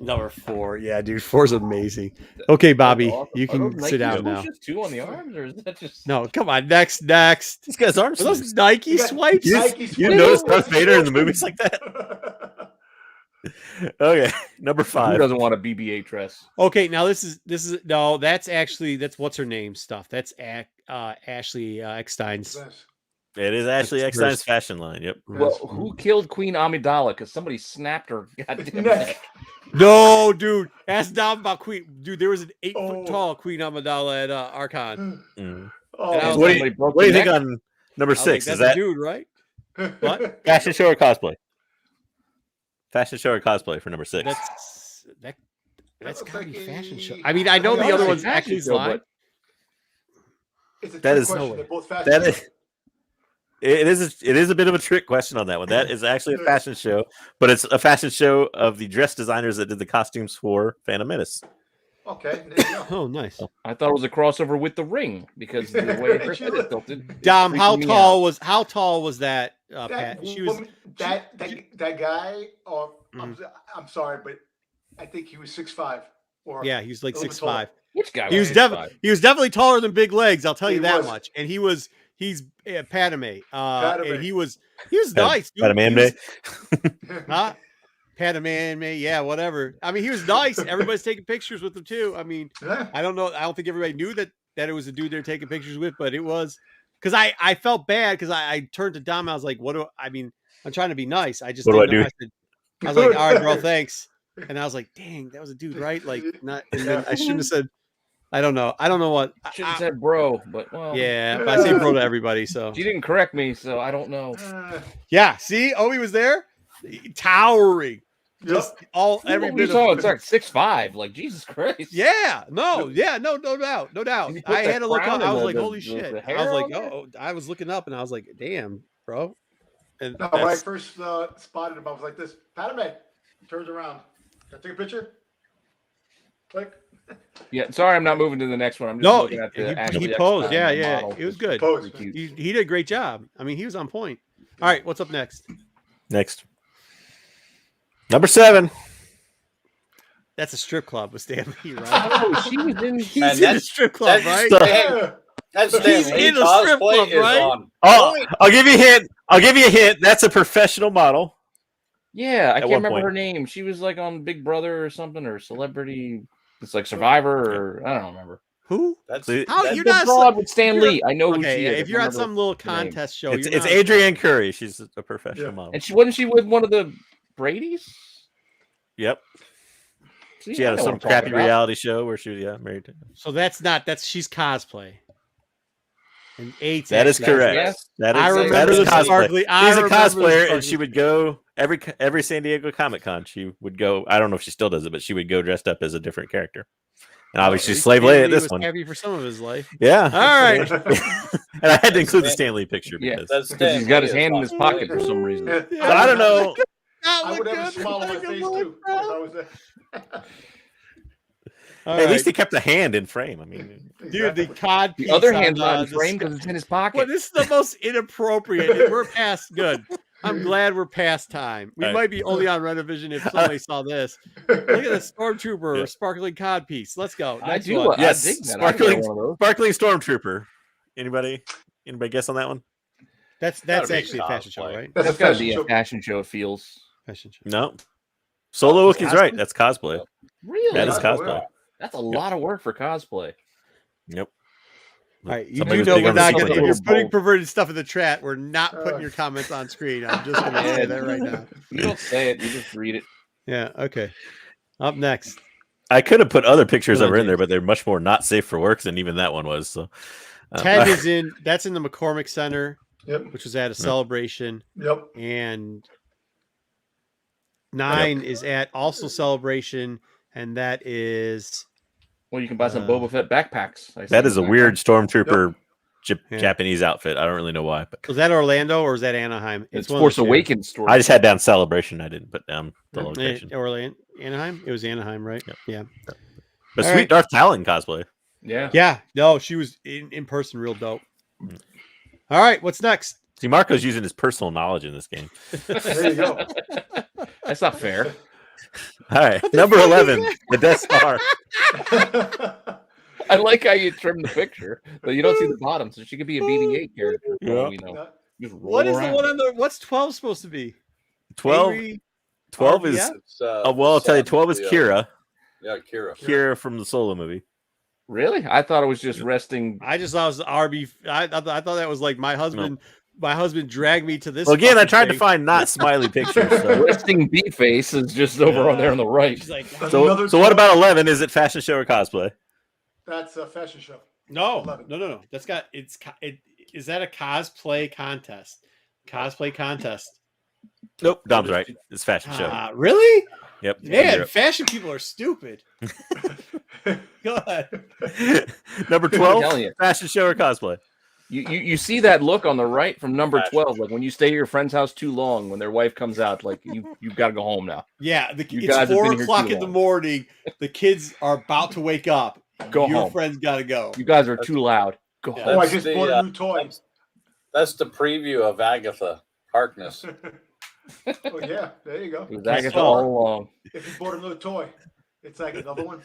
Number 4. Yeah, dude. 4's amazing. Okay, Bobby, you can sit down now.
Just 2 on the arms, or is that just
no? Come on, next.
This guy's arms.
Are those Nike swipes?
You notice Darth Vader in the movies like that? Okay, number 5.
Who doesn't want a BB-8 dress?
Okay, now this is no. That's what's her name stuff. That's Ashley Eckstein's.
It is Ashley Eckstein's fashion line. Yep.
Well, who killed Queen Amidala? Because somebody snapped her goddamn neck.
No, dude. Ask Dom about Queen. Dude, there was an 8-foot tall Queen Amidala at Archon.
What do you think on number 6?
Like,
is that
dude, right? What?
Fashion show or cosplay? Fashion show or cosplay for number 6?
That's gotta be fashion show. I mean, I know the other one's actually line.
That is both fashion.
That is. It is a bit of a trick question on that one. That is actually a fashion show, but it's a fashion show of the dress designers that did the costumes for Phantom Menace.
Okay.
Oh, nice.
I thought it was a crossover with The Ring because the way her head is tilted.
Dom, how tall was that? Pat?
She was that guy. Or I'm sorry, but I think he was 6'5". Or
yeah, he was like 6'5".
Which guy?
He was definitely taller than Big Legs. I'll tell you that much. And he's Padme. And he was nice.
Padme.
Huh? Padme, yeah, whatever. I mean, he was nice. Everybody's taking pictures with him too. I mean, I don't know. I don't think everybody knew that it was a dude they're taking pictures with, but it was because I felt bad because I turned to Dom. I was like, I'm trying to be nice. I just
what do I do?
I was like, all right, bro, thanks. And I was like, dang, that was a dude, right? Like, not. And then I shouldn't have said. I don't know what.
Should have said bro, but well.
Yeah, but I say bro to everybody. So
she didn't correct me, so I don't know.
Yeah, see, he was there, towering. Just every bit
of it's like 6'5", like Jesus Christ.
Yeah, no doubt. I had to look up. I was like, holy shit. I was like, I was looking up and I was like, damn, bro. And
when I first spotted him, I was like this. Padme turns around. Can I take a picture? Click.
Yeah, sorry, I'm not moving to the next one. I'm just looking at the
he posed. Yeah, it was good. He did a great job. I mean, he was on point. All right, what's up next?
Number 7.
That's a strip club with Stan Lee, right?
Oh, she was in.
He's in a strip club, right?
That's
he's in a strip club, right?
I'll give you a hint. That's a professional model.
Yeah, I can't remember her name. She was like on Big Brother or something, or Celebrity. It's like Survivor, or I don't remember.
Who?
That's
you're
the
not
broad with Stan Lee. I know who she is.
If you're at some little contest show,
it's Adrienne Curry. She's a professional model.
And wasn't she with one of the Brady's?
Yep.
See,
she had some crappy reality show where she was married to.
So she's cosplay. And
that is correct.
Yes.
That is cosplay. She's a cosplayer, and she would go every San Diego Comic Con. She would go. I don't know if she still does it, but she would go dressed up as a different character. And obviously, Slave Leia at this one.
Happy for some of his life.
Yeah.
All right.
And I had to include the Stan Lee picture
because he's got his hand in his pocket for some reason.
So I don't know.
I would have a smile on my face too. If I was there.
At least he kept the hand in frame. I mean,
dude, the
other hand's not in frame because it's in his pocket.
Well, this is the most inappropriate. We're past good. I'm glad we're past time. We might be only on Rennavision if somebody saw this. Look at the Stormtrooper sparkling cod piece. Let's go.
I do.
Yes, sparkling Stormtrooper. Anybody guess on that one?
That's actually a fashion show, right?
That's got to be a fashion show. It feels
fashion show.
No. Solo Wookiee's right. That's cosplay.
Really?
That is cosplay.
That's a lot of work for cosplay.
Yep.
All right, you do know we're not going to. If you're putting perverted stuff in the chat, we're not putting your comments on screen. I'm just going to say that right now.
You don't say it; you just read it.
Yeah. Okay. Up next,
I could have put other pictures of her in there, but they're much more not safe for work than even that one was. So,
Ted is in. That's in the McCormick Center,
which
was at a celebration.
Yep.
And 9 is at also celebration, and that is.
Well, you can buy some Boba Fett backpacks.
That is a weird Stormtrooper Japanese outfit. I don't really know why. But
was that Orlando or is that Anaheim?
It's Force Awakens story.
I just had down Celebration. I didn't put down the location.
Anaheim? It was Anaheim, right?
Yep.
Yeah.
But all sweet Darth Talon cosplay.
Yeah.
Yeah. No, she was in person real dope. All right. What's next?
See, Marco's using his personal knowledge in this game.
There you go.
That's not fair.
All right, number 11, the Death Star.
I like how you trim the picture, but you don't see the bottom, so she could be a BB-8 character.
Yeah.
You know, just roll
What is
around.
the one on the? What's 12 supposed to be?
12.
Angry
12
RBF?
is. Well, I'll tell you, 12 is Kira.
Yeah, Kira.
Kira from the Solo movie.
Really? I thought it was just resting.
I just thought it was RB. I thought that was like my husband. My husband dragged me to this.
Well, again, I
fucking
tried to
thing.
find not smiley pictures. So,
Resting B face is just over on there on the right.
She's like,
so what about 11? Is it fashion show or cosplay?
That's a fashion show.
no.
11.
No. That's got is that a cosplay contest? Cosplay contest.
Nope, Dom's right. It's fashion show.
Really?
Yep.
Man, fashion people are stupid. Go ahead.
Number
I'm telling
12,
you.
fashion show or cosplay?
You see that look on the right from number 12, like when you stay at your friend's house too long, when their wife comes out, like you've got to go home now.
Yeah,
You
it's
guys have
4
been here
o'clock
too
in the
long.
morning. The kids are about to wake up.
Go
Your
home.
friends got to go.
You guys are too loud. Go
Yeah.
home.
Oh, I
That's
just
the,
bought a new toy.
That's the preview of Agatha Harkness.
Oh yeah, there you go.
It was Agatha all along.
If you bought another toy, it's like another one.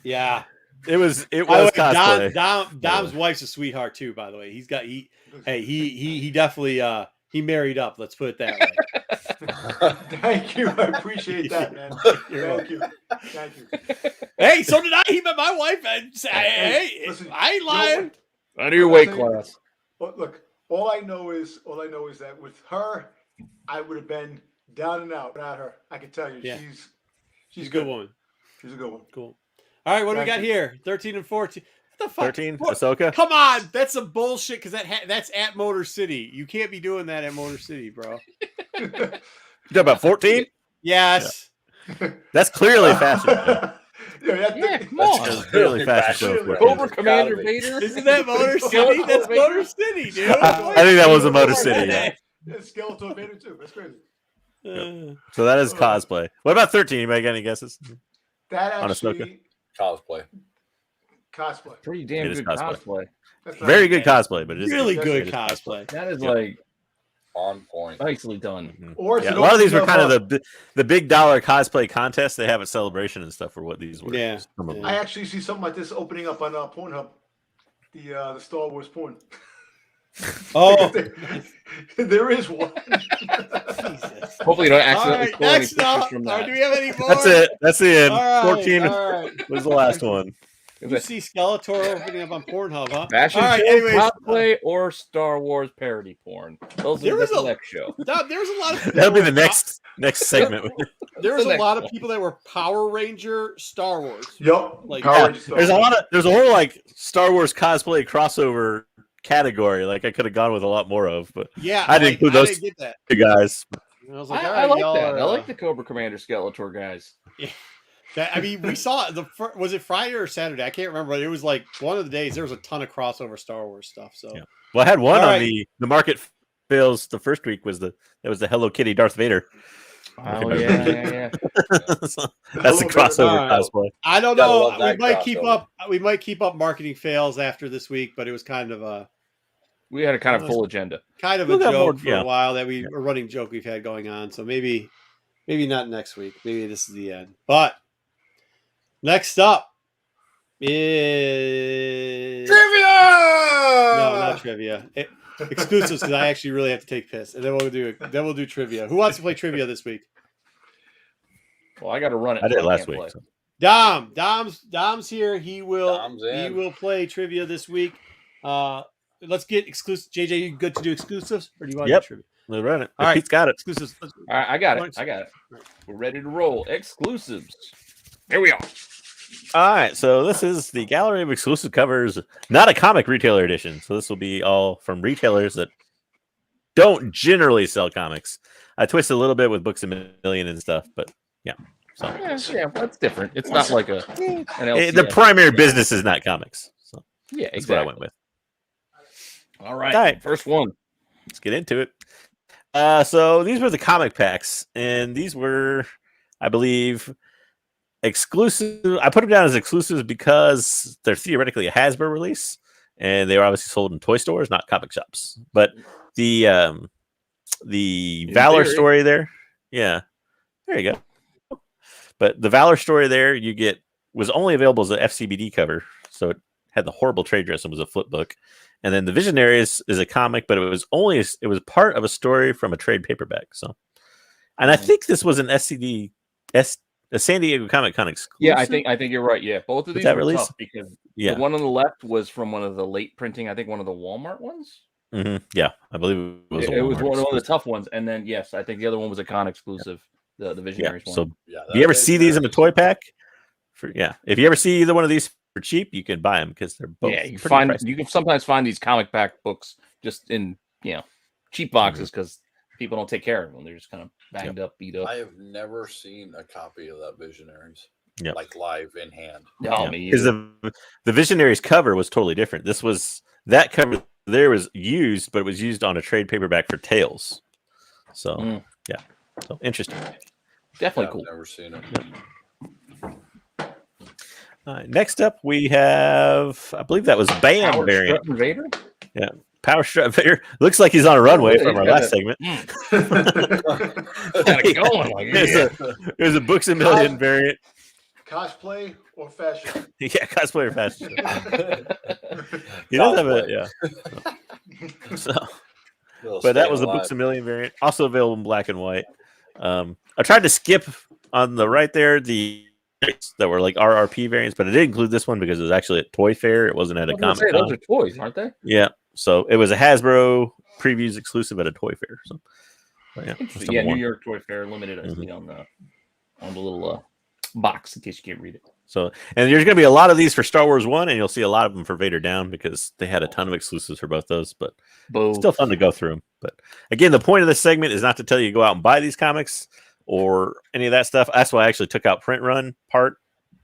Yeah.
It was
By the way,
cosplay.
Dom's wife's a sweetheart too. By the way, he definitely he married up. Let's put it that way.
Thank you. I appreciate that, man. Thank you. Thank you.
Hey, so did I. He met my wife. And hey,
listen,
I ain't lying.
Out of your weight class.
Well, look, all I know is that with her, I would have been down and out without her. I can tell you,
Yeah.
she's
a good woman.
She's a good one.
Cool. All right, what do we
Thank
got
you.
here? 13 and 14. What the fuck?
13,
What?
Ahsoka.
Come on, that's some bullshit. Because that's at Motor City. You can't be doing that at Motor City, bro.
You talking about 14?
Yes.
That's clearly fashion show.
Yeah, come on.
That's clearly fashion show.
Clearly.
14.
Cobra Commander Vader.
Isn't that Motor City? That's Motor City, dude.
I think that was a Motor City. Yeah.
Yeah, Skeletor Vader too. That's crazy.
So that is cosplay. What about 13? Anybody got any guesses?
That
On
actually
Cosplay.
cosplay.
Pretty damn
It is
good
cosplay.
cosplay.
That's not
Very
bad.
good cosplay, but it is
Really
That's
good
it is
cosplay.
That is
Yep.
like
On point.
nicely done.
Or it's
Yeah,
an
a lot of these were
opening
kind
of,
of the big dollar cosplay contests they have at Celebration and stuff. For what these were.
Yeah.
Some of them.
I actually see something like this opening up on Pornhub. The Star Wars porn.
Oh,
There is one.
Jesus.
Hopefully you don't
All
accidentally
right,
pull any
next
pictures
up.
from
All right,
that.
do we have any more?
That's it. That's the end.
All right,
14
all right.
was the last one.
You see Skeletor opening up on Pornhub, huh?
Fashion
All right,
show,
anyways.
cosplay, or Star Wars parody porn. Those
There
are
was
the
a-
next show.
There was a lot of people
That'll be
that
the
were
next segment.
There was
the
a
next
lot of
one.
people that were Power Ranger Star Wars.
Yup.
Like,
Power
Yeah,
Rangers Star
there's a
Wars.
lot of there's a whole like Star Wars cosplay crossover category. Like I could have gone with a lot more of, but
Yeah,
I didn't include
I
those
didn't get that.
two guys.
And I was like,
I
all right,
like
y'all
that.
are,
I like the Cobra Commander Skeletor guys.
I mean, we saw was it Friday or Saturday? I can't remember. But it was like one of the days. There was a ton of crossover Star Wars stuff. So
Yeah. Well, I had one
All
on
right.
the market fails. The first week was the Hello Kitty Darth Vader.
Oh yeah.
So that's the crossover
All right.
cosplay.
I don't
Gotta
know.
love that
We might keep
crossover.
up. We might keep up marketing fails after this week, but it was kind of a
We had a kind of full agenda.
We'll
joke
have more-
for
yeah.
a while that a running joke we've had going on. So maybe not next week. Maybe this is the end. But next up is
Trivia!
No, not trivia. Exclusives because I actually really have to take piss, and then we'll do trivia. Who wants to play trivia this week?
Well, I got to run it.
I did
so
it last
can't
week.
play.
So.
Dom's here. He will
Dom's in.
play trivia this week. Let's get exclusive. JJ, you good to do exclusives, or do you want
Yep.
to do trivia?
We'll run it.
All right.
Pete's got it.
Exclusives.
All right, I got
Right.
it. We're ready to roll. Exclusives. Here we are.
All right, so this is the gallery of exclusive covers, not a comic retailer edition. So this will be all from retailers that don't generally sell comics. I twisted a little bit with Books a Million and stuff, but yeah. So
Yeah, that's different. It's not like an LCS.
the primary business is not comics. So
Yeah,
that's what I
exactly.
went with.
All right.
All right.
First one.
Let's get into it. So these were the comic packs, and these were, I believe, exclusive. I put them down as exclusives because they're theoretically a Hasbro release, and they were obviously sold in toy stores, not comic shops. But the
In
Valor
theory.
story there, yeah, there you go. But the Valor story there was only available as an FCBD cover, so it had the horrible trade dress and was a flip book. And then the Visionaries is a comic, but it was part of a story from a trade paperback. So, and I think this was an a San Diego Comic Con exclusive.
Yeah, I think you're right. Yeah, both of these were tough because
the
one on the left was from one of the late printing. I think one of the Walmart ones.
Mm-hmm. Yeah, I believe
it was one of the tough ones. And then yes, I think the other one was a con exclusive. The Visionaries one.
So, do you ever see these in a toy pack? If you ever see either one of these for cheap, you can buy them because they're both.
Yeah, you can sometimes find these comic pack books just in cheap boxes because people don't take care of them. They're just kind of banged up, beat up.
I have never seen a copy of that Visionaries like live in hand.
No,
because the Visionaries cover was totally different. That cover there was used, but it was used on a trade paperback for Tales. So so interesting.
Definitely cool.
I've never seen it.
Next up, we have, I believe that was BAM
Power
variant.
Vader?
Yeah. Power Strut Vader. Looks like he's on a runway from our last segment.
Got it going.
There's a Books a Million variant.
Cosplay or fashion?
Yeah, cosplay or fashion. He does have a, So, but that was the Books a Million variant. Also available in black and white. I tried to skip on the right there the that were like RRP variants, but I did include this one because it was actually at Toy Fair. It wasn't at a Comic Con.
Those are toys, aren't they?
Yeah. So it was a Hasbro previews exclusive at a Toy Fair. So
New York Toy Fair limited on the little box in case you can't read it.
So, and there's going to be a lot of these for Star Wars 1, and you'll see a lot of them for Vader Down because they had a ton of exclusives for both those, but still fun to go through them. But again, the point of this segment is not to tell you to go out and buy these comics or any of that stuff. That's why I actually took out print run part.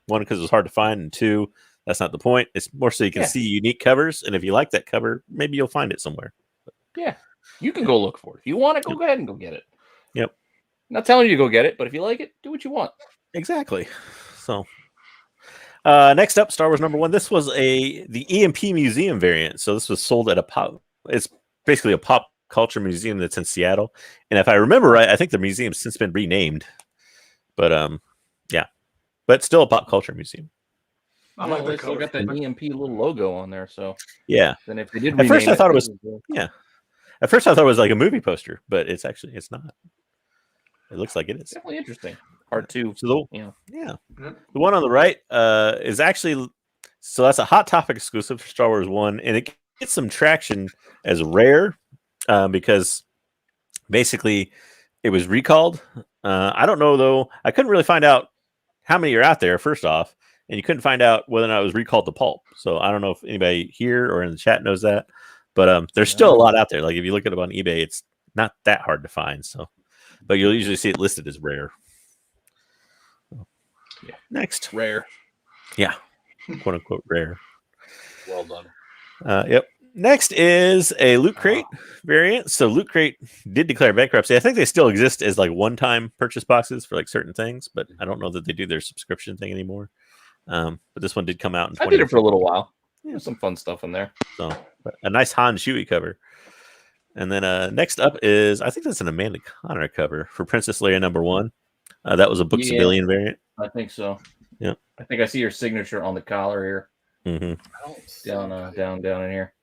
One, because it was hard to find, and two, that's not the point. It's more so you can see unique covers, and if you like that cover, maybe you'll find it somewhere.
Yeah, you can go look for it. If you want it, go ahead and go get it.
Yep.
I'm not telling you to go get it, but if you like it, do what you want.
Exactly. So next up, Star Wars #1. This was the EMP Museum variant. So this was sold at it's basically a pop culture museum that's in Seattle. And if I remember right, I think the museum's since been renamed. But but still a pop culture museum.
I like
they still got that EMP little logo on there. So
yeah.
Then if they did
at first I thought it was At first I thought it was like a movie poster, but it's not. It looks like it is.
Definitely interesting. R2.
So the one on the right is actually that's a Hot Topic exclusive for Star Wars 1, and it gets some traction as rare because basically it was recalled. I don't know though. I couldn't really find out how many are out there. First off, and you couldn't find out whether or not it was recalled to pulp. So I don't know if anybody here or in the chat knows that, but there's still a lot out there. Like if you look it up on eBay, it's not that hard to find. So, but you'll usually see it listed as rare.
Yeah.
Next.
Rare.
Yeah. Quote unquote rare.
Well done.
Yep. Next is a Loot Crate variant. So Loot Crate did declare bankruptcy. I think they still exist as like one-time purchase boxes for like certain things, but I don't know that they do their subscription thing anymore. But this one did come out in
I did it for a little while. There's some fun stuff in there.
So a nice Han Chewie cover. And then next up is, I think that's an Amanda Connor cover for Princess Leia #1. That was a Books a Million variant.
I think so.
Yeah.
I think I see your signature on the collar here.
Mm-hmm.
Down in here.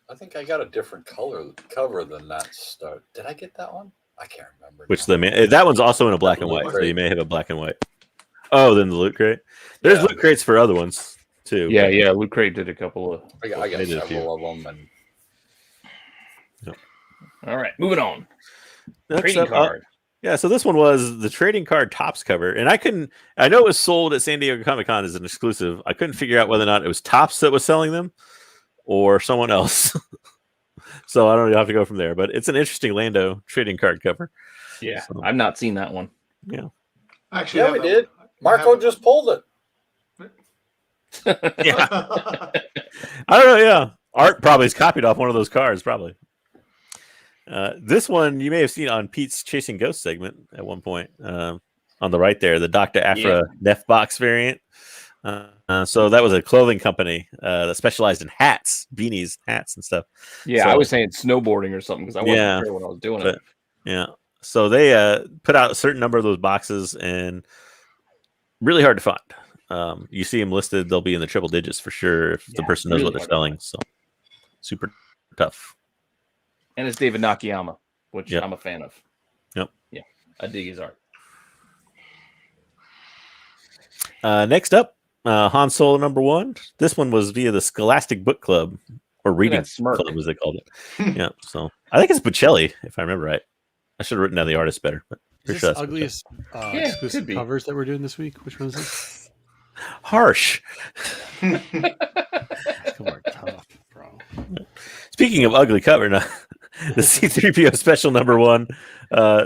I think I got a different cover than that stuff. Did I get that one? I can't remember.
That one's also in a black and white, so you may have a black and white. Oh, then the Loot Crate. There's Loot Crates for other ones too.
Yeah. Loot Crate did a couple of.
I got several of them.
All right, moving on.
Trading card. Yeah, so this one was the trading card Topps cover, and I know it was sold at San Diego Comic Con as an exclusive. I couldn't figure out whether or not it was Topps that was selling them or someone else. So I don't know. You'll have to go from there. But it's an interesting Lando trading card cover.
Yeah, so. I've not seen that one.
Yeah.
Actually,
we did. Marco just pulled it.
Yeah. I don't know. Yeah. Art probably is copied off one of those cards, probably. This one you may have seen on Pete's Chasing Ghosts segment at one point. On the right there, the Dr. Aphra Neff box variant. So that was a clothing company that specialized in hats, beanies, hats, and stuff.
Yeah,
so,
I was saying snowboarding or something because I wasn't sure when I was doing it.
Yeah. So they put out a certain number of those boxes, and really hard to find. You see them listed; they'll be in the triple digits for sure if the person knows what they're selling. So super tough.
And it's David Nakayama, which I'm a fan of.
Yep.
Yeah, I dig his art.
Next up, Han Solo #1. This one was via the Scholastic Book Club, or Reading Club, as they called it. Yeah, so I think it's Bocelli, if I remember right. I should have written down the artist better, but
is this ugliest exclusive covers that we're doing this week? Which one is this?
Harsh.
Come on, tough, bro.
Speaking of ugly cover, the C-3PO special #1.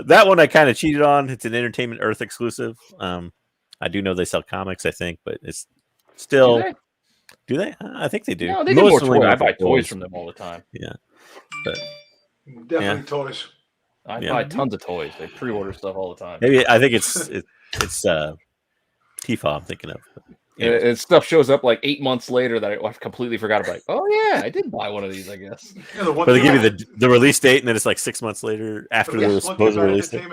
That one I kind of cheated on. It's an Entertainment Earth exclusive. I do know they sell comics, I think, but it's still. Do they? I think they do.
No, they do more toys. I buy toys from them all the time.
Yeah, but
definitely toys.
I buy tons of toys. They pre-order stuff all the time.
Maybe I think it's Tifa I'm thinking of.
And stuff shows up like 8 months later that I completely forgot about. Like, oh yeah, I did buy one of these, I guess.
But they give you the release date, and then it's like 6 months later after the supposed release date.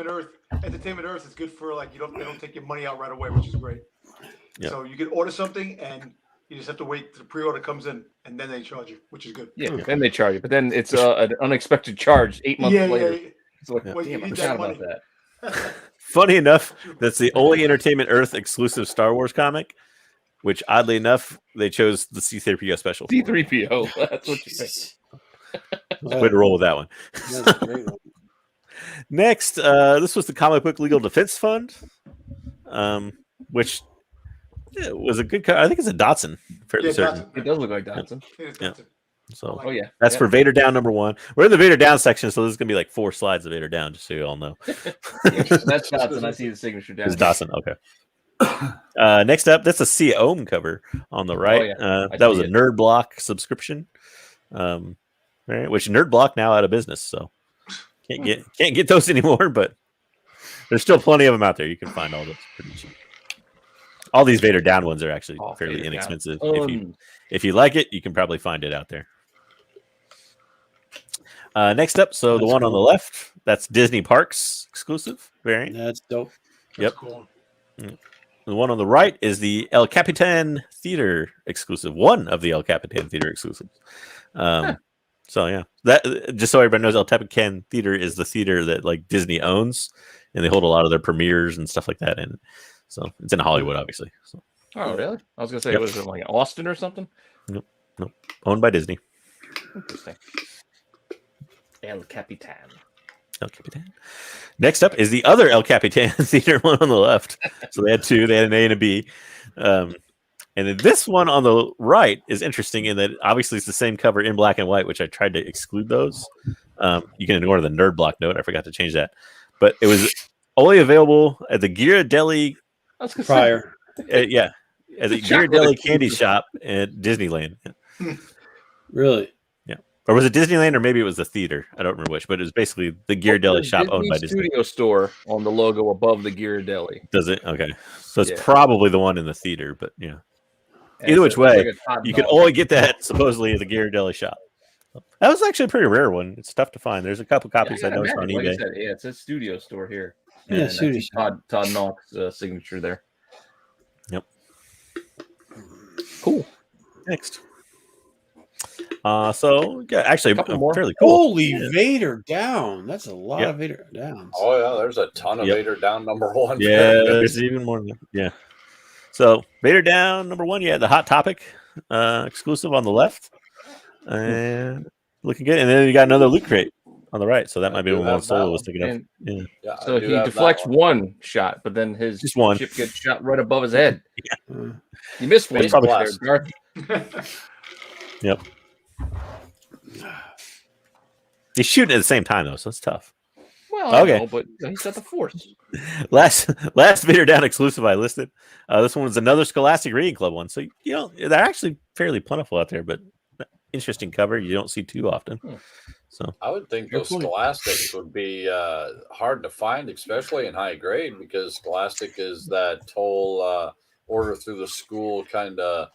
Entertainment Earth is good for like they don't take your money out right away, which is great. Yep. So you can order something and you just have to wait till the pre-order comes in, and then they charge you, which is good.
Yeah, then they charge you, but then it's an unexpected charge 8 months later. Yeah. It's like, damn, I forgot about that.
Funny enough, that's the only Entertainment Earth exclusive Star Wars comic, which oddly enough, they chose the C-3PO special.
C-3PO, that's what you think.
Way to roll with that one. That's a great one. Next, this was the Comic Book Legal Defense Fund, which was a good. I think it's a Datsun. Fairly certain.
It does look like Datsun.
Yeah. So,
that's
for Vader Down #1. We're in the Vader Down section, so this is gonna be like 4 slides of Vader Down, just so you all know.
That's Datsun. I see the signature down.
It's Datsun. Okay. Next up, that's a Sia Ohm cover on the right. That was a Nerd Block subscription, right? Which Nerd Block now out of business, so can't get those anymore. But there's still plenty of them out there. You can find all those pretty cheap. All these Vader Down ones are actually fairly inexpensive. If you like it, you can probably find it out there. Next up, the one on the left, that's Disney Parks exclusive variant.
That's dope.
Yep. Cool. The one on the right is the El Capitan Theater exclusive. One of the El Capitan Theater exclusives. So yeah, that just so everybody knows, El Capitan Theater is the theater that like Disney owns, and they hold a lot of their premieres and stuff like that in. So it's in Hollywood, obviously. So.
Oh really? I was gonna say, was it like Austin or something?
Nope. Owned by Disney.
Interesting. El Capitan.
El Capitan. Next up is the other El Capitan Theater one on the left. So they had two. They had an A and a B. And then this one on the right is interesting in that obviously it's the same cover in black and white, which I tried to exclude those. You can ignore the Nerd Block note. I forgot to change that. But it was only available at the Ghirardelli
prior.
At the Ghirardelli candy shop at Disneyland.
Really?
Or was it Disneyland, or maybe it was the theater? I don't remember which, but it was basically the Ghirardelli shop owned by Disney.
Studio store on the logo above the Ghirardelli.
Does it? Okay, so it's probably the one in the theater, but yeah. Either which way, you can only get that supposedly at the Ghirardelli shop. That was actually a pretty rare one. It's tough to find. There's a couple copies I noticed on eBay.
It's a studio store here.
Yeah, studio.
Todd Knox signature there.
Yep.
Cool.
Next. Actually, fairly cool.
Holy Vader Down! That's a lot of Vader Downs.
Oh yeah, there's a ton of Vader Down #1.
Yeah, there's even more. Yeah. So Vader Down #1. Yeah, the Hot Topic exclusive on the left, and looking good. And then you got another loot crate on the right. So that might be what Han Solo was thinking of.
Yeah,
so he deflects one shot, but then his ship gets shot right above his head.
Yeah.
You missed one.
Yep. He's shooting at the same time though, so it's tough.
Well, I know, but he's got the force.
Last Vader Down exclusive I listed. This one was another Scholastic Reading Club one. So they're actually fairly plentiful out there, but interesting cover you don't see too often. So
I would think those Scholastics would be hard to find, especially in high grade, because Scholastic is that whole order through the school kind of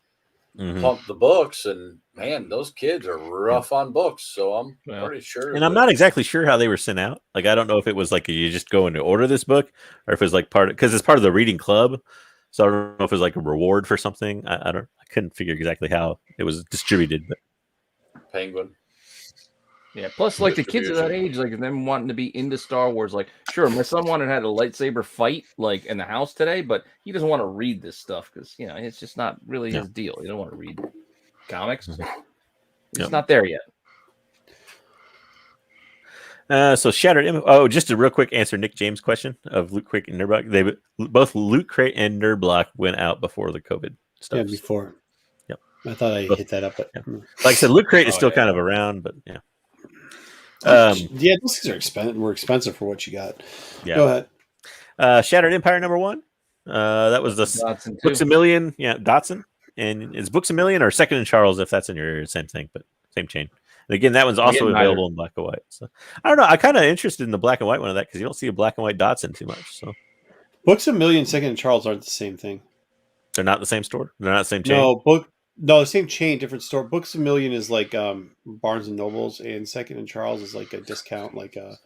pump the books, and man, those kids are rough on books. So I'm pretty sure.
And I'm not exactly sure how they were sent out. Like, I don't know if it was like you just go in to order this book, or if it was like because it's part of the reading club. So I don't know if it was like a reward for something. I couldn't figure exactly how it was distributed. But
Penguin.
Yeah, plus like the kids at that age, like them wanting to be into Star Wars, like sure, my son wanted to have a lightsaber fight like in the house today, but he doesn't want to read this stuff because it's just not really his deal. He don't want to read comics. It's not there yet.
So Shattered Image. Oh, just a real quick answer Nick James' question of Loot Crate and Nerdblock. Both Loot Crate and Nerdblock went out before the COVID stuff.
Yeah, before.
Yep.
I thought I hit that up, but
like I said, Loot Crate is still kind of around, but yeah.
Those things are expensive. More expensive for what you got.
Yeah.
Go
ahead. Shattered Empire #1. That was the Books A Million. Yeah, Dotson. And is Books A Million or Second and Charles if that's in your same thing, but same chain. And again, that one's also available in black and white. So I don't know. I'm kind of interested in the black and white one of that because you don't see a black and white Dotson too much. So
Books A Million, Second and Charles aren't the same thing.
They're not the same store. They're not the same chain.
No, the same chain, different store. Books A Million is like Barnes and Nobles, and Second and Charles is like a discount, like a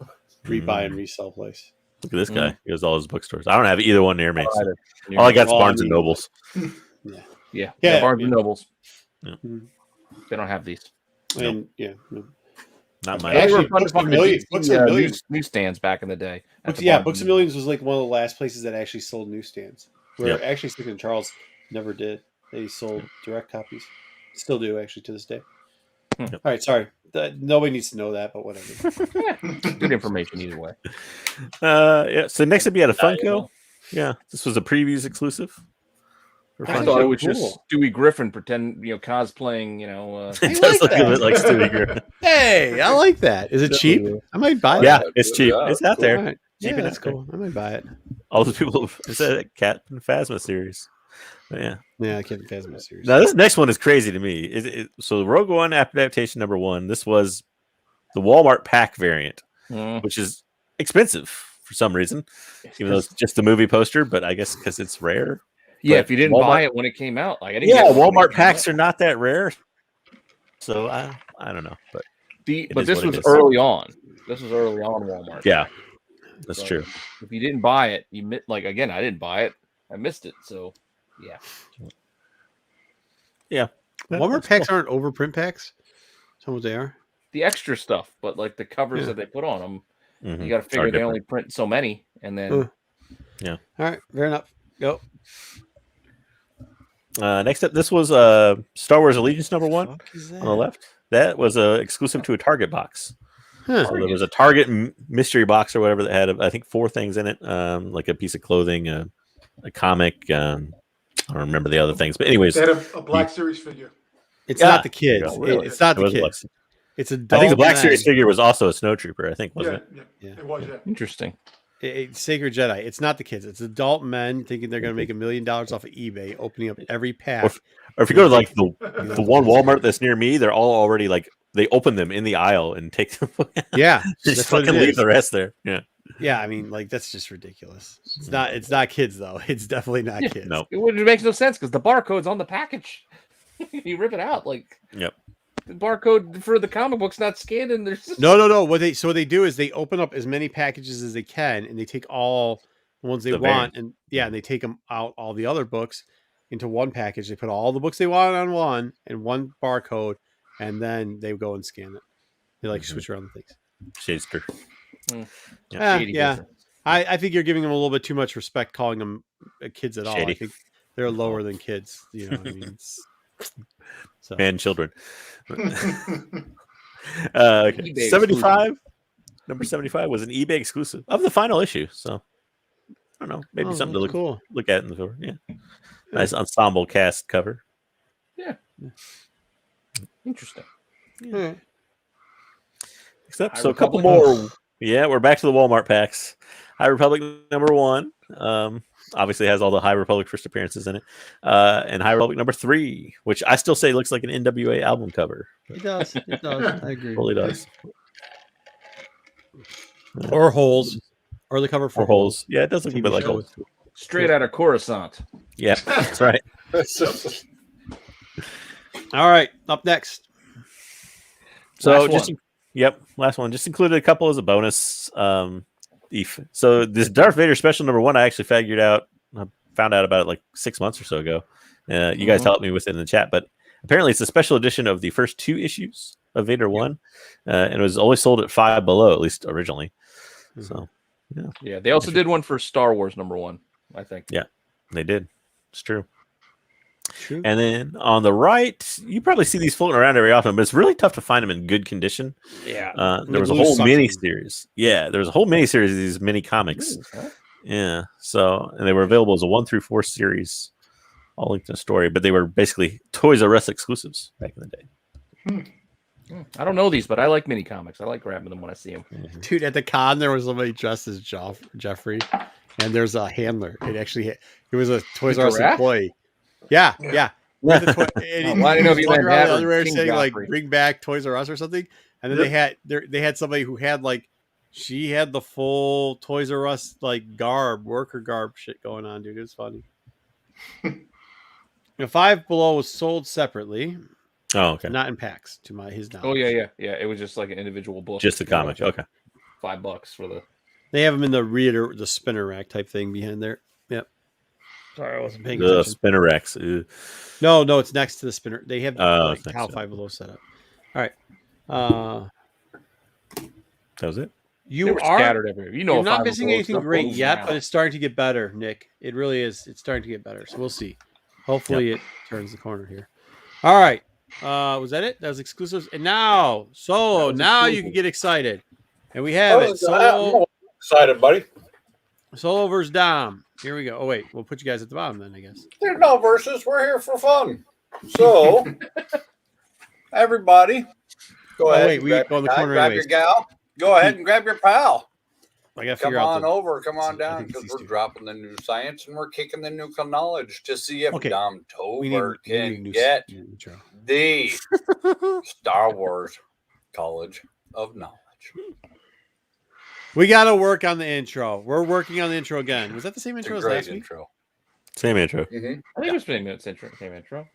rebuy and resell place.
Look at this guy. He has all his bookstores. I don't have either one near me. So. All I got is Barnes and Nobles.
Yeah, Barnes and Nobles. Yeah. They don't have these.
And
not mine.
Actually, Books A Million
newsstands back in the day.
Books A Million was like one of the last places that actually sold newsstands. Where actually Second and Charles never did. They sold direct copies. Still do, actually, to this day. All right, sorry. Nobody needs to know that, but whatever.
Good information either way.
So next up, you had a Funko. Yeah, this was a previews exclusive.
I thought it was just Stewie Griffin pretend, cosplaying,
It does look a bit like Stewie Griffin.
Hey, I like that. Is it cheap? I might buy it.
Yeah, it's cheap. It's out there.
Right. Yeah, that's cool. I might buy it.
All the people, it's a Cat and Phasma series. But
Cat and Phasma series.
Now this next one is crazy to me. So Rogue One adaptation #1. This was the Walmart pack variant, which is expensive for some reason, even though it's just a movie poster. But I guess because it's rare.
Yeah, if you didn't buy it when it came out, like I didn't.
Yeah, Walmart packs are not that rare. So I don't know, but
this was early on. This was early on Walmart.
Yeah, that's true.
If you didn't buy it, you I didn't buy it. I missed it. So
yeah.
Walmart packs aren't overprint packs. Some of they are.
The extra stuff, but like the covers that they put on them, you got to figure they only print so many, and then
all right, fair enough. Go.
Next up, this was Star Wars Allegiance #1 on the left. That was exclusive to a Target box. So there was a Target mystery box or whatever that had, I think, 4 things in it, like a piece of clothing, a comic. I don't remember the other things, but anyways,
they had a Black Series figure.
It's not the kids. It's not the kids. It's adult.
I think the Black Series figure was also a snowtrooper. I think wasn't it?
Yeah, it was. Yeah.
Interesting.
Sacred Jedi. It's not the kids. It's adult men thinking they're going to make $1 million off of eBay, opening up every pack.
Or if you go to like the one Walmart that's near me, they're all already like they open them in the aisle and take them.
Yeah,
just fucking leave the rest there. Yeah.
Yeah, I mean, like that's just ridiculous. It's not kids though. It's definitely not kids.
No,
it makes no sense because the barcode's on the package. You rip it out, like the barcode for the comic book's not scanned, and there's just...
no. What they do is they open up as many packages as they can, and they take all the ones they want, and they take them out all the other books into one package. They put all the books they want on one and one barcode, and then they go and scan it. They like switch around the things.
Shadester.
Yeah. I think you're giving them a little bit too much respect calling them kids at all. I think they're lower than kids. You know what I mean?
And children. Okay. 75. Number 75 was an eBay exclusive of the final issue. So I don't know. Maybe something to look at in the store. Yeah. Nice ensemble cast cover.
Yeah. Interesting.
Yeah.
Except so a couple more. Yeah, we're back to the Walmart packs. High Republic #1. Obviously has all the High Republic first appearances in it. And High Republic #3, which I still say looks like an NWA album cover.
It does. It does. I agree.
Totally does.
Or holes. Or the cover for
holes. Yeah, it does look a bit like holes.
Straight out of Coruscant.
Yeah, that's right.
All right, up next.
So last one. Just included a couple as a bonus. So this Darth Vader special number 1, I actually found out about it like 6 months or so ago. You guys helped me with it in the chat, but apparently it's a special edition of the first 2 issues of Vader 1, and it was always sold at $5 below, at least originally. So
yeah, they also did one for Star Wars number 1, I think.
Yeah, they did. It's true. And then on the right, you probably see these floating around every often, but it's really tough to find them in good condition.
Yeah.
There was a whole mini series. Yeah, there was a whole mini series of these mini comics. Yeah. So, and they were available as a 1 through 4 series, all linked in a story, but they were basically Toys R Us exclusives back in the day.
I don't know these, but I like mini comics. I like grabbing them when I see them.
Dude, at the con, there was somebody dressed as Jeffrey, and there's a handler. It was a Toys R Us employee. Yeah. Why didn't know if you had underwear saying like "Bring back Toys R Us" or something? And then they had somebody who had like she had the full Toys R Us like worker garb shit going on, dude. It was funny. The $5 below was sold separately.
Oh, okay.
Not in packs, to his knowledge.
Oh yeah. It was just like an individual book.
Just a comic. Okay.
$5 for the.
They have them in the spinner rack type thing behind there. Yep. Sorry, I wasn't paying attention.
The spinner racks.
No, it's next to the spinner. They have HAL 5 below set up. All right.
That was it.
You are
scattered everywhere.
You're not missing anything great yet, but it's starting to get better, Nick. It really is. It's starting to get better. So we'll see. Hopefully it turns the corner here. All right. Was that it? That was exclusives. And now, Solo. Now you can get excited. And we have it. Solo.
I'm excited, buddy.
Solo versus Dom. Here we go. Oh, wait. We'll put you guys at the bottom then, I guess.
There's no verses. We're here for fun. So, everybody, go ahead.
Wait, we go in the corner.
Grab your gal. Go ahead and grab your pal.
I got to
come
figure
on
out
over. Come on down because we're dropping the new science and we're kicking the new knowledge to see if Dom Tober can get the Star Wars College of Knowledge.
We got to work on the intro. We're working on the intro again. Was that the same intro as last week?
Same intro.
Mm-hmm. I think it was same intro.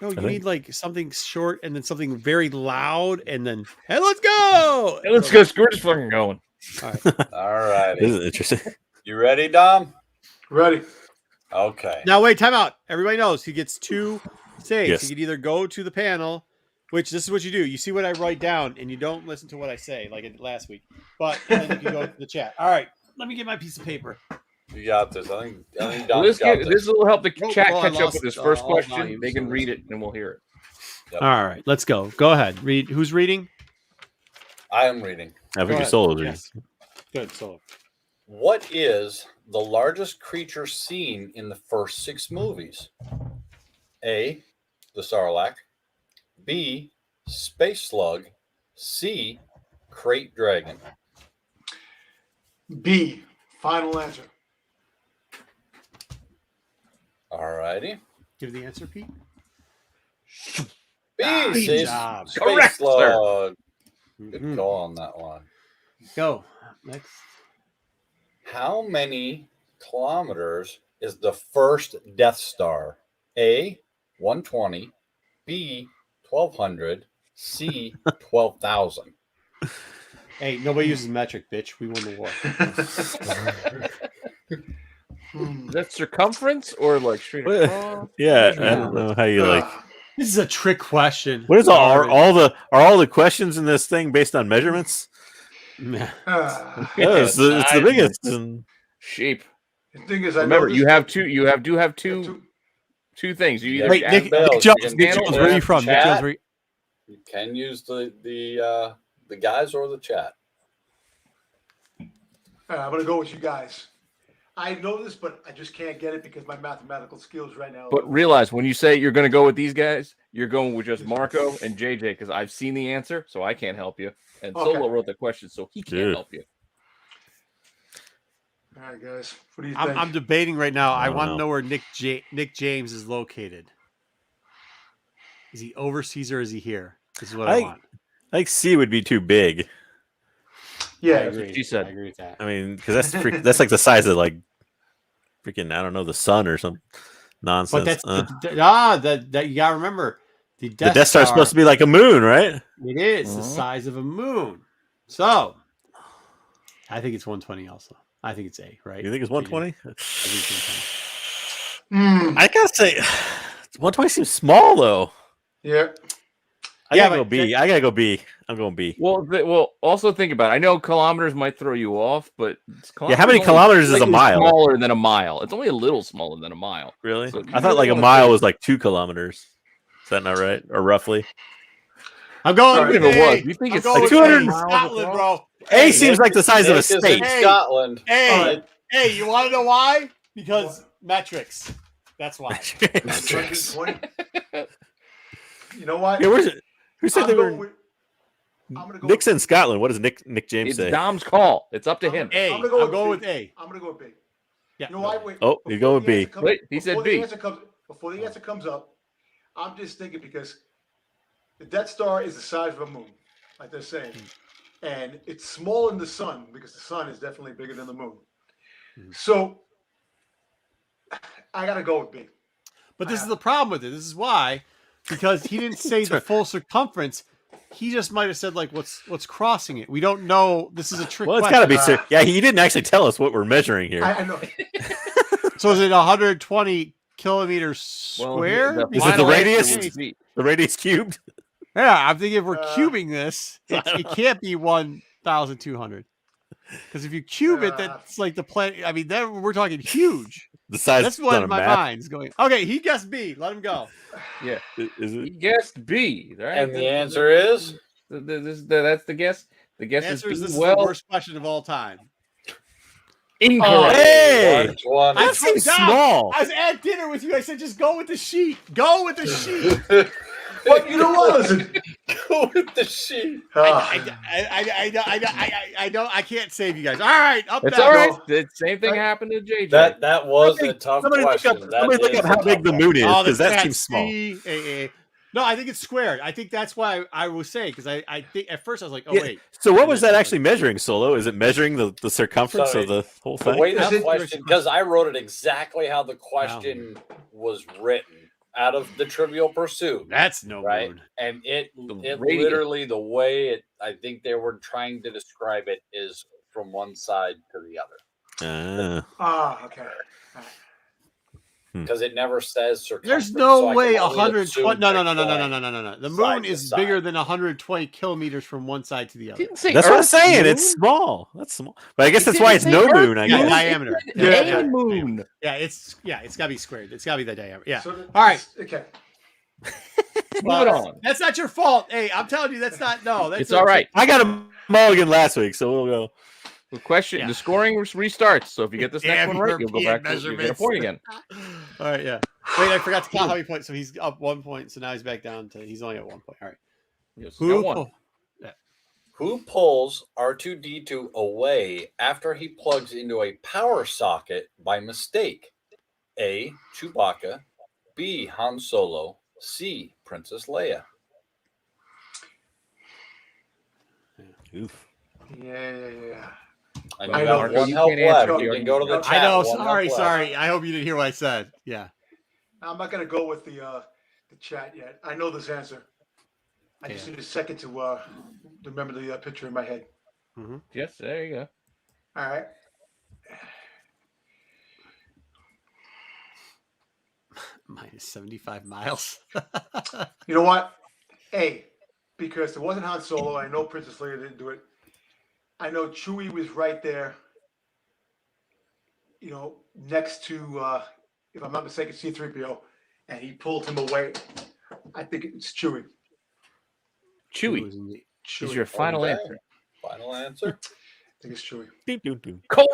No, you need like something short and then something very loud and then, hey, let's go.
Hey, let's go. We're just fucking going.
All right.
All right.
This is interesting.
You ready, Dom?
Ready.
Okay.
Now, wait, time out. Everybody knows he gets 2 saves.
Yes.
He can either go to the panel, which this is what you do. You see what I write down and you don't listen to what I say like I did last week. But then you can go to the chat. All right. Let me get my piece of paper.
You got this. I think
this will help the chat catch up with this first question. They can read it and we'll hear it.
Yep. All right, let's go. Go ahead. Read. Who's reading?
I am reading.
I think Solo reading.
Yes. Good, Solo.
What is the largest creature seen in the first 6 movies? A, the Sarlacc. B, space slug. C, crate dragon.
B, final answer.
All righty.
Give the answer, Pete.
B,
good job.
space
Correct,
slug. Good call on that one.
Go. Next.
How many kilometers is the first Death Star? A, 120. B, 1,200. C, 12,000.
Hey, nobody uses metric, bitch. We won the war.
Is that circumference or like straight across?
Yeah, I don't know how you like.
This is a trick question.
What is all the questions in this thing based on measurements? It's the biggest.
Sheep.
The thing is,
remember, you have two. You have two things. You either
wait, Nick Jones, where are you from? Nick Jones,
you can use the guys or the chat.
I'm gonna go with you guys. I know this, but I just can't get it because my mathematical skills right now.
But realize when you say you're going to go with these guys, you're going with just Marco and JJ because I've seen the answer, so I can't help you. And Solo wrote the question, so he can't help you.
All right, guys. What do you think?
I'm debating right now. I want to know where Nick James is located. Is he overseas or is he here? This is what I want.
I think C would be too big.
Yeah,
I agree.
She said.
I agree with that.
I mean, because that's like the size of like freaking I don't know the sun or some nonsense.
But that you gotta remember The
Death Star is supposed to be like a moon, right?
It is the size of a moon. So I think it's 120 also. I think it's A, right?
You think it's 120?
I think it's 120.
I gotta say, 120 seems small though.
Yeah.
I gotta go B. I gotta go B. I'm going B.
Well, also think about it. I know kilometers might throw you off, but
how many kilometers is a mile?
Smaller than a mile. It's only a little smaller than a mile.
Really?
So
I thought like a mile was like 2 kilometers. Is that not right? Or roughly?
I'm going
with A. You think it's
like 200
Scotland, bro?
A seems like the size of a state.
Scotland.
Hey, you want to know why? Because metrics. That's why.
Metrics.
You know what?
Yeah, where's it? Who said they were?
I'm gonna go
Nick's in Scotland. What does Nick James say?
It's Dom's call. It's up to him.
A. I'm going with A.
I'm gonna go with B.
Yeah.
You know why? Wait,
oh, you're going with B.
Wait, he said B.
Before the answer comes up, I'm just thinking because the Death Star is the size of a moon, like they're saying, and it's smaller than the sun because the sun is definitely bigger than the moon. So I gotta go with B.
But this is the problem with it. This is why, because he didn't say the full circumference. He just might have said like what's crossing it. We don't know. This is a trick.
Well, it's got to be. Yeah, he didn't actually tell us what we're measuring here.
I know.
So is it 120 kilometers square?
Is it the radius? The radius cubed?
Yeah, I'm thinking if we're cubing this, it can't be 1,200. Because if you cube it, that's like the planet. I mean, then we're talking huge.
The size.
That's what my mind's going. Okay, he guessed B. Let him go.
Yeah,
is it?
He guessed B, right?
And the answer is
that's the guess. The guess
answer is
B.
this is the worst question of all time.
Incorrect.
Oh, hey,
that
seems small.
I was at dinner with you. I said, just go with the sheet. Go with the sheet.
But you know what? Listen,
go with the sheet.
I know. I can't save you guys. All right,
it's all right. The same thing happened to JJ.
That was a tough question.
Somebody look up how big the moon is because that seems small.
No, I think it's squared. I think that's why I was saying because I think at first I was like, oh wait.
So what was that actually measuring, Solo? Is it measuring the circumference of the whole thing?
The way that question, because I wrote it exactly how the question was written out of the Trivial Pursuit.
That's no
right,
moon.
and it literally the way it. I think they were trying to describe it is from one side to the other.
Okay.
Because it never says circumference.
There's no
so
way
I can only
120. No.
assume
The moon is
side.
bigger than 120 kilometers from one side to the other.
That's what I'm saying. It's small. That's small. But I guess that's why it's no moon. I guess
diameter.
A moon.
Yeah, it's got to be squared. It's got to be the diameter. Yeah.
So
all right.
Okay.
Move it on.
That's not your fault. Hey, I'm telling you, that's not. No, that's
It's all right.
I got a mulligan last week, so we'll go.
The question, the scoring restarts. So if you get this next one right, you'll go back to you get a point again.
All right, yeah. Wait, I forgot to count how many points. So he's up 1 point. So now he's back down to he's only at 1 point. All right.
Yes,
Who pulls R2D2 away after he plugs into a power socket by mistake? A. Chewbacca, B. Han Solo, C. Princess Leia.
Oof.
Yeah.
I know. One help left. You can go to the chat.
I know. Sorry. I hope you didn't hear what I said. Yeah.
I'm not gonna go with the chat yet. I know this answer. I just need a second to remember the picture in my head.
Mm-hmm.
Yes, there you go.
All right.
Minus 75 miles.
You know what? A, because it wasn't Han Solo. I know Princess Leia didn't do it. I know Chewie was right there, next to, if I'm not mistaken, C-3PO, and he pulled him away. I think it's Chewie.
Chewie is your final answer.
Final answer?
I think it's Chewie.
Correct.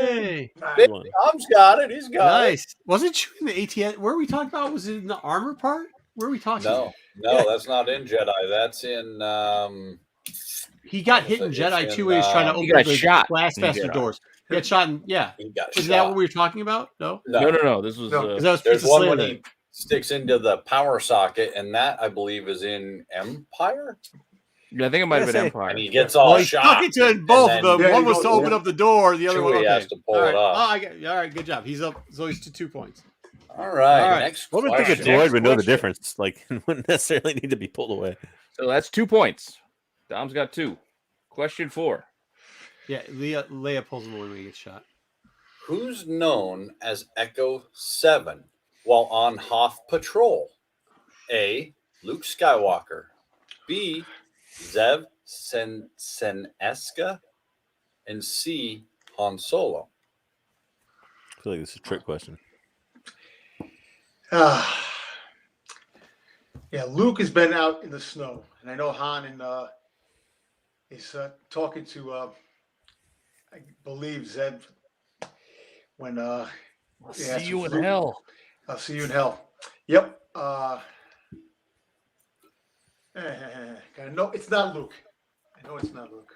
Hey.
Tom's got it. He's got it.
Wasn't Chewie in the ATS? Where are we talking about? Was it in the armor part? Where are we talking about?
No, that's not in Jedi. That's in...
He got hit in Jedi too when he was trying to open the blast faster doors. He got shot in, Is that what we were talking about? No.
This was...
There's one when he sticks into the power socket, and that, I believe, is in Empire?
Yeah, I think it might have been Empire.
And he gets all shot.
He stuck into both of them. One was to open up the door, the other one
has to pull it up.
All right, good job. He's up, so he's to 2 points.
All right. Next
What would think a droid would know the difference? Like, wouldn't necessarily need to be pulled away.
So that's 2 points. Dom's got 2. Question 4.
Yeah, Leia pulls him away when he gets shot.
Who's known as Echo 7 while on Hoth patrol? A. Luke Skywalker. B. Zev Seneska. And C. Han Solo.
I feel like this is a trick question.
Yeah, Luke has been out in the snow, and I know Han is talking to, I believe, Zeb. When
I'll see you in hell.
I'll see you in hell. Yep. No, it's not Luke. I know it's not Luke.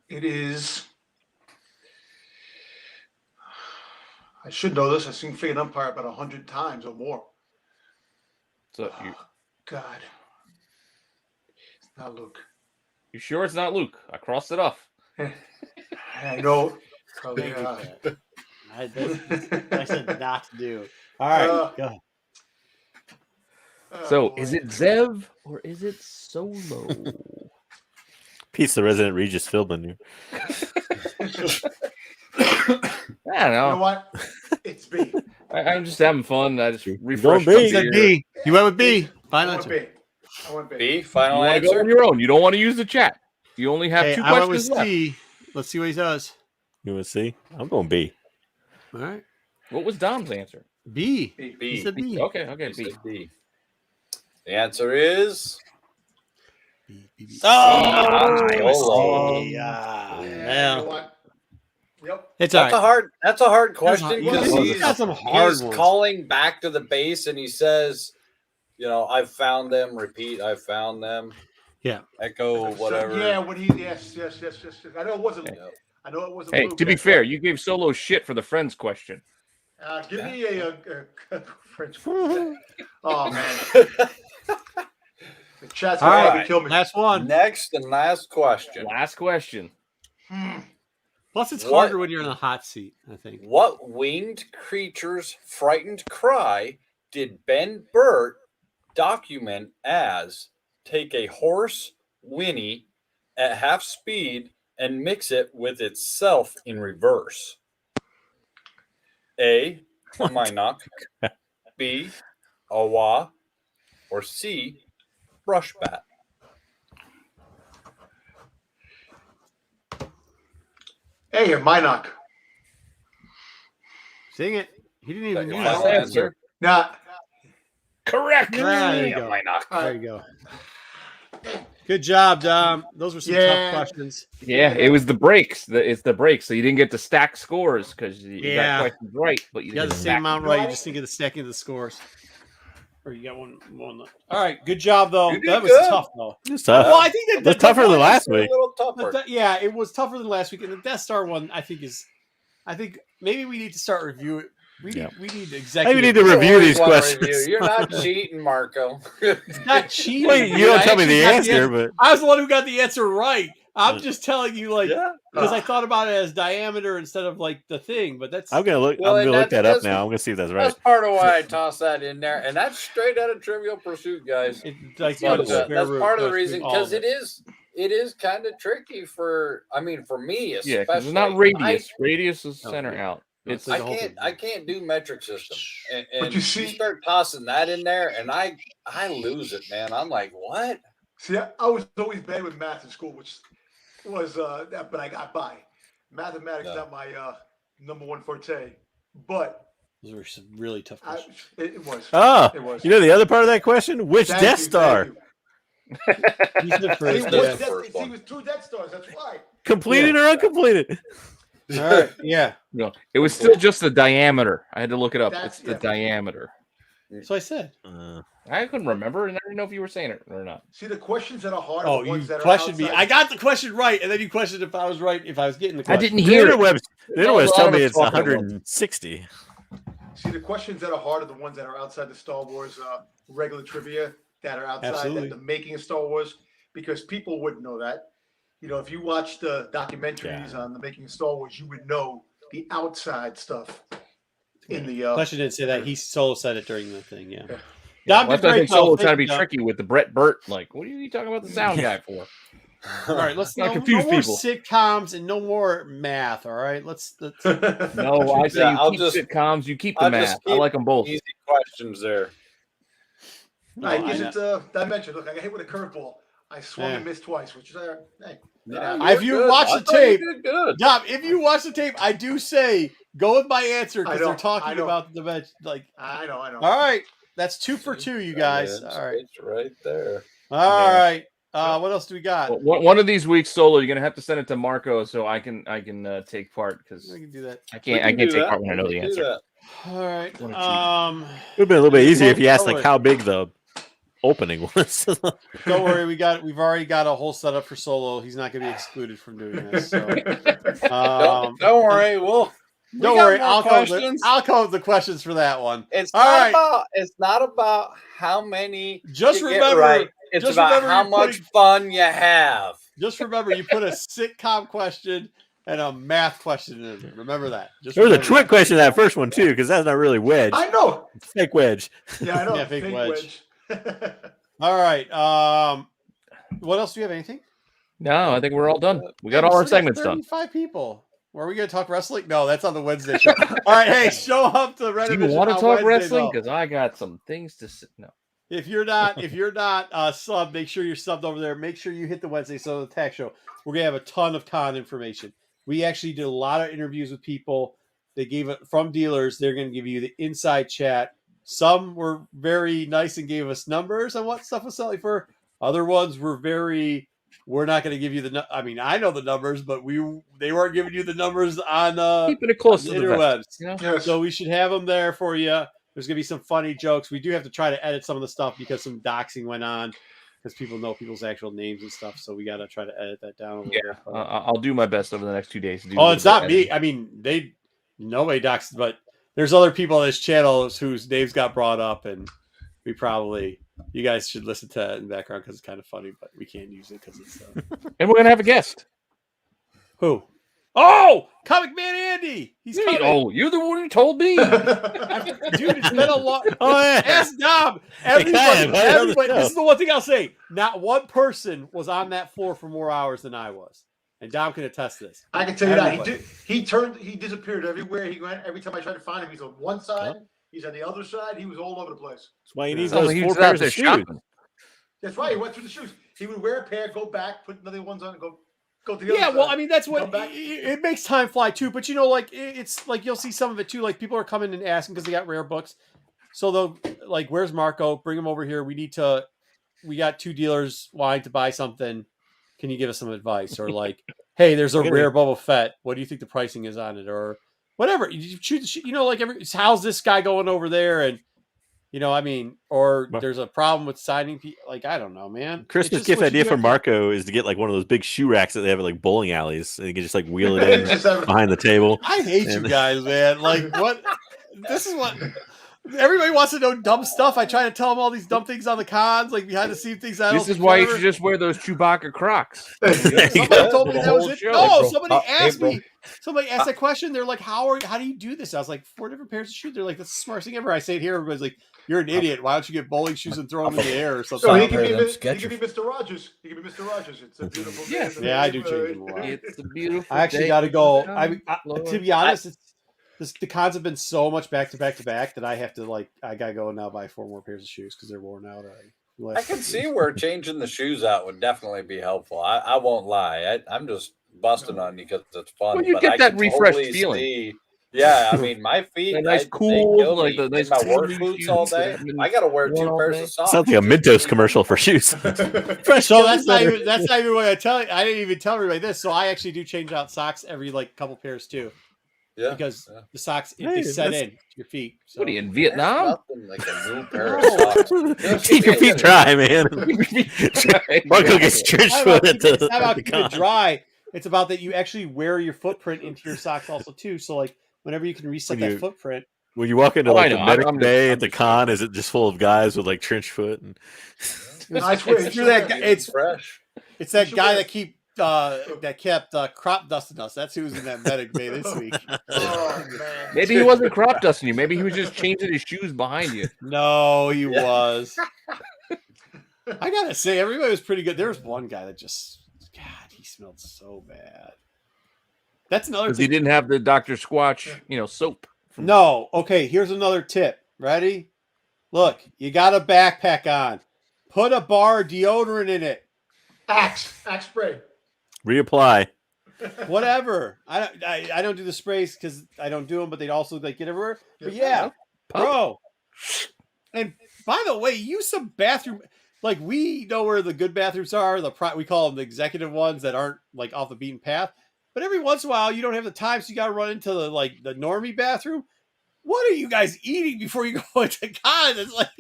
It is. I should know this. I've seen Figure Empire about 100 times or more.
So
God. It's not Luke.
You sure it's not Luke? I crossed it off.
I know. Probably,
I said not to do. All right, go.
So is it Zev or is it Solo?
Piece of Resident Regis Philbin here.
I don't know.
You know what? It's B.
I'm just having fun. I just refreshed.
He said B. You went with B. Final answer.
I want B.
B. Final
you
answer.
Go on your own. You don't want to use the chat. You only have 2
I went
questions
with
left.
C. Let's see what he does.
You want to see? I'm going B.
All right.
What was Dom's answer?
B.
B.
He said B.
Okay,
He
B.
said B. The answer is
B.
Solo.
Yeah.
You know
Well,
what? Yep.
It's all right.
That's a hard question
hard.
because
He's got some hard
he's
ones.
calling back to the base and he says, you know, I've found them. Repeat, I've found them.
Yeah.
Echo, whatever.
Yeah, when he yes. I know it wasn't.
Yep.
I know it wasn't.
Hey,
Luke.
to be fair, you gave Solo shit for the friends question.
Give me a French. Oh man. The chat's
All
gonna
right.
kill me.
Last one.
Next and last question.
Last question.
Plus, it's
What-
harder when you're in a hot seat, I think.
What winged creature's frightened cry did Ben Burt document as take a horse whinny at half speed and mix it with itself in reverse? A. Minok. B. Awa. Or C. Brushbat.
Hey, here, Minok.
Sing it. He didn't even use
Final
it.
answer.
Nah.
Correct.
There you go.
Minok.
There you go. Good job, Dom. Those were some
Yeah.
tough questions.
Yeah, it was the breaks. It's the breaks. So you didn't get to stack scores because you
Yeah.
got questions right, but you
You got
didn't
the
stack
same amount
them.
right. You just didn't get the stacking of the scores. Or you got one left. All right. Good job, though.
You did
That was
good.
tough, though.
It's tough.
Well, I think that
That's tougher than last
A
week.
little tougher.
Yeah, it was tougher than last week. And the Death Star one, I think maybe we need to start reviewing. We need executive.
Maybe we need to review these
Always wanna
questions.
review. You're not cheating, Marco.
It's not cheating.
Wait, you
dude.
don't
I
tell me
actually
the
got
answer, but
I was the one who got the answer right. I'm just telling you, like,
Yeah.
because I thought about it as diameter instead of like the thing. But that's
I'm gonna look.
Well,
I'm gonna look
that's-
that up
that's-
now. I'm gonna see if that's right.
That's part of why I tossed that in there, and that's straight out of Trivial Pursuit, guys.
like
But,
the
that's part of the
between
reason
all
because
of
it is kind of tricky for me especially.
Yeah, because it's not radius. Radius is center out. It's
the whole thing.
I can't do metric system, and
But you see-
start tossing that in there, and I lose it, man. I'm like, what?
See, I was always bad with math in school, which was but I got by. Mathematics
Yeah.
not my number one forte, but
those were some really tough
I,
questions.
it was.
Oh,
It was.
you know the other part of that question? Which
Thank
Death
you,
Star?
thank you.
He's the
He
first.
was
Yeah.
Death-
First
he
one.
was 2 Death Stars. That's why.
Completed or uncompleted?
All right. Yeah.
no, it was still just the diameter. I had to look it up.
That's-
It's the
yeah.
diameter.
So I said.
I couldn't remember, and I didn't know if you were saying it or not.
See, the questions that are hard
Oh,
are the ones
you
that are
questioned me.
outside.
I got the question right, and then you questioned if I was right, if I was getting the
I
question.
didn't hear it.
The
No,
interwebs
a lot
tell
of
me
us
it's
talking at once.
160.
See, the questions that are hard are the ones that are outside the Star Wars regular trivia that are outside
Absolutely.
the making of Star Wars, because people wouldn't know that. if you watch the documentaries on the making of Star Wars, you would know the outside stuff. In the
question didn't say that. He Solo said it during the thing. Yeah.
Dom did great. Solo trying to be tricky with the Brett Burt. Like, what are you talking about the sound guy for?
All right, let's
not
no
confuse
more
people.
Sitcoms and no more math. All right, let's
No, I say you keep sitcoms, you keep the math. I like them both.
Easy questions there.
Is it dimension? Look, I got hit with a curveball. I swung and missed twice, which is hey.
If you watch the tape, Dom, if you watch the tape, I do say go with my answer because they're talking about the bench. Like
I know.
All right, that's 2 for 2, you guys. All right,
it's right there.
All right. What else do we got?
One of these weeks, Solo, you're gonna have to send it to Marco so I can take part because
I can do that.
I can't take part when I know the answer.
All right.
It would have been a little bit easier if you asked like how big the opening was.
Don't worry, we've already got a whole setup for Solo. He's not going to be excluded from doing this. So.
Don't worry,
don't worry. I'll come with the questions for that one.
It's not about how many.
Just remember,
right. It's about how much fun you have.
Just remember, you put a sitcom question and a math question in there. Remember that.
There was a trick question in that first one too, because that's not really wedge.
I know.
It's fake wedge.
Yeah, I know.
Yeah, fake wedge. All right. What else do you have? Anything?
No, I think we're all done. We got all our segments done.
35 people. Are we going to talk wrestling? No, that's on the Wednesday show. All right, hey, show up to Rennavision.
Do you want to talk wrestling? Because I got some things to say. No.
If you're not sub, make sure you're subbed over there. Make sure you hit the Wednesday so the tech show. We're gonna have a ton of con information. We actually did a lot of interviews with people. They gave it from dealers. They're gonna give you the inside chat. Some were very nice and gave us numbers on what stuff was selling for. Other ones were we're not going to give you the. I mean, I know the numbers, but they weren't giving you the numbers on
keeping it close to the
interwebs.
Yes.
So we should have them there for you. There's going to be some funny jokes. We do have to try to edit some of the stuff because some doxing went on because people know people's actual names and stuff. So we got to try to edit that down a little bit.
I'll do my best over the next 2 days to do.
Oh, it's not me. I mean, nobody doxed, but there's other people on this channel whose names got brought up, and you guys should listen to it in the background because it's kind of funny, but we can't use it because it's.
And we're gonna have a guest.
Who? Oh, Comic Man Andy. He's coming.
Oh, you're the one who told me.
Dude, it's been a lot. Oh, yeah. Ask Dom. Everybody. This is the one thing I'll say. Not one person was on that floor for more hours than I was. And Dom can attest to this.
I can tell you that. He disappeared everywhere he went. Every time I tried to find him, he's on one side. He's on the other side. He was all over the place.
That's why he needs those 4 pairs of shoes.
That's right. He went through the shoes. He would wear a pair, go back, put another ones on, and go to the other side.
Well, I mean, that's what it makes time fly too. But it's like you'll see some of it too. Like people are coming and asking because they got rare books. So they'll like, where's Marco? Bring him over here. We got 2 dealers wanting to buy something. Can you give us some advice? Or like, hey, there's a rare Boba Fett. What do you think the pricing is on it? Or whatever. You choose, how's this guy going over there? And or there's a problem with signing people. Like, I don't know, man.
Christmas gift idea for Marco is to get like one of those big shoe racks that they have at like bowling alleys, and you can just like wheel it in behind the table.
I hate you guys, man. Like, what? This is what everybody wants to know. Dumb stuff. I try to tell them all these dumb things on the cons, like behind the scene things.
This is why you should just wear those Chewbacca Crocs.
Somebody told me that was it. No, somebody asked me. Somebody asked that question. They're like, "How do you do this?" I was like, 4 different pairs of shoes. They're like, "That's the smartest thing ever." I say it here. Everybody's like, "You're an idiot. Why don't you get bowling shoes and throw them in the air or something?"
So he can be Mr. Rogers. He can be Mr. Rogers. It's a beautiful day.
Yeah, I do change them a lot.
It's a beautiful.
I actually got to go. To be honest, the cons have been so much back to back that I have to I gotta go now buy 4 more pairs of shoes because they're worn out already.
I can see where changing the shoes out would definitely be helpful. I won't lie. I'm just busting on you because it's fun.
Well, you get that refreshed feeling.
Yeah, I mean, my feet,
nice cool,
like the nice my work boots all day. I got to wear 2 pairs of socks.
Sounds like a Mentos commercial for shoes.
So that's not even what I tell you. I didn't even tell everybody this. So I actually do change out socks every couple pairs too.
Yeah,
because the socks they set in to your feet. So.
What are you in Vietnam?
Like a new pair of socks.
Keep your feet dry, man. Marco gets trench foot at the.
It's not about keeping it dry. It's about that you actually wear your footprint into your socks also too. So like whenever you can reset that footprint.
When you walk into the medic bay at the con, is it just full of guys with like trench foot? And
nice way.
It's fresh. It's that guy that keep
crop dusting us. That's who's in that medic bay this week.
Oh man.
Maybe he wasn't crop dusting you. Maybe he was just changing his shoes behind you.
No, he was. I gotta say, everybody was pretty good. There was one guy that just, God, he smelled so bad. That's another
Because
thing.
he didn't have the Dr. Squatch, soap.
No. Okay, here's another tip. Ready? Look, you got a backpack on. Put a bar of deodorant in it.
Axe spray.
Reapply.
Whatever. I don't do the sprays because I don't do them, but they'd also like get everywhere. But yeah, bro. And by the way, use some bathroom. Like, we know where the good bathrooms are. We call them the executive ones that aren't like off the beaten path. But every once in a while, you don't have the time, so you got to run into the normie bathroom. What are you guys eating before you go into God? It's like,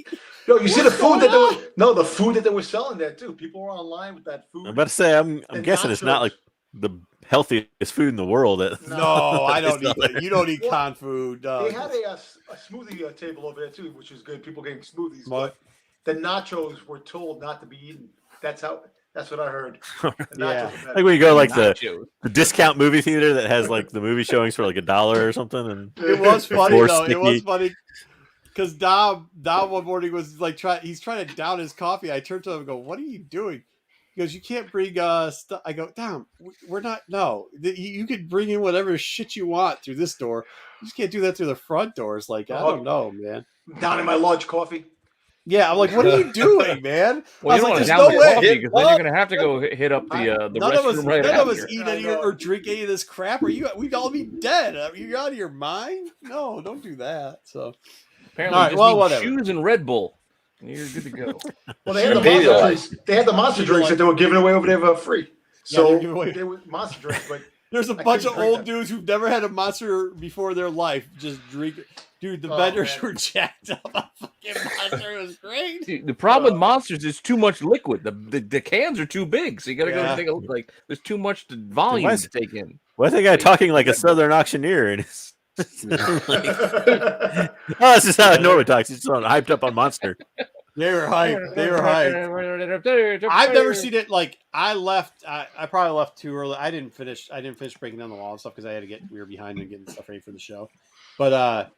yo, you see the food that the food that they were selling there too. People were online with that food.
I'm about to say, I'm guessing it's not like the healthiest food in the world.
No, I don't eat that. You don't eat con food.
They had a smoothie table over there too, which is good. People getting smoothies. But the nachos were told not to be eaten. That's what I heard.
Yeah.
Like when you go like the discount movie theater that has like the movie showings for like $1 or something. And
it was funny though.
Sticky.
It was funny because Dom one morning was like he's trying to down his coffee. I turned to him and go, "What are you doing?" He goes, "You can't bring stuff." I go, "Dom, we're not. No, you can bring in whatever shit you want through this door. You just can't do that through the front doors." Like, I don't know, man.
Down in my large coffee.
Yeah, I'm like, what are you doing, man?
Well,
I was like, there's no way.
Because then you're going to have to go hit up the restroom right after.
None of us eat any or drink any of this crap. We'd all be dead. Are you out of your mind? No, don't do that. So
apparently, all right, well, whatever. Shoes and Red Bull. You're good to go.
Well, they had the monster drinks. They had the monster drinks that they were giving away over there for free. So they were monster drinks, but
there's a bunch of old dudes who've never had a monster before in their life just drink it. Dude, the vendors were jacked up. A fucking monster. It was great.
Dude, the problem with monsters is too much liquid. The cans are too big, so you got to go take a look. Like there's too much volume to take in.
Why is that guy talking like a Southern auctioneer? And it's this is how Norman talks. He's so hyped up on Monster.
They were hyped. I've never seen it. Like I probably left too early. I didn't finish breaking down the wall and stuff because we were behind and getting stuff ready for the show. But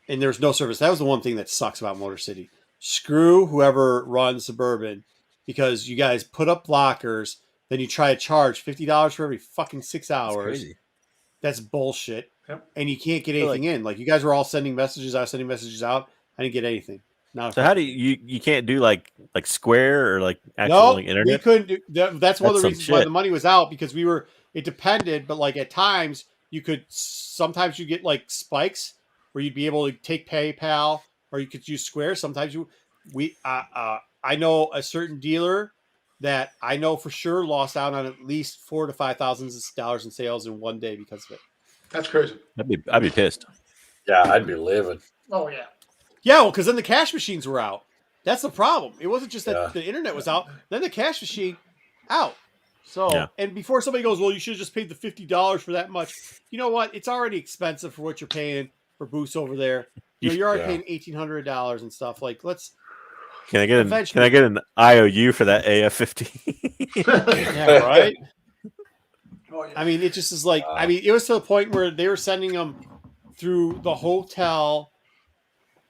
and there's no service. That was the one thing that sucks about Motor City. Screw whoever runs Suburban because you guys put up blockers, then you try to charge $50 for every fucking 6 hours. That's bullshit. Yep. And you can't get anything in. Like you guys were all sending messages. I was sending messages out. I didn't get anything.
So how do you can't do like Square or like actual internet?
We couldn't do. That's one of the reasons why the money was out because it depended, but like at times sometimes you get like spikes where you'd be able to take PayPal or you could use Square. Sometimes I know a certain dealer that I know for sure lost out on at least $4,000 to $5,000 in sales in one day because of it.
That's crazy.
I'd be pissed.
Yeah, I'd be livid.
Oh yeah.
Yeah, well, because then the cash machines were out. That's the problem. It wasn't just that the internet was out. Then the cash machine out. So, and before somebody goes, well, you should have just paid the $50 for that much. You know what? It's already expensive for what you're paying for booths over there. You're already paying $1,800 and stuff. Like, let's.
Can I get an IOU for that AF-50?
Yeah, right. I mean, it just is like. I mean, it was to the point where they were sending them through the hotel.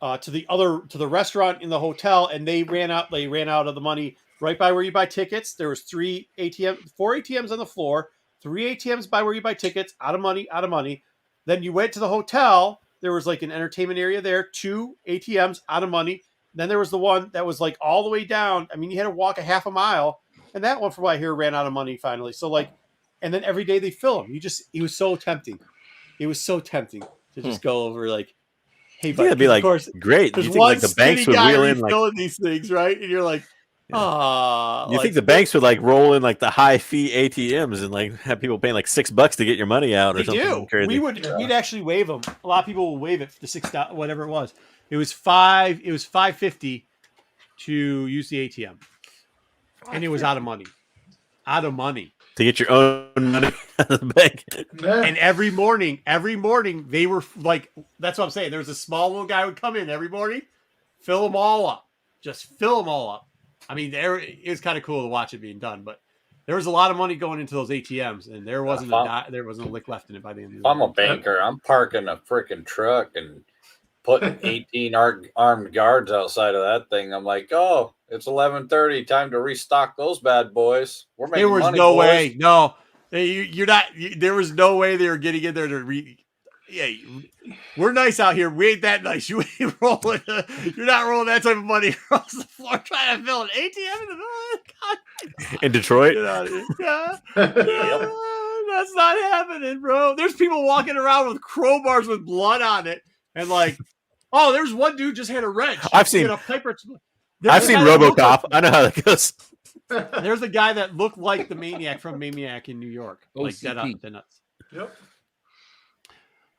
To the restaurant in the hotel, and they ran out of the money right by where you buy tickets. There was 4 ATMs on the floor, 3 ATMs by where you buy tickets, out of money. Then you went to the hotel. There was like an entertainment area there, 2 ATMs out of money. Then there was the one that was like all the way down. I mean, you had to walk a half a mile, and that one from what I hear ran out of money finally. So like, and then every day they fill them. It was so tempting. It was so tempting to just go over like. Hey, but
it'd be like,
of course,
great.
There's
you think
one
like the banks would wheel in
like these things, right? And you're like,
you think the banks would like roll in like the high fee ATMs and like have people paying like $6 to get your money out or something? Crazy.
We'd actually waive them. A lot of people will waive it for the $6, whatever it was. It was $5.50 to use the ATM, and it was out of money.
To get your own money out of the bank.
And every morning they were like, that's what I'm saying. There was a small little guy who would come in every morning, fill them all up. Just fill them all up. I mean, it was kind of cool to watch it being done, but There was a lot of money going into those ATMs, and there wasn't a lick left in it by the end of the
If I'm a banker, I'm parking a freaking truck and putting 18 armed guards outside of that thing. I'm like, oh, it's 11:30. Time to restock those bad boys. We're making money.
There was no way. No, you're not. There was no way they were getting in there to Yeah, we're nice out here. We ain't that nice. You ain't rolling. You're not rolling that type of money across the floor trying to fill an ATM in the middle of the country.
In Detroit?
Get out of here. That's not happening, bro. There's people walking around with crowbars with blood on it, and like, oh, there's one dude just had a wrench.
I've seen RoboCop. I know how that goes.
There's a guy that looked like the Maniac from Maniac in New York, like dead nuts.
Yep.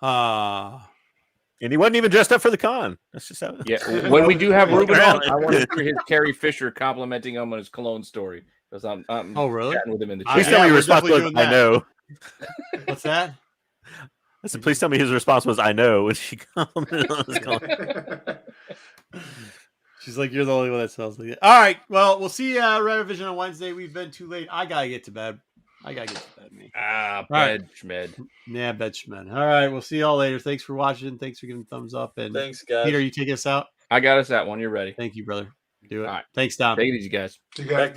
And he wasn't even dressed up for the con. That's just how.
Yeah. When we do have Ruben on, I want to hear his Carrie Fisher complimenting him on his cologne story because I'm
really
chatting with him in the chat.
Please tell me your response was I know.
What's that?
I said, please tell me his response was I know when she commented on his cologne.
She's like, you're the only one that smells like it.
All right. Well, we'll see Rennavision on Wednesday. We've been too late. I gotta get to bed. Me.
Bed schmed.
Yeah, bed schmed. All right. We'll see y'all later. Thanks for watching. Thanks for giving thumbs up. And
thanks, guys.
Peter, you take us out?
I got us that one. You're ready.
Thank you, brother. Do it.
All right.
Thanks, Dom.
Take it easy, guys.
You guys.